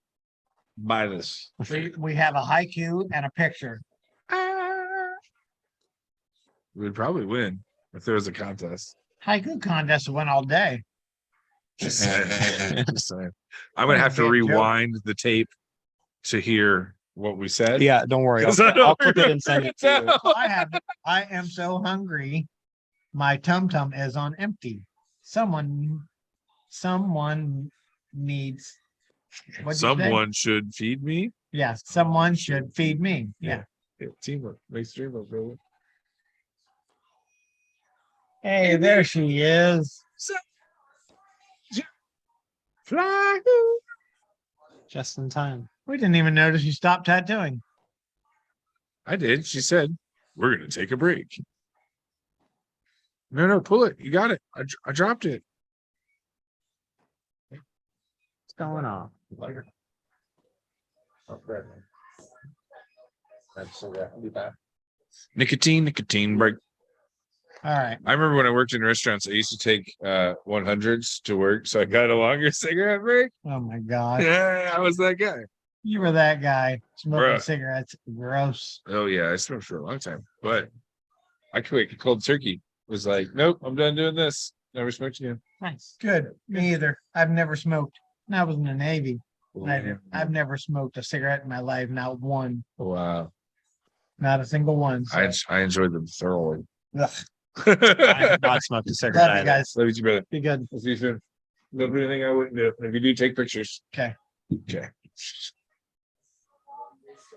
buy this. We have a haiku and a picture. We'd probably win if there was a contest. Haiku contest went all day. Just saying. Just saying. I'm gonna have to Bad joke. rewind the tape to hear what we said. Yeah, don't worry. 'Cause I don't I'll clip it and send it to you. I am so hungry. My tum tum is on empty. Someone needs. What'd you say? Someone should feed me. Yeah, someone should feed me. Yeah. Yeah, teamwork makes dream work, brother. Hey, there she is. Fly. Just in time. We didn't even notice you stopped tattooing. I did. She said, "We're gonna take a break." No, pull it. You got it. I dropped it. What's going on? Nicotine break. All right. I remember when I worked in restaurants, I used to take 100s to work, so I got a longer cigarette break. Oh my God. Yeah, I was that guy. You were that guy smoking Bruh. cigarettes. Gross. Oh yeah, I smoked for a long time, but I quit cold turkey. Was like, nope, I'm done doing this. Never smoked again. Nice. Good. Me either. I've never smoked. And I was in the Navy. I've never smoked a cigarette in my life. Not one. Wow. Not a single one. So. I enjoyed them thoroughly. Ugh. I have not smoked a cigarette. Love you either. guys. Love you too, brother. Be good. I'll see you soon. Don't do anything I wouldn't do. If you do, take pictures. Okay. Okay.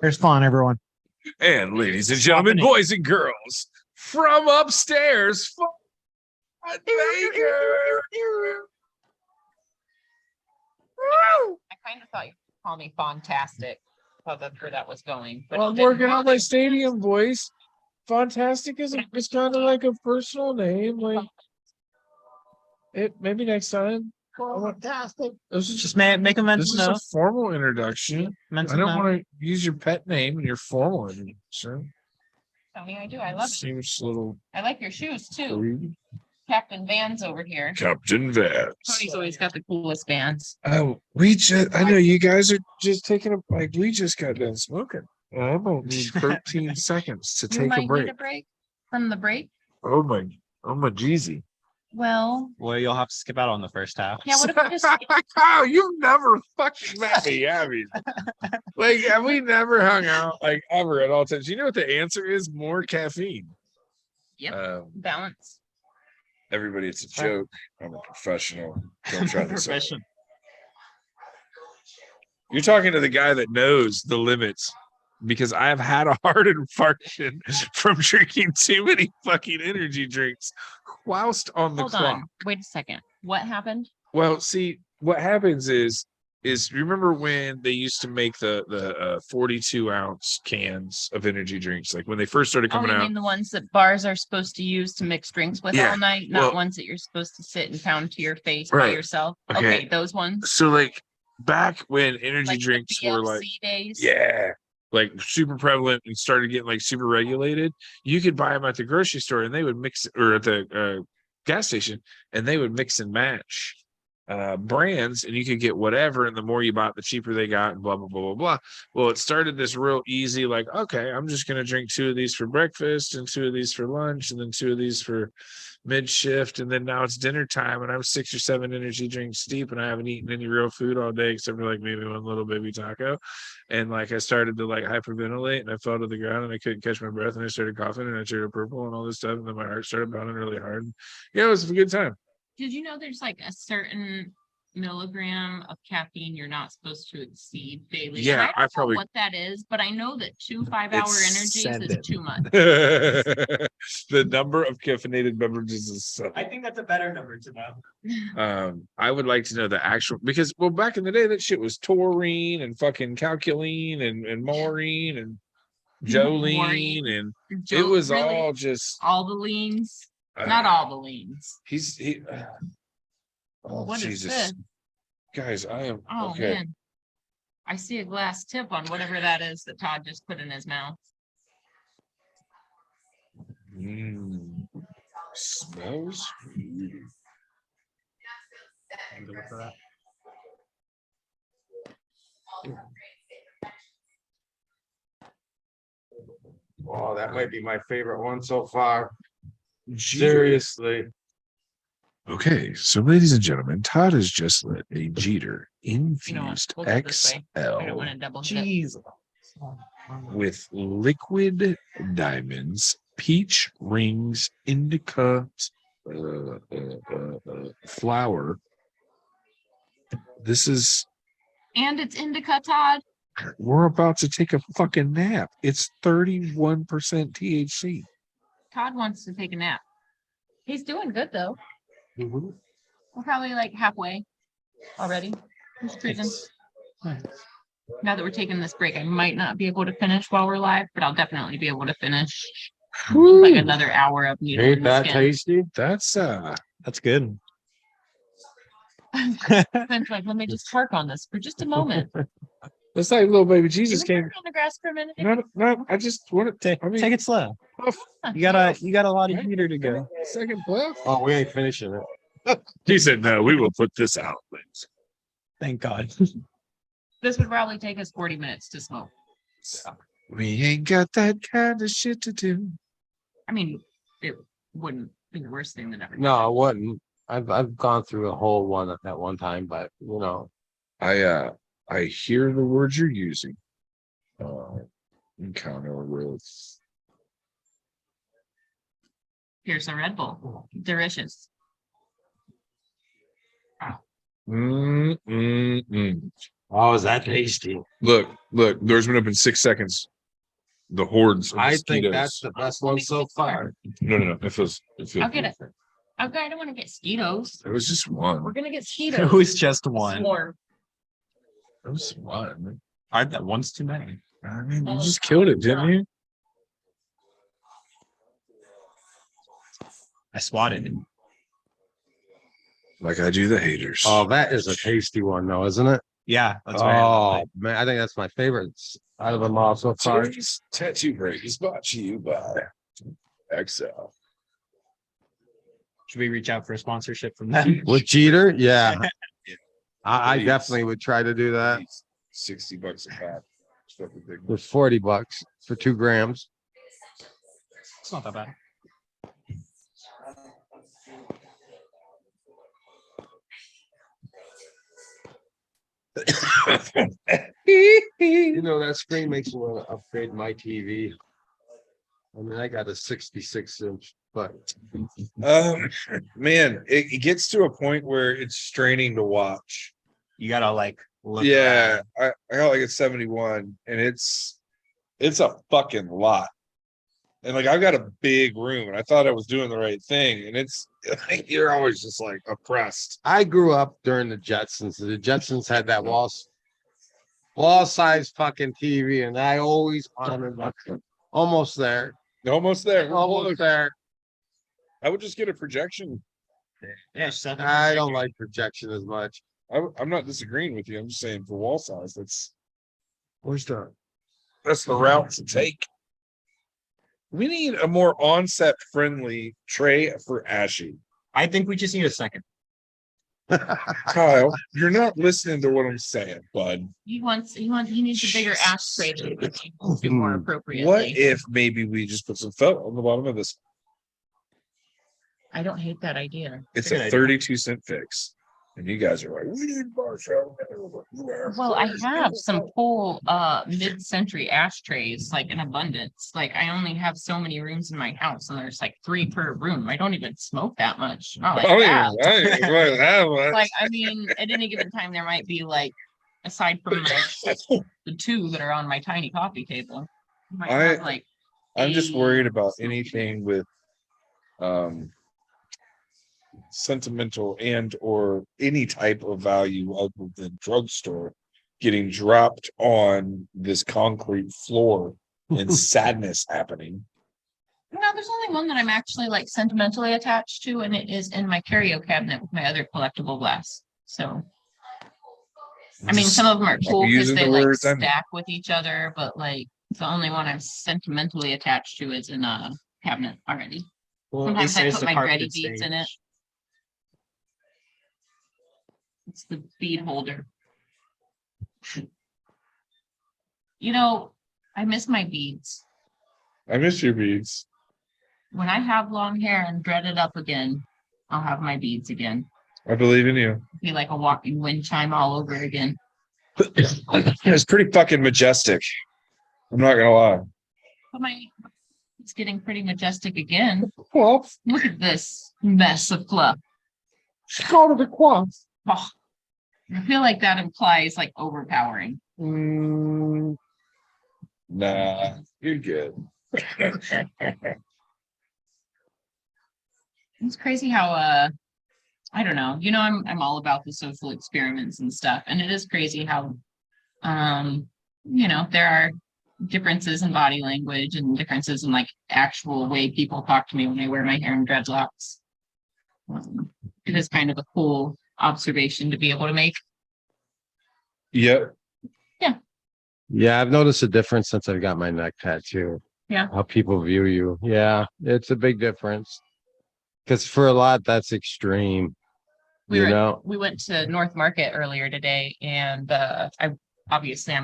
Here's fun, everyone. And ladies and gentlemen, boys and girls, from upstairs, Baker. I kind of thought you would call me Fantastic. Thought that's where that was going. But Well, I'm working on my stadium voice. Fantastic is it's kind of like a personal name. Like it maybe next time. Fantastic. This is Just make a mental this is a note. formal introduction. Mental I don't note. want to use your pet name in your formal introduction. Tony, I do. I love it. Seems a little I like your shoes too. rude. Captain Van's over here. Captain Vance. Tony's always got the coolest Vans. Oh, I know you guys are just taking a like we just got done smoking. And I might need 13 seconds to You take might a break. need a break from the break. Oh my Jeezy. Well, Well, you'll have to skip out on the first half. yeah. What if we just Oh, you've never fucking met me, have you? Like, have we never hung out like ever at all times? You know what the answer is? More caffeine. Yep. Balance? Everybody, it's a joke. I'm a professional. Don't try this. Profession. You're talking to the guy that knows the limits because I have had a heart infarction from drinking too many fucking energy drinks whilst on the Hold clock. on. Wait a second. What happened? Well, see, what happens is remember when they used to make the 42-ounce cans of energy drinks, like when they first started Oh, coming you out? mean the ones that bars are supposed to use to mix drinks with Yeah, all night, not well- ones that you're supposed to sit and pound to your face by Right. yourself? Okay. Okay, those ones. So like back when energy Like the drinks were like BLC days. yeah, like super prevalent and started getting like super regulated, you could buy them at the grocery store and they would mix, or at the gas station, and they would mix and match brands, and you could get whatever, and the more you bought the cheaper they got, and blah blah blah blah blah. Well, it started this real easy, like, okay, I'm just gonna drink 2 of these for breakfast and 2 of these for lunch and then 2 of these for mid shift, and then now it's dinner time and I'm 6 or 7 energy drinks deep and I haven't eaten any real food all day except for like maybe one little baby taco, and like I started to like hyperventilate and I fell to the ground and I couldn't catch my breath and I started coughing and I turned purple and all this stuff, and then my heart started pounding really hard. Yeah, it was a good time. Did you know there's like a certain milligram of caffeine you're not supposed to exceed daily? Yeah, And I I don't probably- know what that is, but I know that 2 5-hour It's energies is too much. The number of caffeinated beverages is so. I think that's a better number to know. I would like to know the actual, because well, back in the day that shit was taurine and fucking calculine and maureen and jolene, Maureen. and it Jo- was really? all just all the leans. Not all the leans. oh What is Jesus, this? guys, I am Oh okay. man. I see a glass tip on whatever that is that Todd just put in his mouth. Smells. Oh, that might be my favorite one so far. Jeter. Seriously. Okay, so ladies and gentlemen, Todd has just lit a Jeter You know what? infused We'll go this way. I don't XL want to double hit it. Jeez. with liquid diamonds, peach rings, indica flower. This is, And it's indica, Todd. we're about to take a fucking nap. It's 31% THC. Todd wants to take a nap. He's doing good though. Mm-hmm. We're probably like halfway already. He's cruising. Now that we're taking this break, I might not be able to finish while we're live, but I'll definitely be able to finish like another hour of needle Ain't in the that skin. tasty? That's good. Ben's like, let me just park on this for just a moment. that's like little baby Jesus Can we came. park on the grass for a minute? No, I just want to Take it slow. You got a lot of heater to go. second breath. Oh, we ain't finishing it. He said, "No, we will put this out, please." Thank God. This would probably take us 40 minutes to smoke. We ain't got that kind of shit to do. I mean, it wouldn't be the worst thing that ever. No, it wasn't. I've gone through a whole one at one time, but you know. I hear the words you're using. Encounter with. Here's a Red Bull. Delicious. Oh, is that tasty? Look, door's been open 6 seconds. The hordes of I think mosquitoes. that's the best one so far. No. It feels I'll get it. different. Okay, I don't want to get mosquitoes. It was just We're one. gonna get It mosquitoes. was just one. More. It was one. That one's too many. I mean, you just killed it, didn't you? I swatted it. Like I do the haters. Oh, that is a tasty one, though, isn't it? Yeah, that's right. Oh man, I think that's my favorite out of them all so far. Today's tattoo break is brought to you by XL. Should we reach out for a sponsorship from them? With Jeter, yeah, Yeah. I Please. definitely would try to do that. $60 a pop. Stuff with big- With $40 for 2 grams. It's not that bad. You know, that screen makes me want to upgrade my TV. I mean, I got a 66-inch, but Man, it gets to a point where it's straining to watch. You gotta like look. Yeah, around. I got like a 71, and it's a fucking lot. And like I've got a big room, and I thought I was doing the right thing, and it's you're always just like oppressed. I grew up during the Jetsons. The Jetsons had that wall size fucking TV, and I always wanted almost there. Almost there. Almost there. I would just get a projection. Yeah, I don't like projection as much. I'm not disagreeing with you. I'm just saying for wall size, that's the route to take. We need a more onset friendly tray for Ashy. I think we just need a second. Kyle, you're not listening to what I'm saying, bud. He needs a bigger ashtray to do more appropriately. What if maybe we just put some felt on the bottom of this? I don't hate that idea. It's Good a idea. 32-cent fix. And you guys are like, we need bar show. Well, I have some full mid-century ashtrays like in abundance. Like I only have so many rooms in my house, and there's like 3 per room. I don't even smoke that much. Not like that. Like I mean, at any given time, there might be like, aside from the 2 that are on my tiny coffee table, you might have like. I'm just worried about something. anything with sentimental and or any type of value other than drugstore getting dropped on this concrete floor and sadness happening. No, there's only one that I'm actually like sentimentally attached to, and it is in my curio cabinet with my other collectible glass. So I mean, some of them are cool because using they the like words I mean. stack with each other, but like the only one I'm sentimentally attached to is in a cabinet already. Well, Sometimes I says put the my carpeted Gretty beads in it. stage. It's the bead holder. You know, I miss my beads. I miss your beads. When I have long hair and dread it up again, I'll have my beads again. I believe in you. Be like a walking wind chime all over again. It's pretty fucking majestic. I'm not gonna lie. But it's getting pretty majestic again. Well, Look at this mess of fluff. call it a quaff. Oh, I feel like that implies like overpowering. Nah, you're good. It's crazy how I don't know. You know, I'm all about the social experiments and stuff. And it is crazy how there are differences in body language and differences in like actual way people talk to me when I wear my hair in dreadlocks. It is kind of a cool observation to be able to make. Yep. Yeah, I've noticed a difference since I've got my neck tattoo. Yeah. How people view you. Yeah, it's a big difference. Because for a lot, that's extreme. We know? went to North Market earlier today, and I'm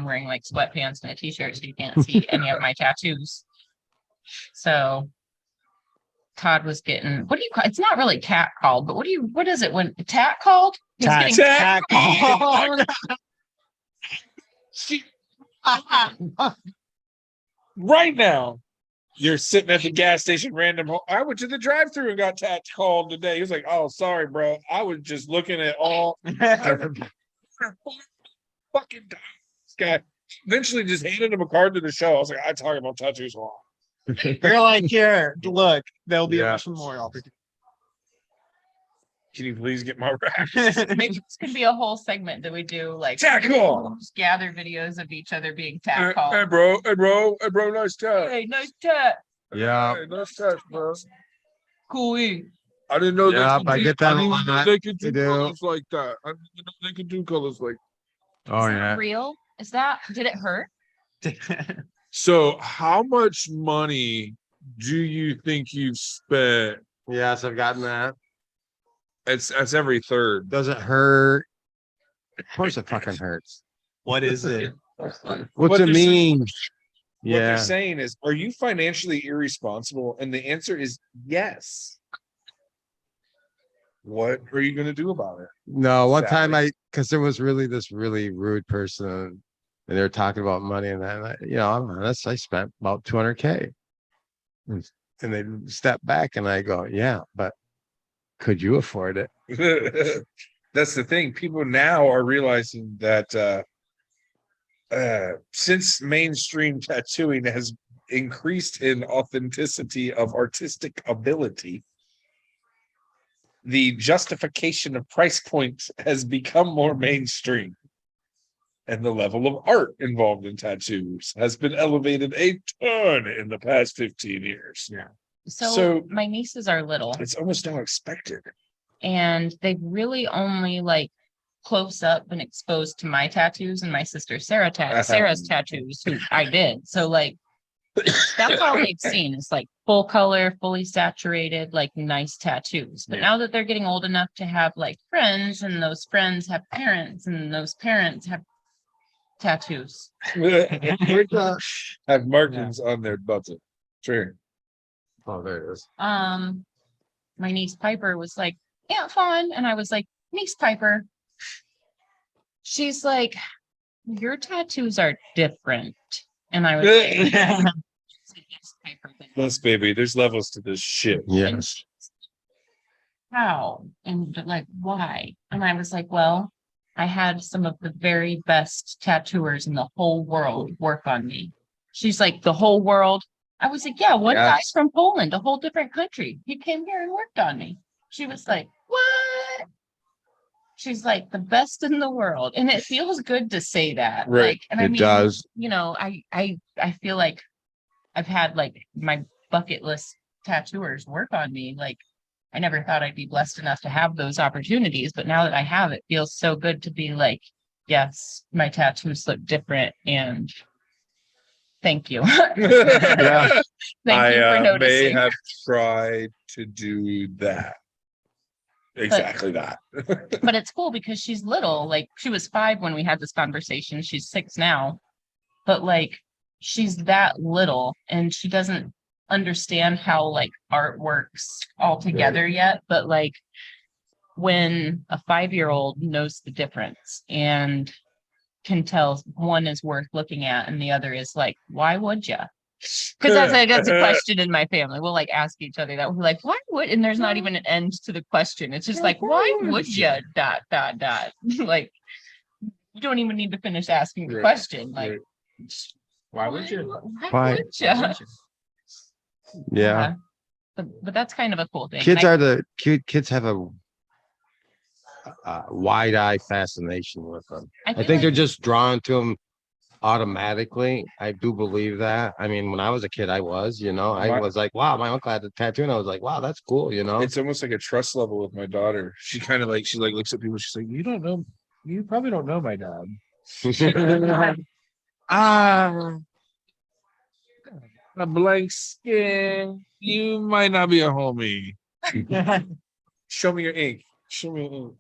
wearing like sweatpants and a t-shirt, so you can't see any of my tattoos. So Todd was getting, what do you call? It's not really cat called, but what is it when tat called? He's getting Tat called. Right now, you're sitting at the gas station random. I went to the drive-thru and got tat called today. He was like, "Oh, sorry, bro. I was just looking at all fucking time." This guy eventually just handed him a card to the show. I was like, "I talk about tattoos a lot." You're like, here, look, there'll be Yeah. a memorial opportunity. Can you please get my rack? Maybe this could be a whole segment that we do, like Tat call. just gather videos of each other being tat Hey, called. bro, nice tat. Hey, nice tat. Yeah. Hey, nice tat, bro. Cool. I didn't know Yeah, they I could get do, that I didn't a even know lot. they could do You do. colors like that. I didn't even know they could do colors like Oh, Is that yeah. real? Did it hurt? So how much money do you think you've spent? Yes, I've gotten that. That's every third. Does it hurt? Of course it fucking hurts. What is it? What's What it they're saying- mean? What they're Yeah. saying is, are you financially irresponsible? And the answer is yes. What are you going to do about it? No, one time Sadly. because there was really this really rude person and they were talking about money and that, and I'm honest, I spent about 200K. And they step back and I go, yeah, but could you afford it? That's the thing. People now are realizing that since mainstream tattooing has increased in authenticity of artistic ability, the justification of price points has become more mainstream. And the level of art involved in tattoos has been elevated a ton in the past 15 years. Yeah. So my nieces are little, It's almost now expected. and they've really only like close up been exposed to my tattoos and my sister Sarah's tattoos, who I did. So like that's all they've seen is like full color, fully saturated, like nice tattoos. But now that they're getting old enough to have like friends, and those friends have parents, and those parents have tattoos. Have markings on their butts. Sure. Oh, there it is. My niece Piper was like, Aunt Fawn, and I was like, niece Piper. She's like, your tattoos are different. And I was like, yes, Piper, but Yes, baby. There's levels to this shit. Yes. how? And like, why? And I was like, well, I had some of the very best tattooers in the whole world work on me. She's like, the whole world? I was like, yeah, one guy's from Poland, a whole different country. He came here and worked on me. She was like, what? She's like, the best in the world. And it feels good to say that. Right. Like, and I It mean, does. you know, I feel like I've had like my bucket list tattooers work on me. Like, I never thought I'd be blessed enough to have those opportunities, but now that I have, it feels so good to be like, yes, my tattoos look different, and thank you. Yeah. Thank you for I may noticing. have tried to do that. Exactly that. But it's cool because she's little. Like, she was 5 when we had this conversation. She's 6 now. But like, she's that little and she doesn't understand how like art works altogether yet. But like, when a 5-year-old knows the difference and can tell one is worth looking at and the other is like, why would you? Because that's a question in my family. We'll like ask each other that. We're like, why would? And there's not even an end to the question. It's just like, why would you? ... Like, you don't even need to finish asking the question. Like, Why would you? Why would you? Yeah. But that's kind of a cool thing. Kids are the kids have a wide eye fascination with them. I think they're just drawn to them automatically. I do believe that. I mean, when I was a kid, I was, I was like, wow, my uncle had a tattoo, and I was like, wow, that's cool, It's almost like a trust level with my daughter. She kind of like, she like looks at people, she's like, you probably don't know my dad. A blank skin, you might not be a homie. Show me your ink. Show me your ink.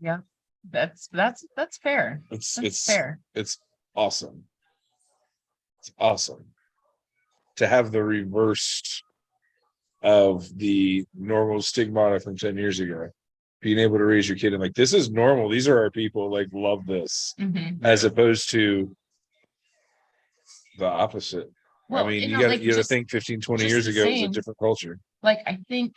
Yeah, that's fair. It's fair. It's awesome. It's awesome to have the reverse of the normal stigmata from 10 years ago. Being able to raise your kid and like, this is normal. These are our people. Like, love this, as opposed to the opposite. Well, I mean, you like, gotta think 15, 20 years ago, it was a different culture. Like, I think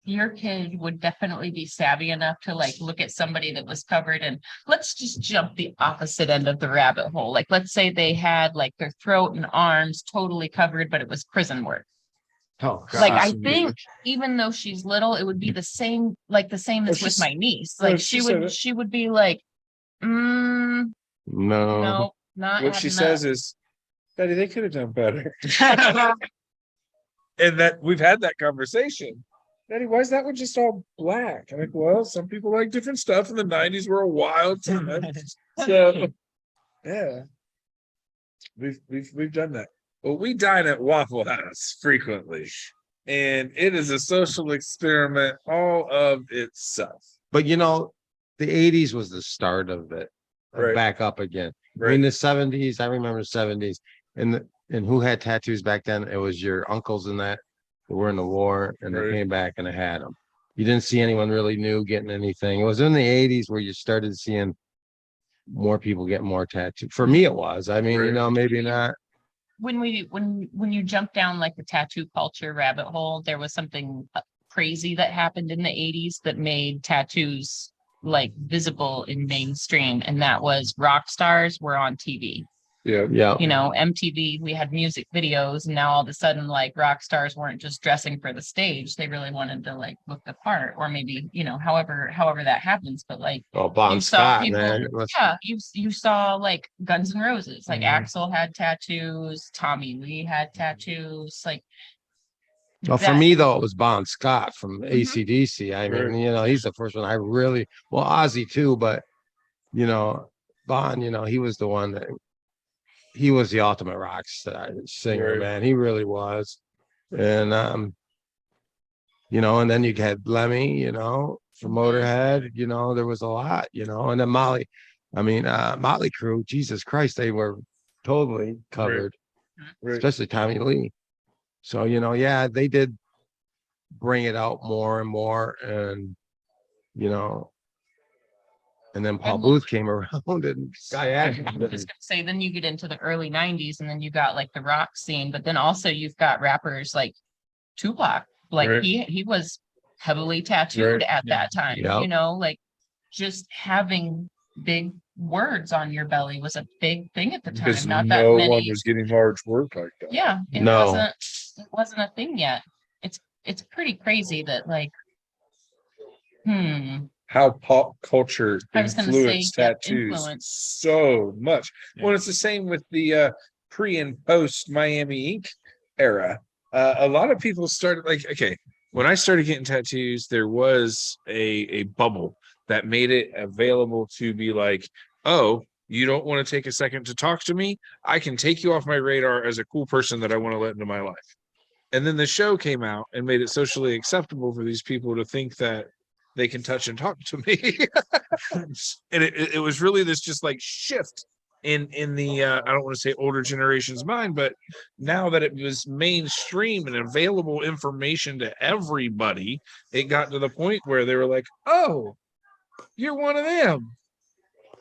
your kid would definitely be savvy enough to like look at somebody that was covered, and let's just jump the opposite end of the rabbit hole. Like, let's say they had like their throat and arms totally covered, but it was prison work. Oh, God. Like, I think even though she's little, it would be the same as with my niece. Like, she would be like, no, not what she adding says up. is, Daddy, they could have done better. And that we've had that conversation. Daddy, why is that one just all black? I'm like, well, some people like different stuff, and the 90s were a wild time. So yeah, we've done that. Well, we dine at Waffle House frequently, and it is a social experiment all of itself. But the 80s was the start of it. Back up again. Right. In the 70s, I remember 70s, and who had tattoos back then? It was your uncles and that who were in the war, and they came back and they had them. You didn't see anyone really new getting anything. It was in the 80s where you started seeing more people get more tattoos. For me, it was. I mean, maybe not. When you jump down like the tattoo culture rabbit hole, there was something crazy that happened in the 80s that made tattoos like visible in mainstream, and that was rock stars were on TV. Yeah. MTV, we had music videos, and now all of a sudden, like, rock stars weren't just dressing for the stage. They really wanted to like look the part, or maybe, however that happens. But like, Bon Scott, man. You saw like Guns N' Roses, like Axl had tattoos, Tommy Lee had tattoos, like. Well, for me though, it was Bon Scott from AC/DC. I mean, he's the first one I really, Ozzy too, but Bon, he was the one that. He was the ultimate rock star singer, man. He really was. And and then you had Lemmy, from Motorhead, there was a lot, and then Motley Crue, Jesus Christ, they were totally covered, especially Tommy Lee. So, they did bring it out more and more, and and then Paul Booth came around and I was gonna say, then you get into the early 90s, and then you got like the rock scene, but then also you've got rappers like Tupac. Like he was heavily tattooed at that time. Like, just having big words on your belly was a big thing at the time. Because Not no that many. one was getting large work like that. Yeah, it wasn't a thing yet. It's pretty crazy that like, how pop culture influenced tattoos so much. Well, it's the same with the pre and post Miami Ink era. A lot of people started like, okay, when I started getting tattoos, there was a bubble that made it available to be like, oh, you don't want to take a second to talk to me? I can take you off my radar as a cool person that I want to let into my life. And then the show came out and made it socially acceptable for these people to think that they can touch and talk to me. And it was really this just like shift in the I don't want to say older generation's mind, but now that it was mainstream and available information to everybody, it got to the point where they were like, oh, you're one of them.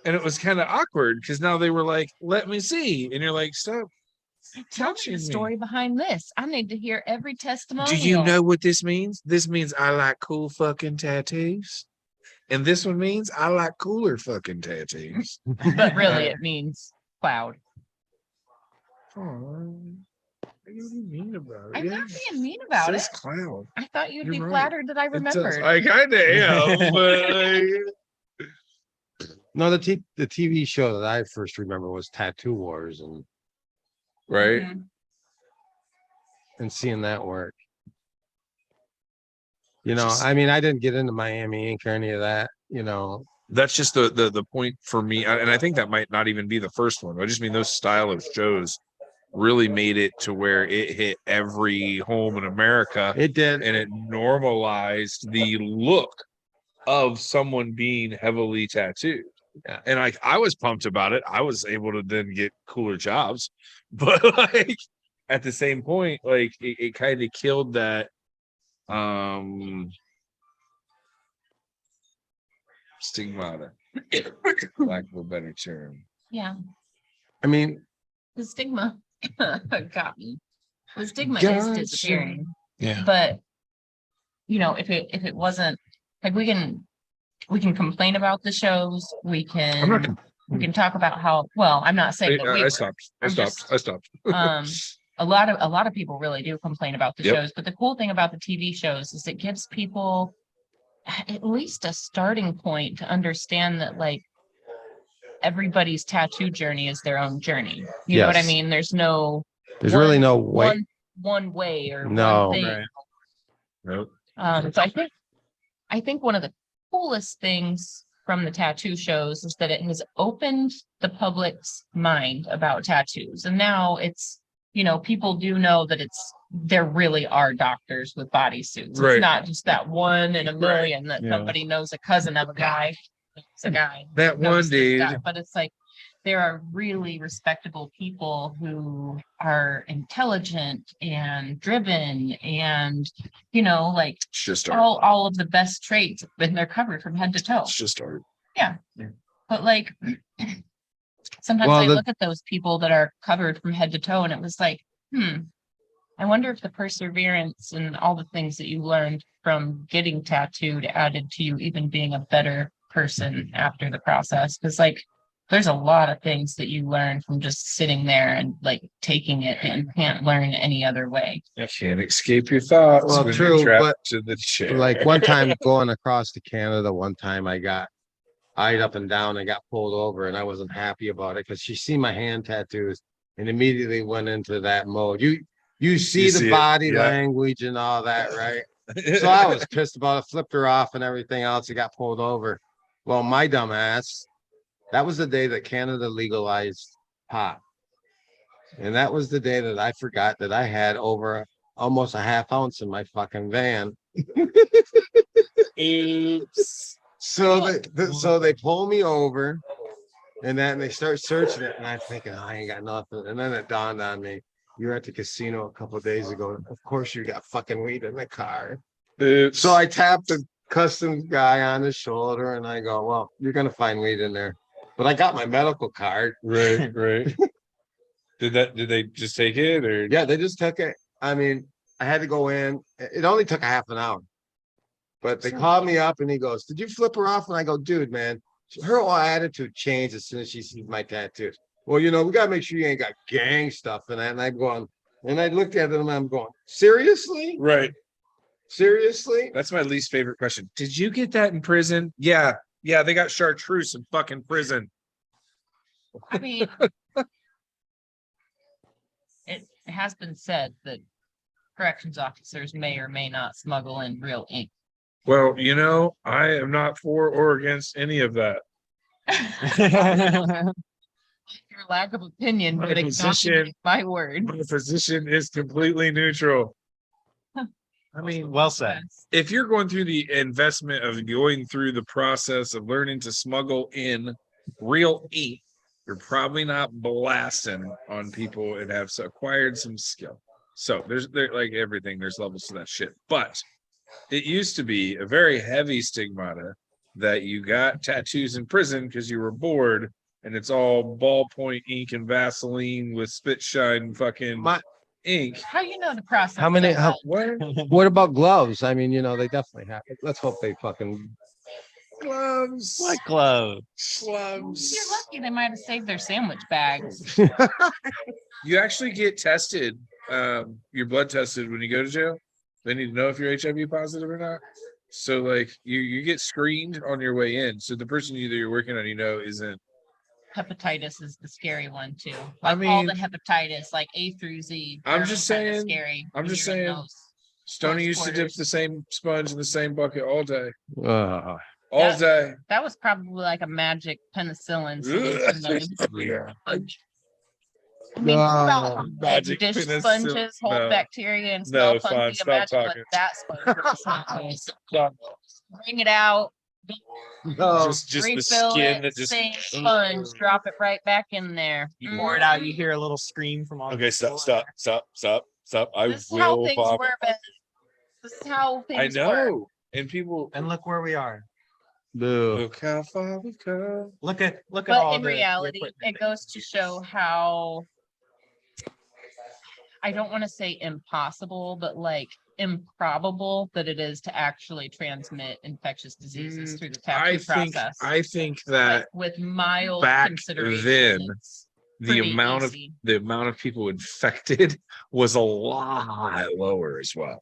And it was kind of awkward because now they were like, let me see. And you're like, stop Tell me touching the me. story behind this. I need to hear every testimonial. Do you know what this means? This means I like cool fucking tattoos. And this one means I like cooler fucking tattoos. But really, it means cloud. Oh, what are you mean about it? I'm not being mean about it. Says cloud. I thought you'd You're be right. flattered that I It does. remembered. I kind of am, but No, the TV show that I first remember was Tattoo Wars, and right. Mhm. seeing that work. You know, Just- I mean, I didn't get into Miami Ink or any of that, you know. That's just the point for me, and I think that might not even be the first one. I just mean those style of shows really made it to where it hit every home in America, It did. and it normalized the look of someone being heavily tattooed. Yeah. And I was pumped about it. I was able to then get cooler jobs, but like at the same point, like it kind of killed that stigmata, lack of a better term. Yeah, I mean, the stigma got me. The stigma Gotcha. is disappearing. Yeah. But you know, if it wasn't like we can complain about the shows, we can talk about how well. I'm not saying that we I were. stopped. I'm I stopped. A lot of people really do complain about the Yep. shows, but the cool thing about the TV shows is it gives people at least a starting point to understand that like everybody's tattoo journey is their own journey. You know what I Yes. mean? There's really no way. one way or No. one thing. Right. Nope. So I think one of the coolest things from the tattoo shows is that it has opened the public's mind about tattoos. And now it's, you know, people do know that there really are doctors with bodysuits. Right. It's not just that one in a million that Yeah. somebody knows a cousin of a guy. It's a guy. That knows one this dude. guy. But it's like there are really respectable people who are intelligent and driven and, you know, like It's just art. all of the best traits, and they're covered from head to toe. It's just art. But like sometimes Well, I the- look at those people that are covered from head to toe and it was like, I wonder if the perseverance and all the things that you learned from getting tattooed added to you even being a better person after the process. Because like there's a lot of things that you learn from just sitting there and like taking it that you can't learn any other way. You can't escape your thoughts. Well, when true, you're trapped but to the chair. like one time going across to Canada, one time I got eyed up and down and got pulled over, and I wasn't happy about it because she seen my hand tattoos and immediately went into that mode. You see see the it, body yeah. language and all that, right? So I was pissed about it, flipped her off and everything else. It got pulled over. Well, my dumb ass, that was the day that Canada legalized pot. And that was the day that I forgot that I had over almost a half ounce in my fucking van. Oops. So they pull me over, and then they start searching it, and I'm thinking, I ain't got nothing. And then it dawned on me, you were at the casino a couple of days ago. Of course, you got fucking weed in the car. Oops. So I tapped the customs guy on the shoulder, and I go, well, you're gonna find weed in there. But I got my medical card. right. Did they just take it or? Yeah, they just took it. I mean, I had to go in. It only took a half an hour. But they called me up and he goes, did you flip her off? And I go, dude, man, her whole attitude changed as soon as she sees my tattoos. Well, you know, we got to make sure you ain't got gang stuff in that. And I'm going, and I looked at them and I'm going, seriously? Right. Seriously? That's my least favorite question. Did you get that in prison? Yeah. They got chartreuse in fucking prison. I mean, it has been said that corrections officers may or may not smuggle in real ink. Well, you know, I am not for or against any of that. Your lack of opinion My would position- acknowledge my word. My position is completely neutral. I mean, well said. If you're going through the investment of going through the process of learning to smuggle in real ink, you're probably not blasting on people and have acquired some skill. So there's like everything, there's levels to that shit. But it used to be a very heavy stigmata that you got tattoos in prison because you were bored, and it's all ballpoint ink and Vaseline with spit shine fucking ink. How you know the process? How many? so How, well? what about gloves? I mean, you know, they definitely have. Let's hope they fucking. Gloves. What gloves? Gloves. You're lucky they might have saved their sandwich bags. You actually get tested, your blood tested when you go to jail. They need to know if you're HIV positive or not. So like you get screened on your way in. So the person you're working on, you know, isn't. Hepatitis is the scary one too. I Like all mean- the hepatitis, like A through Z. I'm they're just kinda saying- Scary. I'm when just you're in saying, those Stoney close used to dip quarters. the same sponge in the same bucket all day. Uh, All That- day. That was probably like a magic penicillin solution. though. I mean, think about like Magic dish penicillin- sponges hold no. bacteria and No, smell funky. fine, stop Imagine what talking. that sponge was. Bring it out, Just the refill skin it, that just. same sponge, drop it right back in there. You pour it out, you hear a little scream from all. Okay, stop. I This is how will things vomit. were, Ben. This is how I things were. know. And people And look where we are. boo. look how far we've come. Look at all But in the reality, equipment it goes to show how I don't want to say impossible, but like improbable that it is to actually transmit infectious diseases through the tattoo process. I think Like, that with mild back consideration, then, it's the pretty amount easy. of people infected was a lot lower as well.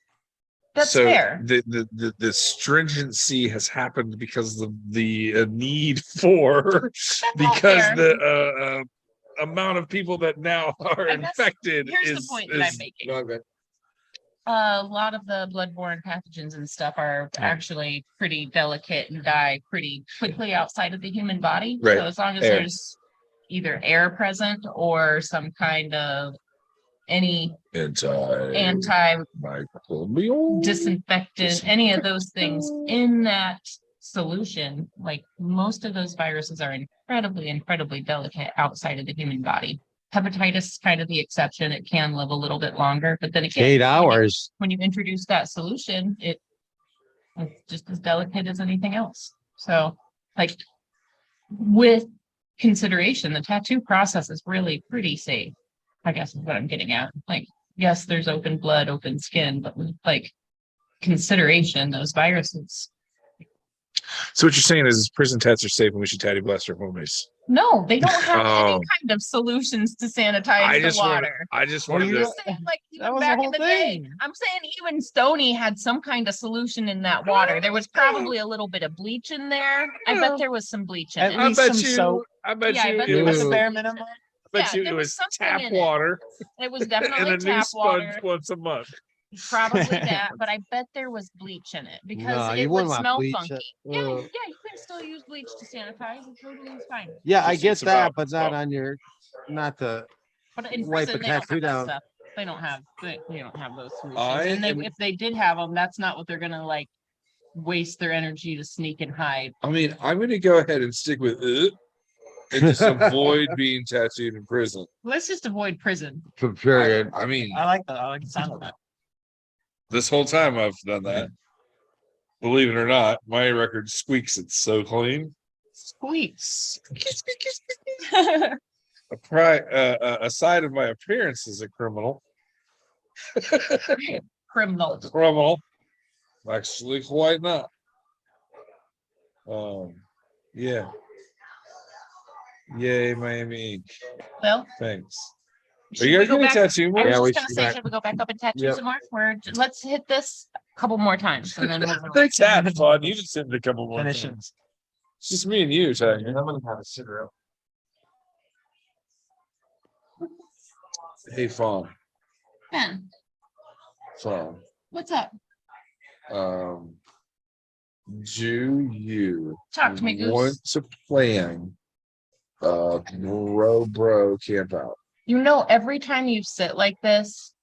That's so fair. The stringency has happened because of the need for That's all because fair. the amount of people that now are I guess infected Here's is the point that I'm making. no, good. A lot of the bloodborne pathogens and stuff are actually pretty delicate and die pretty quickly outside of the human body. Right. So as long as Air. there's either air present or some kind of any anti Microbial. disinfectant, any of those things in that solution, like most of those viruses are incredibly delicate outside of the human body. Hepatitis is kind of the exception. It can live a little bit longer, but then again, 8 hours. when you introduce that solution, it's just as delicate as anything else. So, like, with consideration, the tattoo process is really pretty safe, I guess is what I'm getting at. Like, yes, there's open blood, open skin, but with like consideration, those viruses. So what you're saying is prison tats are safe and we should tatty blast our homies. No, they don't have any Oh. kind of solutions to sanitize the water. I just What do wanted you to. I'm saying, like, That even was the back in whole the day, thing. I'm saying even Stoney had some kind of solution in that water. There was probably a little bit of bleach in there. I bet there was some bleach in At it. I least bet some you. soap. I bet Yeah, I you. bet it there was was the a bare minimum. I bet yeah, you there it was was something tap in it. water It was and definitely a new tap sponge water. once a month. Probably that, but I bet there was bleach in it because No, it you would wouldn't want smell bleach. funky. Yeah, Uh, you can still use bleach to sanitize. It totally is fine. Yeah, I It's get that, about- but not on your, not the. But in Wipe prison, a they don't tattoo have that down. stuff. They don't have those solutions. I And am- if they did have them, that's not what they're gonna like waste their energy to sneak and hide. I mean, I'm going to go ahead and stick with it and just avoid being tattooed in prison. Let's just avoid prison. Period. I mean, I like that. I like the sound of that. this whole time I've done that. Believe it or not, my record squeaks. It's so clean. Squeaks. A side of my appearance as a criminal. Criminal. Criminal. Actually, quite not. Yeah. Yay, Miami Ink. Well, Thanks. Are should you we guys go gonna back? tattoo I more? was Yeah, we just gonna should say, back. should we go back up and tattoo Yep. some more? Let's hit this a couple more times and then we'll Thanks, that fun. You just hit it a couple more Finish times. It's just me and you, Tiger. I'm gonna have a cigarette. Hey, Fawn. Ben, song. What's up? Do you Talk to me, Goose. want to plan bro camp out? You know, every time you sit like this,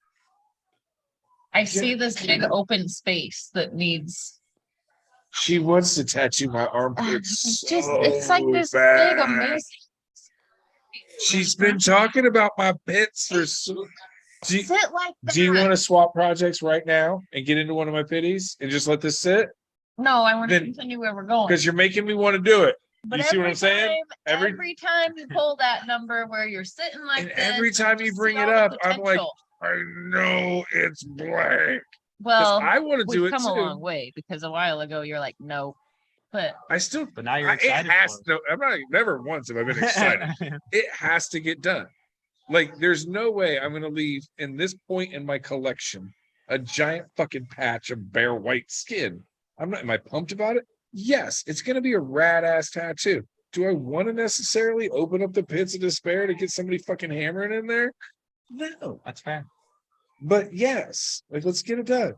I see this big open space that needs. She wants to tattoo my It's armpits. it's like so this bad. big amazing. She's been talking about my pits for so. Sit like that. Do you want to swap projects right now and get into one of my pitties and just let this sit? No, I want to Then- continue where we're going. Because you're making me want to do it. But You see what every I'm saying? time- Every- every time you pull that number where you're sitting like And this, every time you just bring see it all the up, I'm like, potential. I know it's blank. Well, I want to do we've it come a long too. way because a while ago you're like, no, but I still, But now you're it excited. has for to. I'm not never once have I been excited. It has to get done. Like, there's no way I'm going to leave in this point in my collection a giant fucking patch of bare white skin. I'm not. Am I pumped about it? Yes, it's going to be a rad ass tattoo. Do I want to necessarily open up the pits of despair to get somebody fucking hammering in there? No, That's fair. but yes, like let's get it done.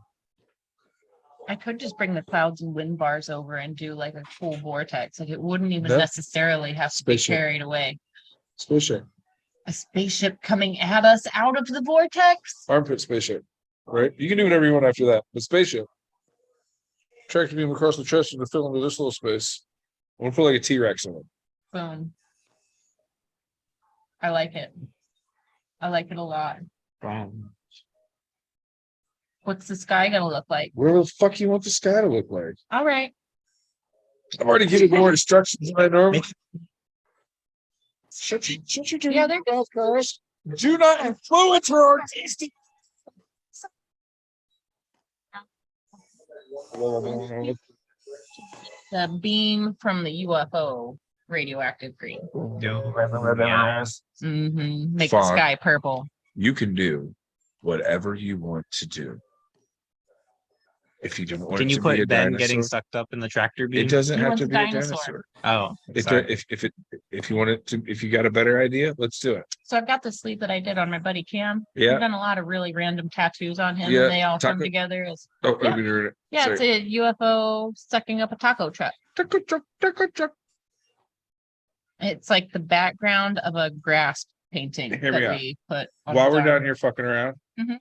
I could just bring the clouds and wind bars over and do like a cool vortex. Like it wouldn't even No. necessarily have to be Spaceship. carried away. Spaceship, A spaceship coming at us out of the vortex. armpit spaceship, right? You can do whatever you want after that, but spaceship. Tractor beam across the chest to fill into this little space. I want to put like a T-Rex in it. Boom. I like it. I like it a lot. What's the sky gonna look like? Where the fuck you want the sky to look like? All right. I've already given more instructions than I normally. Shut your Yeah, they're mouth, Carlos. Do not influence her artistic. The beam from the UFO radioactive green. Make the Fine. sky purple. You can do whatever you want to do. If you don't want Can it you to be a put Ben getting dinosaur, sucked up in the tractor beam? it doesn't He have wants to a be a dinosaur. dinosaur. Oh, If sorry. if you want it to, if you got a better idea, let's do it. So I've got the sleeve that I did on my buddy Cam. Yeah. I've done a lot of really random tattoos on him, Yeah, and they all come taco- together as Oh, Yeah. yeah. it's a UFO sucking up a taco truck. It's like the background of a grass painting Hear me that out. we put on While his we're arm. down here fucking around, Mhm.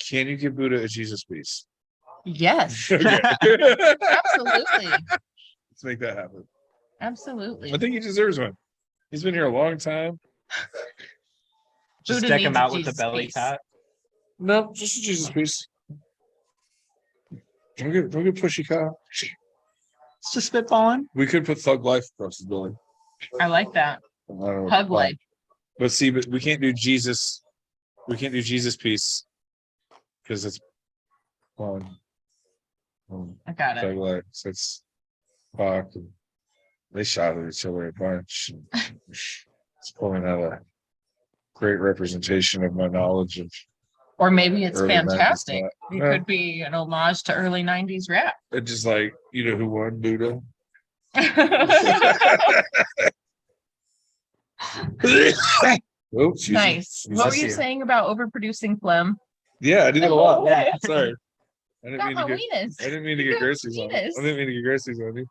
can you give Buddha a Jesus piece? Yes, Okay. absolutely, Let's make that happen. absolutely. I think he deserves one. He's been here a long time. Just Buddha deck him needs a out with the Jesus belly piece. tat. No, just a Jesus piece. Don't get pushy, Kyle. It's just spitballing. We could put Thug Life across the building. I like that. I don't know. Hug life. But see, but we can't do Jesus. We can't do Jesus piece because it's fun. I got Thug it. Life. So it's fuck. They shot at each other a bunch. It's pulling out a great representation of my knowledge of Or maybe it's early 90s fantastic. rap. It Yeah. could be an homage to early '90s rap. It's just like, you know who won, Buddha? Oh, excuse me. Nice. What were Bless you you. saying about overproducing phlegm? Yeah, I did it a lot. Yeah. Sorry. I didn't Got mean my to get weenus. I didn't mean to get groceries on you. Penis. I didn't mean to get groceries on you.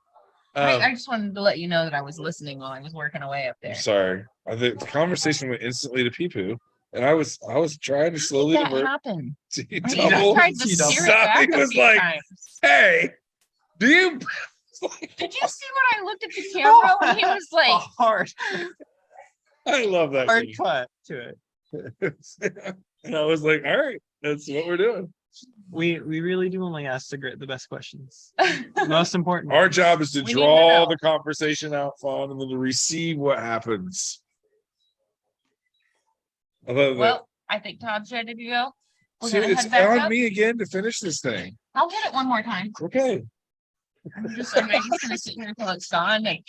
I just wanted to let you know that I was listening while I was working away up there. I'm sorry. The conversation went instantly to pee poo, and I was trying to slowly That divert happened. to I double. tried to steer it back He a was few like, times. "Hey, do you?" Did you see when I looked at the camera when he was like, hard I love that. hard kid. cut to it. And I was like, "All right, that's what we're doing." We really do only ask the best questions. Most important. Our job is to We need to draw know. the conversation out fun and then to receive what happens. I love that. well, I think Todd's ready to go. We're See, gonna it's head back on up. me again to finish this thing. I'll get it one more time. Okay. I'm just gonna sit here until it's gone. And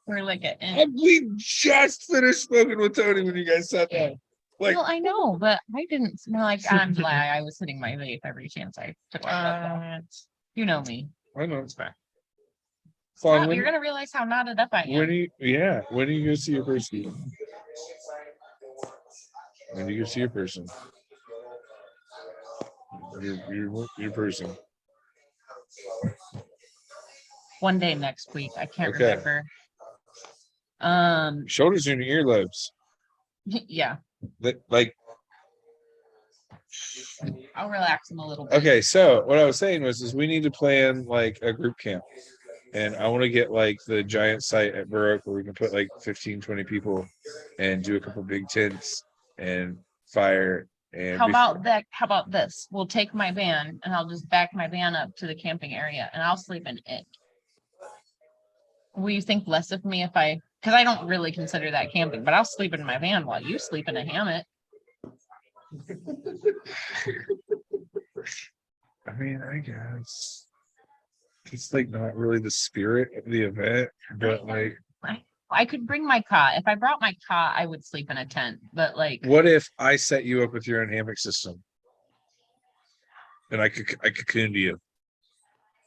we're like at We just finished smoking with Tony when you guys sat down. Like, well, I know, but I didn't smell like I was hitting my vape every chance I took my breath off. You know me. I know it's fair. fun. Wow, you're gonna realize how knotted up I am. When are you gonna see your person? When do you go see your person? Your person. One day next week. I can't Okay. remember. Shoulders and earlobes. Yeah, Like, I'll relax them a little bit. okay, so what I was saying is we need to plan like a group camp. And I want to get like the giant site at Burrock where we can put like 15, 20 people and do a couple big tents and fire. And How about that? How about this? We'll take my van and I'll just back my van up to the camping area and I'll sleep in it. Will you think less of me if because I don't really consider that camping, but I'll sleep in my van while you sleep in a hammock. I mean, I guess it's like not really the spirit of the event, but like, I could bring my cot. If I brought my cot, I would sleep in a tent. But like, what if I set you up with your own hammock system and I cocooned you?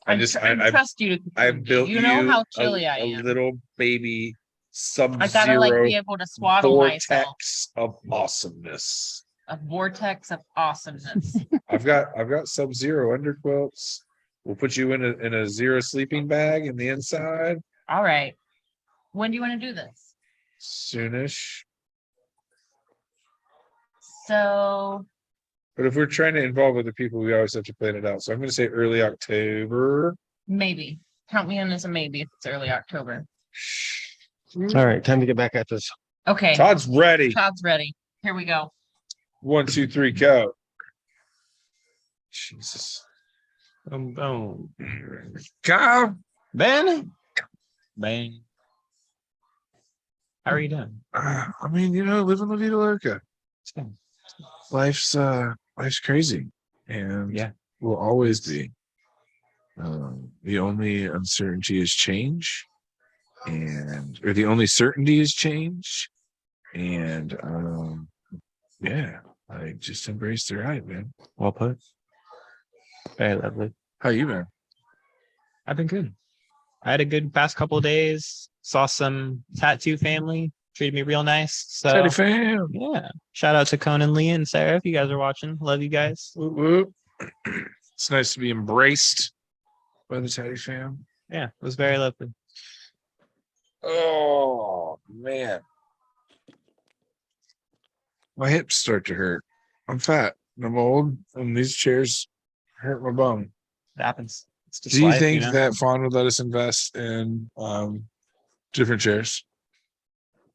I trust you to. I built you know how chilly I a am. little baby I gotta like sub-zero be able to swaddle myself. vortex of awesomeness. A vortex of awesomeness. I've got sub-zero underquilts. We'll put you in a zero sleeping bag in the inside. All right. When do you want to do this? Soonish. So. But if we're trying to involve other people, we always have to plan it out. So I'm going to say early October. Maybe. Count me in as a maybe if it's early October. All right, time to get back at this. Okay. Todd's ready. Todd's ready. Here we go. 1, 2, 3, go. Jesus. Boom. Kyle. Ben. Bang. How are you doing? I mean, living La Vida Loca. Life's crazy, and yeah, will always be. The only uncertainty is change, or the only certainty is change, and yeah, I just embrace the ride, man. Well put. Very lovely. How you been? I've been good. I had a good past couple of days. Saw some tattoo family. Treated me real nice. So Teddy fam. Yeah. Shout out to Conan, Lee, and Sarah if you guys are watching. Love you guys. Whoop, whoop. It's nice to be embraced by the Teddy fam. Yeah, it was very lovely. Oh man. My hips start to hurt. I'm fat. I'm old, and these chairs hurt my bum. It happens. It's just Do you life, think know? that Fawn would let us invest in different chairs?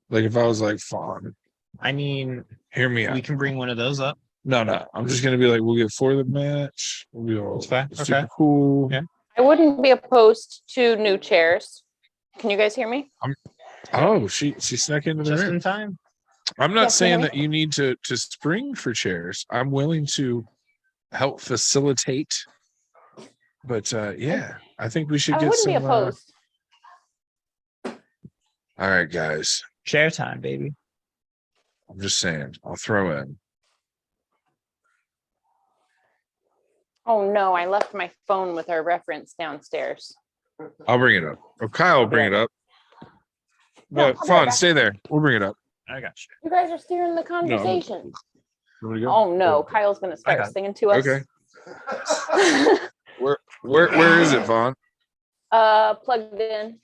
Like if I was like, Fawn, I mean, hear me out. we can bring one of those up. No. I'm just gonna be like, we'll get 4 of the match. We'll be all It's fine. super Okay. cool. Yeah. I wouldn't be opposed to new chairs. Can you guys hear me? Oh, she snuck into the Just room. in time. I'm not Yeah, saying can you that you need to spring for chairs. I'm willing to help facilitate. But yeah, I think we should I get wouldn't some. be opposed. All right, guys. Share time, baby. I'm just saying. I'll throw in. Oh no, I left my phone with our reference downstairs. I'll bring it up. Or Kyle will bring it up. No, But I'll be right Fawn, back. stay there. We'll bring it up. I got you. You guys are steering the conversation. You wanna go? Oh no, Kyle's gonna I start got it. singing to us. Okay. Where is it, Vaughn? Plugged in.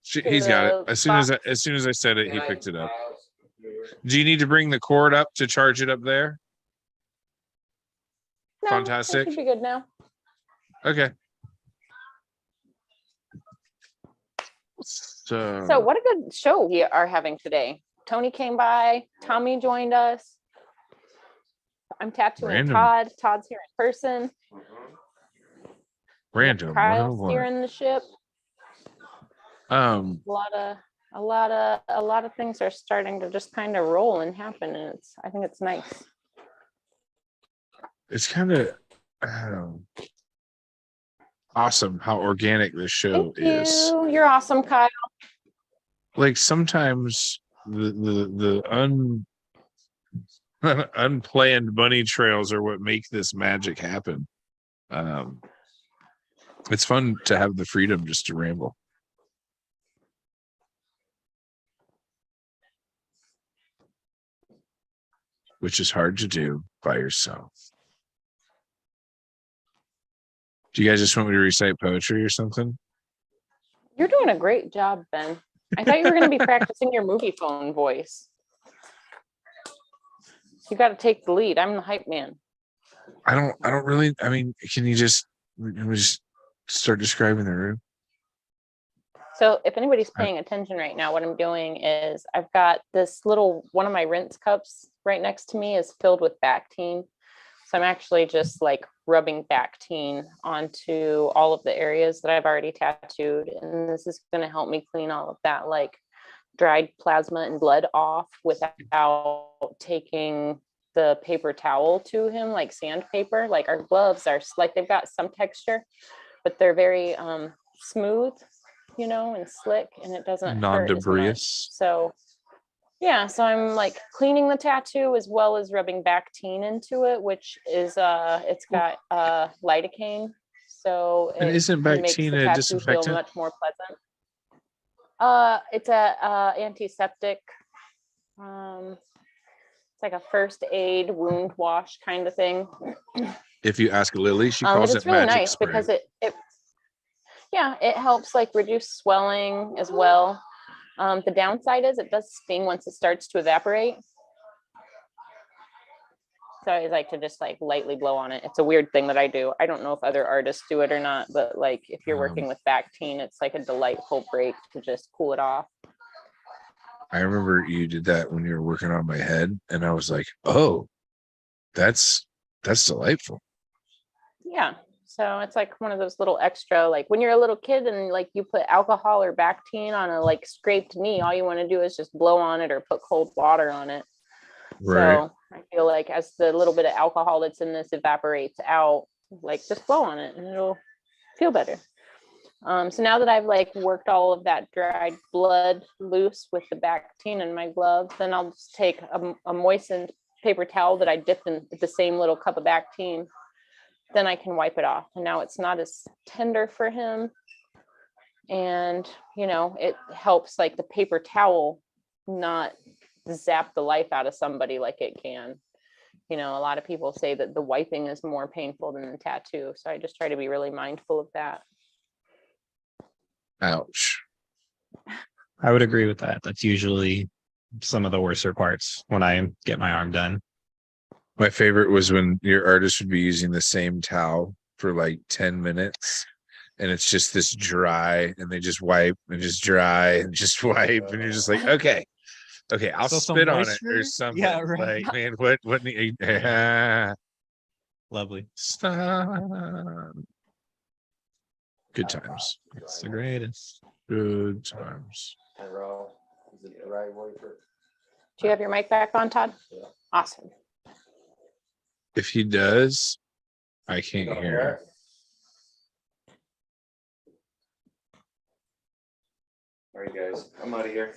He's got it. As soon as I said it, he picked it up. Do you need to bring the cord up to charge it up there? No, Fantastic. it should be good now. Okay. So what a good show we are having today. Tony came by, Tommy joined us. I'm tattooing Random. Todd. Todd's here in person. random. Kyle's 101. steering the ship. A lot of things are starting to just kind of roll and happen, and I think it's nice. It's kind of awesome how organic this show Thank is. you. You're awesome, Kyle. Like sometimes the unplanned bunny trails are what make this magic happen. It's fun to have the freedom just to ramble. Which is hard to do by yourself. Do you guys just want me to recite poetry or something? You're doing a great job, Ben. I thought you were going to be practicing your movie phone voice. You got to take the lead. I'm the hype man. I don't really. I mean, can we just start describing the room? So if anybody's paying attention right now, what I'm doing is I've got this little, one of my rinse cups right next to me is filled with Bactine. So I'm actually just like rubbing Bactine onto all of the areas that I've already tattooed. And this is going to help me clean all of that like dried plasma and blood off without taking the paper towel to him, like sandpaper. Like our gloves are like, they've got some texture, but they're very smooth, you know, and slick, and it doesn't hurt as much. So yeah, so I'm like cleaning the tattoo as well as rubbing Bactine into it, which is it's got lidocaine, so And isn't makes Bactine the a tattoo disinfectant? feel much more pleasant. It's a antiseptic. It's like a first aid wound wash kind of thing. If you ask Lily, she calls but it it's really magic nice spray. because it helps like reduce swelling as well. The downside is it does sting once it starts to evaporate. So I always like to just like lightly blow on it. It's a weird thing that I do. I don't know if other artists do it or not, but like if you're working with Bactine, it's like a delightful break to just cool it off. I remember you did that when you were working on my head, and I was like, "Oh, that's delightful." Yeah. So it's like one of those little extra, like when you're a little kid and like you put alcohol or Bactine on a like scraped knee, all you want to do is just blow on it or put cold water on it. Right. So I feel like as the little bit of alcohol that's in this evaporates out, like just blow on it and it'll feel better. So now that I've like worked all of that dried blood loose with the Bactine in my glove, then I'll just take a moistened paper towel that I dip in the same little cup of Bactine. Then I can wipe it off. And now it's not as tender for him. And, you know, it helps like the paper towel not zap the life out of somebody like it can. You know, a lot of people say that the wiping is more painful than the tattoo. So I just try to be really mindful of that. Ouch. I would agree with that. That's usually some of the worser parts when I get my arm done. My favorite was when your artist would be using the same towel for like 10 minutes, and it's just this dry, and they just wipe and just dry and just wipe, and you're just like, okay, I'll So some spit on it or moisture? something. Yeah, right. Like, man, what Lovely. stop. Good times. It's the greatest. Good times. Is it the right way for? Do you have your mic back on, Todd? Yeah. Awesome. If he does, I can't hear. All right, guys, I'm out of here.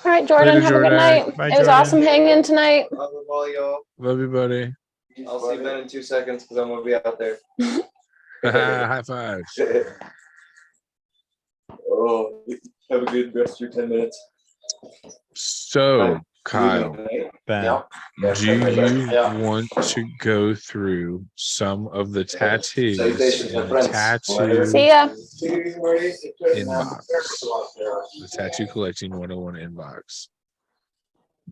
All right, Jordan, Later, have a good Jordan. night. Bye, It was Jordan. awesome hanging tonight. Love all y'all. Love you, buddy. I'll see Ben in 2 seconds because I'm gonna be out there. High five. Oh, have a good rest of your 10 minutes. So, Kyle, Ben. do you want to go through some of the tattoos in the tattoo See ya. inbox, the tattoo collecting 101 inbox?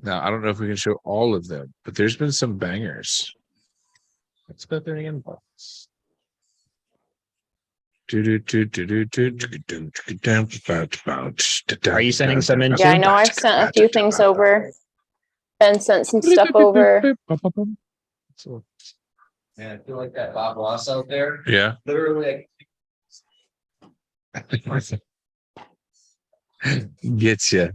Now, I don't know if we can show all of them, but there's been some bangers. Let's go through the inbox. Are you sending some in? Yeah, I know I've sent a few things over. Ben sent some stuff over. Man, I feel like that Bob Ross out there. Yeah. Literally, Gets you.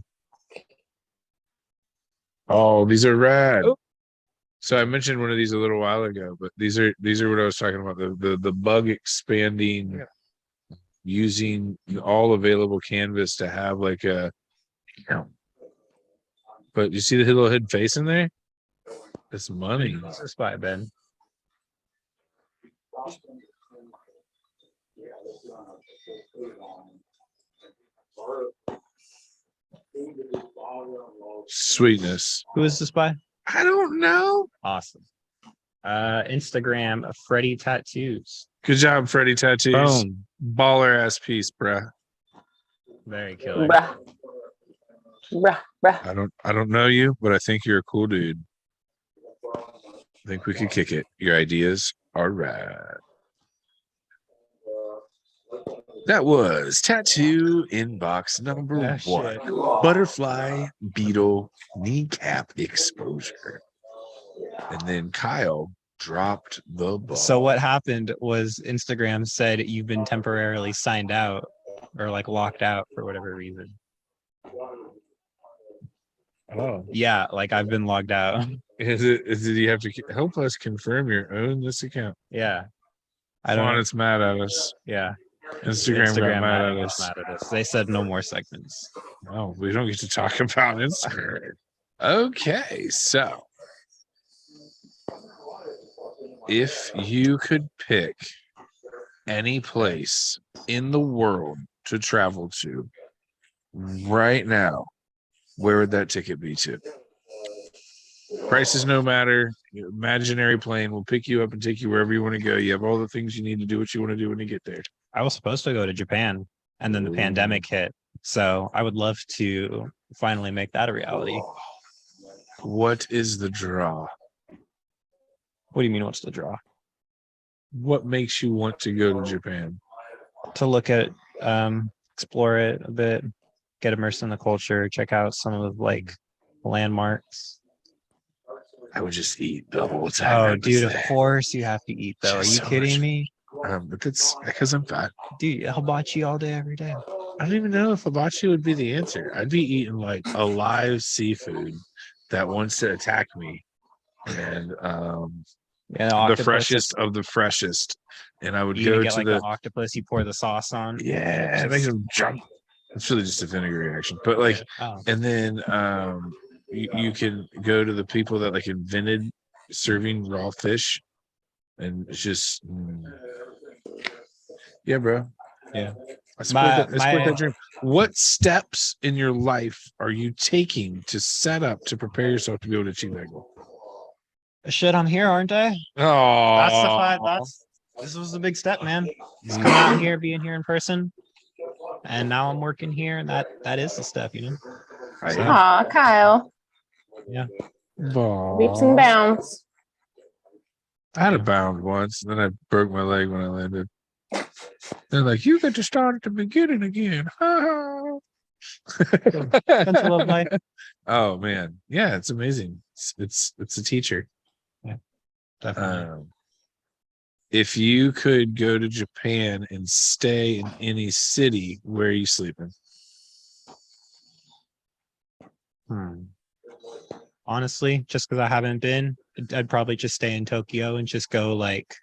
Oh, these are rad. Oh. So I mentioned one of these a little while ago, but these are what I was talking about. The bug expanding, using all available canvas to have like a. But you see the little hidden face in there? That's money. What's the spot, Ben? Sweetness. Who is this by? I don't know. Awesome. Instagram, Freddy Tattoos. Good job, Freddie Tattoos. Boom. Baller ass piece, bruh. Very killer. Bruh. Bruh, bruh. I don't know you, but I think you're a cool dude. I think we could kick it. Your ideas are rad. That was tattoo inbox number Ah, one. shit. Butterfly beetle kneecap exposure. And then Kyle dropped the ball. So what happened was Instagram said you've been temporarily signed out or like locked out for whatever reason. Oh, Yeah, like I've been logged out. is it you have to help us confirm your own this account? Yeah. I don't know. It's mad at us. Yeah. Instagram got mad at us. Mad at us. They said no more segments. No, we don't get to talk about Instagram. Okay, so if you could pick any place in the world to travel to right now, where would that ticket be to? Prices no matter. Your imaginary plane will pick you up and take you wherever you want to go. You have all the things you need to do what you want to do when you get there. I was supposed to go to Japan and then the pandemic hit. So I would love to finally make that a reality. What is the draw? What do you mean, what's the draw? What makes you want to go to Japan? To look at, explore it a bit, get immersed in the culture, check out some of like landmarks. I would just eat the whole time. Oh, dude, of course you have to eat though. Are you kidding me? But that's because I'm fat. Dude, hibachi all day, every day. I don't even know if hibachi would be the answer. I'd be eating like a live seafood that wants to attack me. And Yeah, the freshest of the freshest. And I would you go get to like the an octopus, you pour the sauce on. yeah, it makes them jump. It's really just a vinegar reaction. But like and then you can go to the people that like invented serving raw fish, and it's just yeah, bro. Yeah, I support that dream. What steps in your life are you taking to set up to prepare yourself to be able to achieve that goal? Shit, I'm here, aren't I? Oh, That's the five. This was a big step, man. Just coming out here, being here in person, and now I'm working here, and that is the step, you know. Aw, Kyle. Yeah. Leaps and bounds. I had a bound once, and then I broke my leg when I landed. They're like, you get to start at the beginning again. Don't you love life? Oh man, yeah, it's amazing. It's a teacher. Yeah, definitely. If you could go to Japan and stay in any city, where are you sleeping? Honestly, just because I haven't been, I'd probably just stay in Tokyo and just go like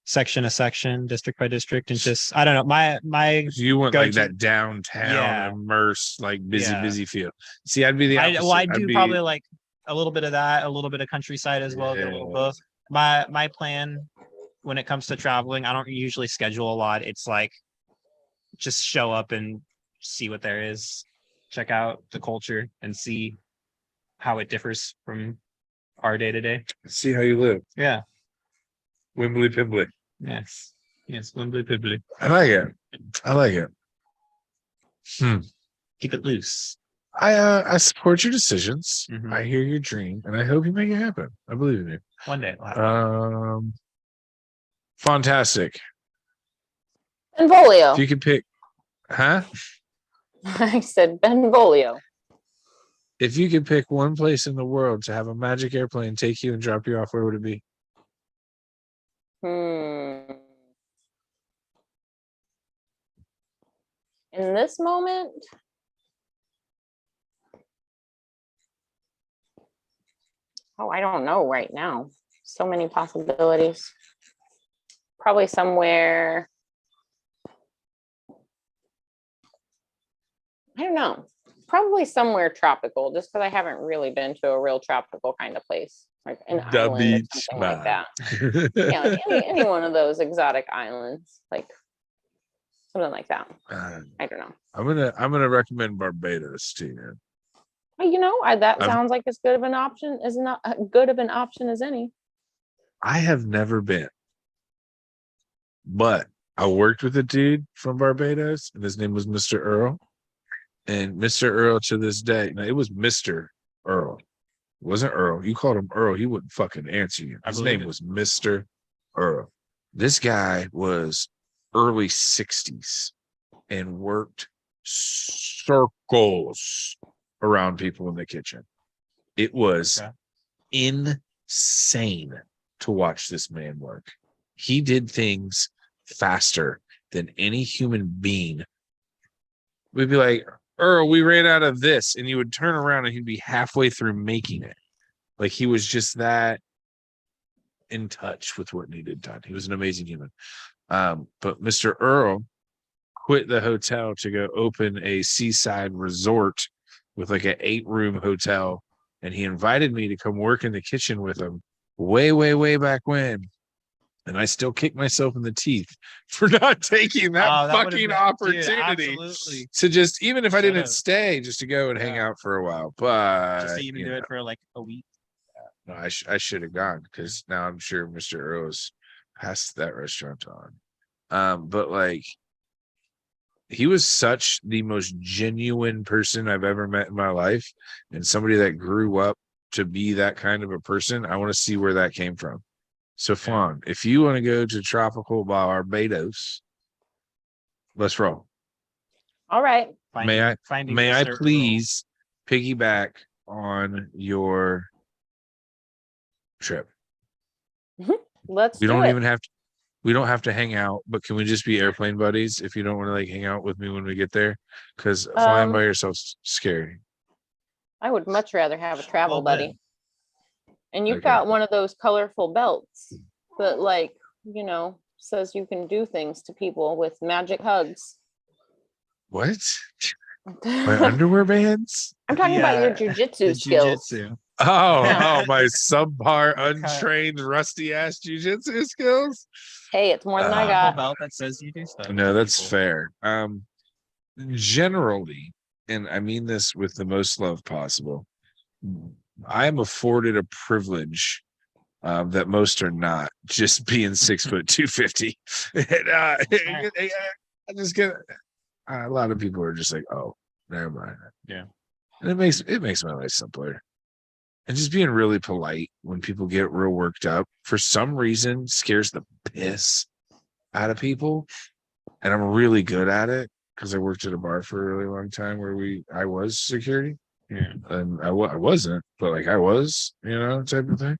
section to section, district by district, and just I don't know. My So you want like go-to- that downtown Yeah. immersed, like Yeah. busy feel. See, I'd be the opposite. I I'd do be- probably like a little bit of that, a little bit of countryside as well, a little Yeah. both. My plan when it comes to traveling, I don't usually schedule a lot. It's like just show up and see what there is, check out the culture and see how it differs from our day to day. see how you live. Yeah. Wimbly pimbly. Yes. Yes. Wimbly pibbly. I like it. I like it. Keep it loose. I support your decisions. Mhm. I hear your dream, and I hope you make it happen. I believe in you. One day. It'll happen. Fantastic. Benvolio. If you could pick, huh? I said Benvolio. If you could pick one place in the world to have a magic airplane take you and drop you off, where would it be? In this moment, I don't know right now. So many possibilities. Probably somewhere, I don't know. Probably somewhere tropical, just because I haven't really been to a real tropical kind of place, like an The island or beach, something like man. that. Yeah, like any one of those exotic islands, like something like that. I don't know. I'm gonna recommend Barbados to you. Well, that I've- sounds like as good of an option as not good of an option as any. I have never been, but I worked with a dude from Barbados, and his name was Mr. Earl. And Mr. Earl to this day, now it was Mr. Earl. It wasn't Earl. You called him Earl, he wouldn't fucking answer you. His name was Mr. Earl. This guy was early 60s and worked circles around people in the kitchen. It was insane to watch this man work. He did things faster than any human being. We'd be like, Earl, we ran out of this. And you would turn around and he'd be halfway through making it. Like he was just that in touch with what needed done. He was an amazing human. But Mr. Earl quit the hotel to go open a seaside resort with like an 8-room hotel. And he invited me to come work in the kitchen with him way back when. And I still kick myself in the teeth for not taking that fucking opportunity to just, even if I didn't stay, just to go and hang out for a while. But Just to even do it for like a week. No, I should have gone, because now I'm sure Mr. Earl's passed that restaurant on. But like, he was such the most genuine person I've ever met in my life, and somebody that grew up to be that kind of a person. I want to see where that came from. So Fawn, if you want to go to tropical Barbados, let's roll. All right. May I please piggyback on your trip? Let's We do don't it. even have to. We don't have to hang out, but can we just be airplane buddies if you don't want to like hang out with me when we get there? Because flying by yourself's scary. I would much rather have a travel buddy. And you've Okay. got one of those colorful belts that, like, you know, says you can do things to people with magic hugs. What? My underwear bands? I'm talking about your jujitsu skills. Oh, my subpar, untrained, rusty ass jujitsu skills. Hey, it's more than I got. Belt that says you do stuff. No, that's fair. Generally, and I mean this with the most love possible, I am afforded a privilege that most are not, just being 6'250. And, I just get a lot of people are just like, oh, never mind. Yeah. And it makes my life simpler. And just being really polite when people get real worked up, for some reason, scares the piss out of people. And I'm really good at it because I worked at a bar for a really long time where I was security. Yeah. And I wasn't, but like I was, type of thing.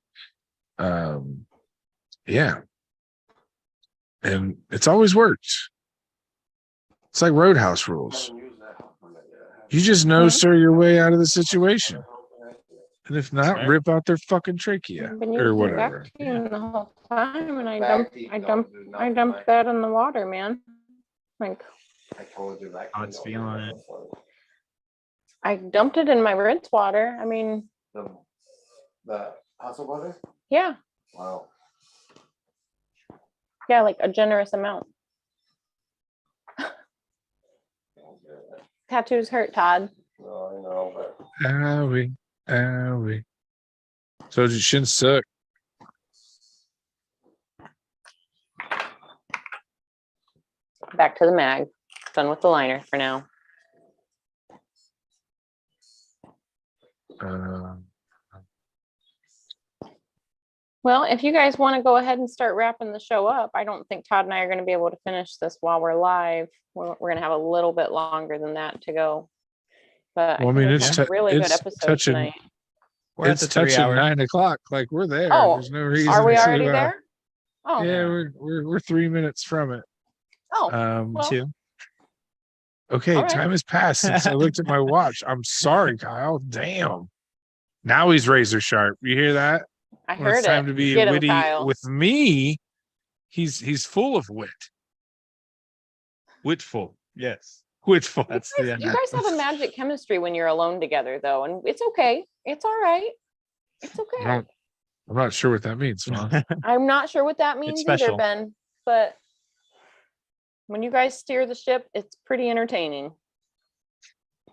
Yeah. And it's always worked. It's like Roadhouse rules. You just sir, your way out of the situation. And if not, rip out their fucking trachea or whatever. The whole time, and I dumped that in the water, man. Like, I told you that. I was feeling it. I dumped it in my rinse water. I mean, The hustle butter? yeah, Wow. yeah, like a generous amount. Tattoos hurt, Todd. No, I know, but Owie. So you shouldn't suck. Back to the mag. Done with the liner for now. Well, if you guys want to go ahead and start wrapping the show up, I don't think Todd and I are going to be able to finish this while we're live. We're going to have a little bit longer than that to go. But Well, I mean, think it's it's a really good it's episode touching- tonight. It's touching 9 o'clock. Like we're there. Oh, There's no reason. Are we to, already there? Oh, Yeah, we're 3 minutes from it. oh, well, 2. Okay, all right. time has passed since I looked at my watch. I'm sorry, Kyle. Damn. Now he's razor sharp. You hear that? I When heard it's time it. to be Get him, witty Kyle. with me, he's full of wit. Witful. Yes. Witful. That's You guys have a magic chemistry when you're alone together, though, and it's okay. It's all right. It's okay. I'm not sure what that means. Mom. I'm not sure what that means either, special. Ben, but when you guys steer the ship, it's pretty entertaining.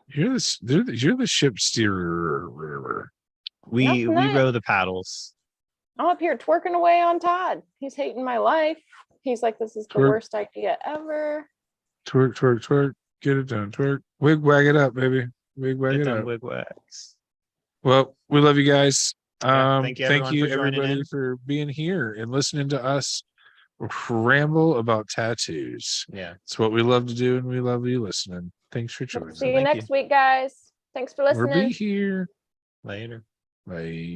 You're the ship steerer. We Nothing that- row the paddles. I'm up here twerking away on Todd. He's hating my life. He's like, this is the Twerk. worst idea ever. Twerk, twerk, twerk. Get it done. Twerk. Wig wag it up, baby. Wig wag Get it them up. wig wags. Well, we love you guys. Yeah, thank you Thank everyone you for joining everybody in. for being here and listening to us ramble about tattoos. Yeah. It's what we love to do, and we love you listening. Thanks for joining. See you Thank next week, guys. Thanks for We'll listening. be here. Later. Bye.